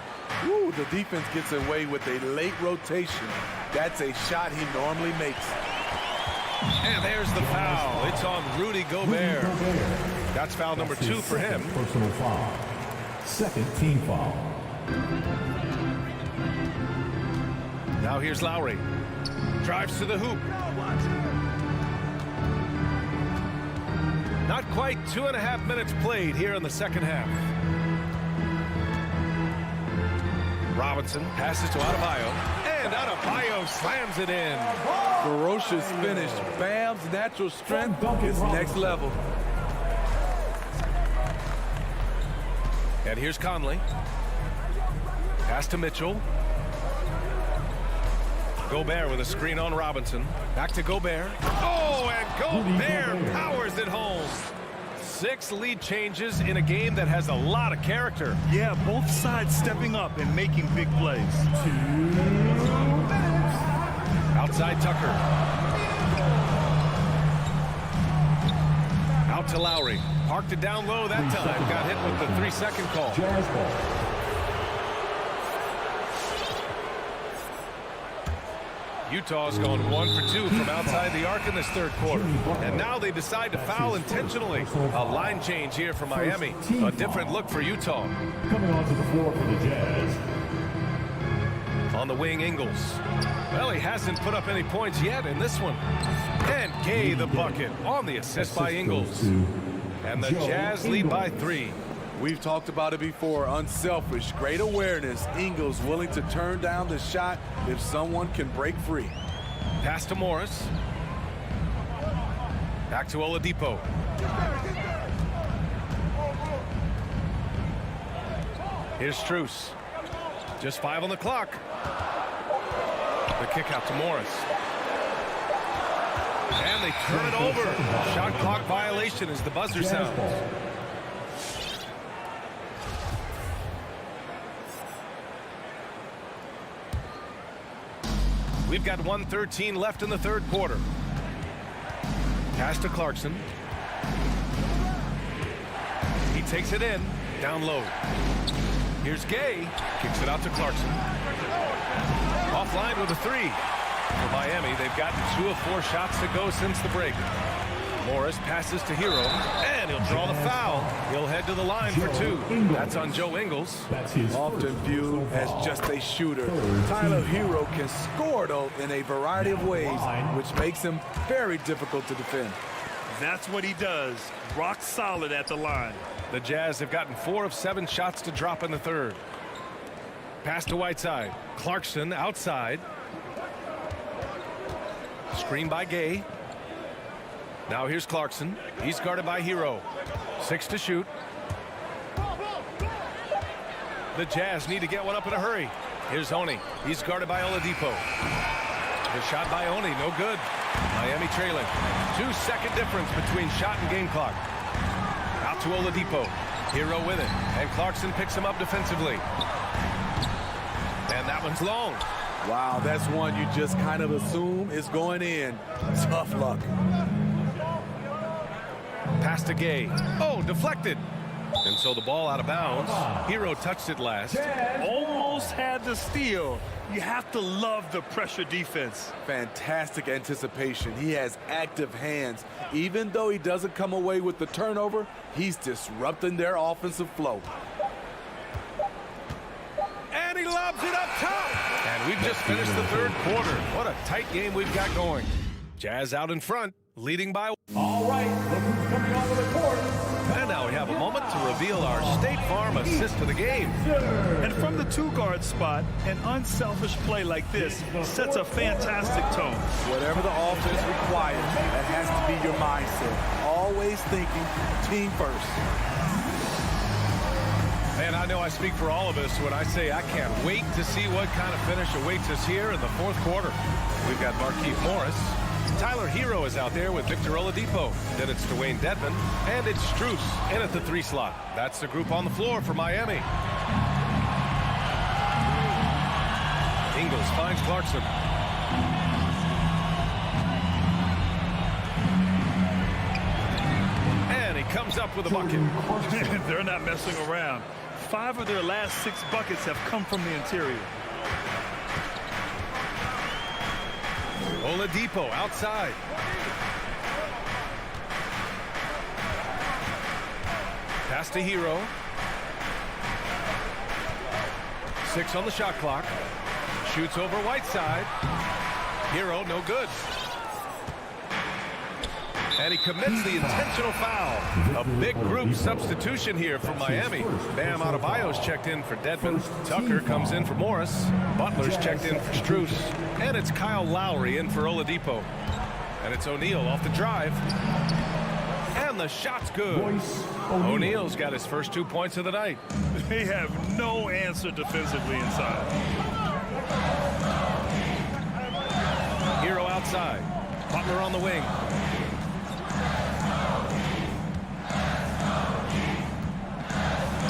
Woo, the defense gets away with a late rotation. That's a shot he normally makes. And there's the foul. It's on Rudy Gobert. That's foul number 2 for him. Personal foul. Second team foul. Now here's Lowry. Drives to the hoop. Not quite 2.5 minutes played here in the second half. Robinson passes to Adebayo. And Adebayo slams it in. Ferocious finish. Bam's natural strength is next level. And here's Conley. Pass to Mitchell. Gobert with a screen on Robinson. Back to Gobert. Oh, and Gobert powers it home. 6 lead changes in a game that has a lot of character. Yeah, both sides stepping up and making big plays. Outside Tucker. Out to Lowry. Parked it down low that time. Got hit with the 3-second call. Jazz ball. Utah's going 1 for 2 from outside the arc in this third quarter. And now they decide to foul intentionally. A line change here for Miami. A different look for Utah. Coming onto the floor for the Jazz. On the wing, Ingles. Well, he hasn't put up any points yet in this one. And Gay the bucket on the assist by Ingles. And the Jazz lead by 3. We've talked about it before. Unselfish, great awareness. Ingles willing to turn down the shot if someone can break free. Pass to Morris. Back to Oladipo. Here's Strus. Just 5 on the clock. The kick out to Morris. And they turn it over. Shot clock violation as the buzzer sounds. We've got 1:13 left in the third quarter. Pass to Clarkson. He takes it in, down low. Here's Gay, kicks it out to Clarkson. Offline with a 3. For Miami, they've gotten 2 of 4 shots to go since the break. Morris passes to Hero, and he'll draw the foul. He'll head to the line for 2. That's on Joe Ingles. Often viewed as just a shooter, Tyler Hero can score, though, in a variety of ways, which makes him very difficult to defend. That's what he does. Rock solid at the line. The Jazz have gotten 4 of 7 shots to drop in the third. Pass to Whiteside. Clarkson outside. Screen by Gay. Now here's Clarkson. He's guarded by Hero. 6 to shoot. The Jazz need to get one up in a hurry. Here's Oni. He's guarded by Oladipo. The shot by Oni, no good. Miami trailing. 2-second difference between shot and game clock. Out to Oladipo. Hero with it. And Clarkson picks him up defensively. And that one's long. Wow, that's one you just kind of assume is going in. Tough luck. Pass to Gay. Oh, deflected. And so the ball out of bounds. Hero touched it last. Almost had the steal. You have to love the pressure defense. Fantastic anticipation. He has active hands. Even though he doesn't come away with the turnover, he's disrupting their offensive flow. And he lobs it up top. We've just finished the third quarter. What a tight game we've got going. Jazz out in front, leading by. All right, look who's coming onto the court. And now we have a moment to reveal our State Farm assist of the game. And from the two-guard spot, an unselfish play like this sets a fantastic tone. Whatever the offense requires, that has to be your mindset. Always thinking team first. And I know I speak for all of us when I say I can't wait to see what kind of finish awaits us here in the fourth quarter. We've got Markieff Morris. Tyler Hero is out there with Victor Oladipo. Then it's Dwayne Dedmon. And it's Strus in at the 3 slot. That's the group on the floor for Miami. Ingles finds Clarkson. And he comes up with a bucket. They're not messing around. 5 of their last 6 buckets have come from the interior. Oladipo outside. Pass to Hero. 6 on the shot clock. Shoots over Whiteside. Hero, no good. And he commits the intentional foul. A big group substitution here for Miami. Bam Adebayo's checked in for Dedmon. Tucker comes in for Morris. Butler's checked in for Strus. And it's Kyle Lowry in for Oladipo. And it's O'Neal off the drive. And the shot's good. O'Neal's got his first 2 points of the night. They have no answer defensively inside. Hero outside. Butler on the wing.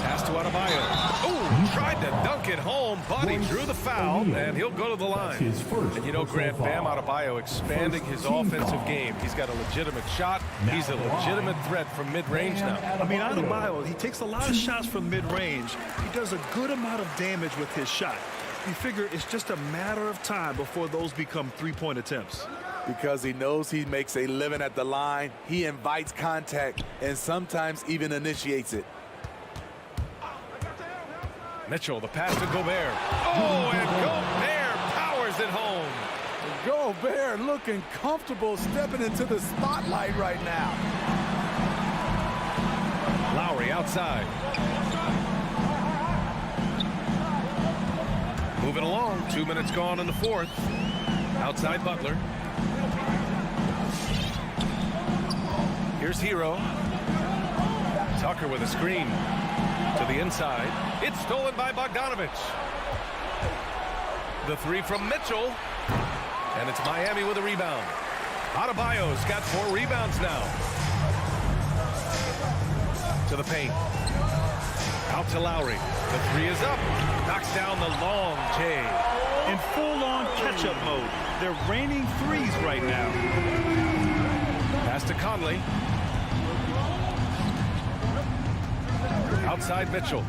Pass to Adebayo. Oh, tried to dunk it home, but he drew the foul, and he'll go to the line. And you know, Grant, Bam Adebayo expanding his offensive game. He's got a legitimate shot. He's a legitimate threat from mid-range now. I mean, Adebayo, he takes a lot of shots from mid-range. He does a good amount of damage with his shot. You figure it's just a matter of time before those become three-point attempts. Because he knows he makes a living at the line, he invites contact and sometimes even initiates it. Mitchell, the pass to Gobert. Oh, and Gobert powers it home. Gobert looking comfortable stepping into the spotlight right now. Lowry outside. Moving along, 2 minutes gone in the fourth. Outside Butler. Here's Hero. Tucker with a screen to the inside. It's stolen by Bogdanovich. The 3 from Mitchell. And it's Miami with a rebound. Adebayo's got 4 rebounds now. To the paint. Out to Lowry. The 3 is up. Knocks down the long J. In full-on catch-up mode. They're raining threes right now. Pass to Conley. Outside Mitchell.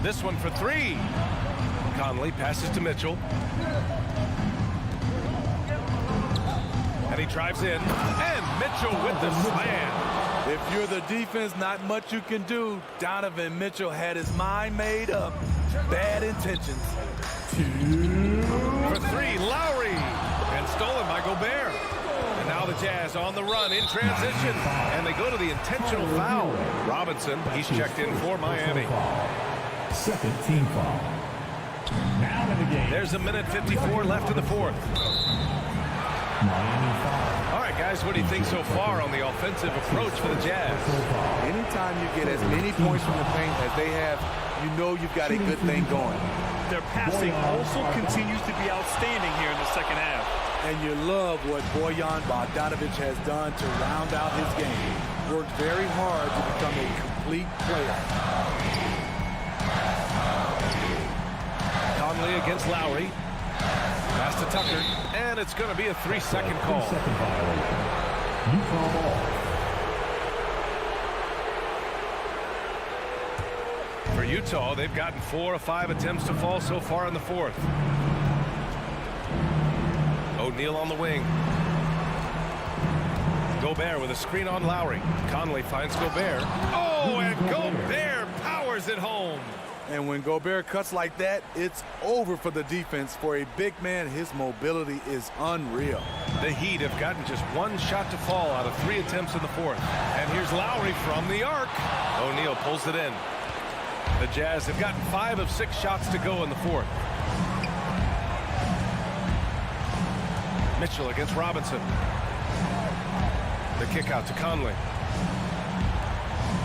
This one for 3. Conley passes to Mitchell. And he drives in. And Mitchell with the slam. If you're the defense, not much you can do. Donovan Mitchell had his mind made up. Bad intentions. For 3, Lowry. And stolen by Gobert. And now the Jazz on the run in transition. And they go to the intentional foul. Robinson, he's checked in for Miami. Second team foul. Now in the game. There's a minute 54 left in the fourth. Miami foul. All right, guys, what do you think so far on the offensive approach for the Jazz? Anytime you get as many points from the paint as they have, you know you've got a good thing going. Their passing also continues to be outstanding here in the second half. And you love what Bojan Bogdanovich has done to round out his game. Worked very hard to become a complete player. Conley against Lowry. Pass to Tucker. And it's going to be a 3-second call. 3-second violation. You call ball. For Utah, they've gotten 4 of 5 attempts to fall so far in the fourth. O'Neal on the wing. Gobert with a screen on Lowry. Conley finds Gobert. Oh, and Gobert powers it home. And when Gobert cuts like that, it's over for the defense. For a big man, his mobility is unreal. The Heat have gotten just one shot to fall out of 3 attempts in the fourth. And here's Lowry from the arc. O'Neal pulls it in. The Jazz have gotten 5 of 6 shots to go in the fourth. Mitchell against Robinson. The kick out to Conley.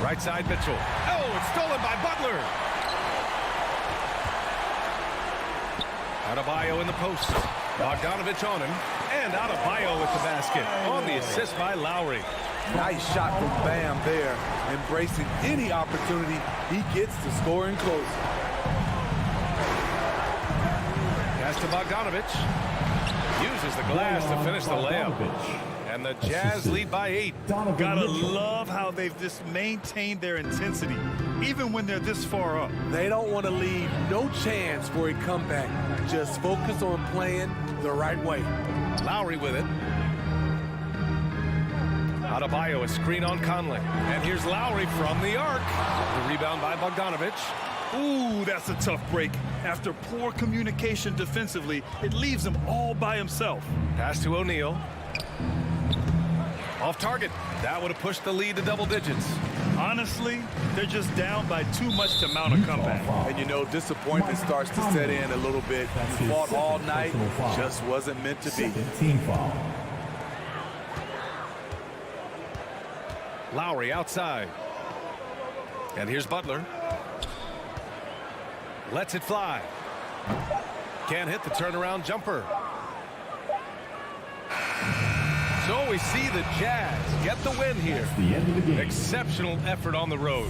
Right side Mitchell. Oh, it's stolen by Butler. Adebayo in the post. Bogdanovich on him. And Adebayo with the basket on the assist by Lowry. Nice shot from Bam there, embracing any opportunity he gets to score and close. Pass to Bogdanovich. Uses the glass to finish the layup. And the Jazz lead by 8. Gotta love how they've just maintained their intensity, even when they're this far up. They don't want to leave no chance for a comeback. Just focus on playing the right way. Lowry with it. Adebayo, a screen on Conley. And here's Lowry from the arc. The rebound by Bogdanovich. Ooh, that's a tough break. After poor communication defensively, it leaves him all by himself. Pass to O'Neal. Off target. That would have pushed the lead to double digits. Honestly, they're just down by too much to mount a comeback. And you know, disappointment starts to set in a little bit. You fought all night, just wasn't meant to be. Lowry outside. And here's Butler. Lets it fly. Can't hit the turnaround jumper. So we see the Jazz get the win here. Exceptional effort on the road.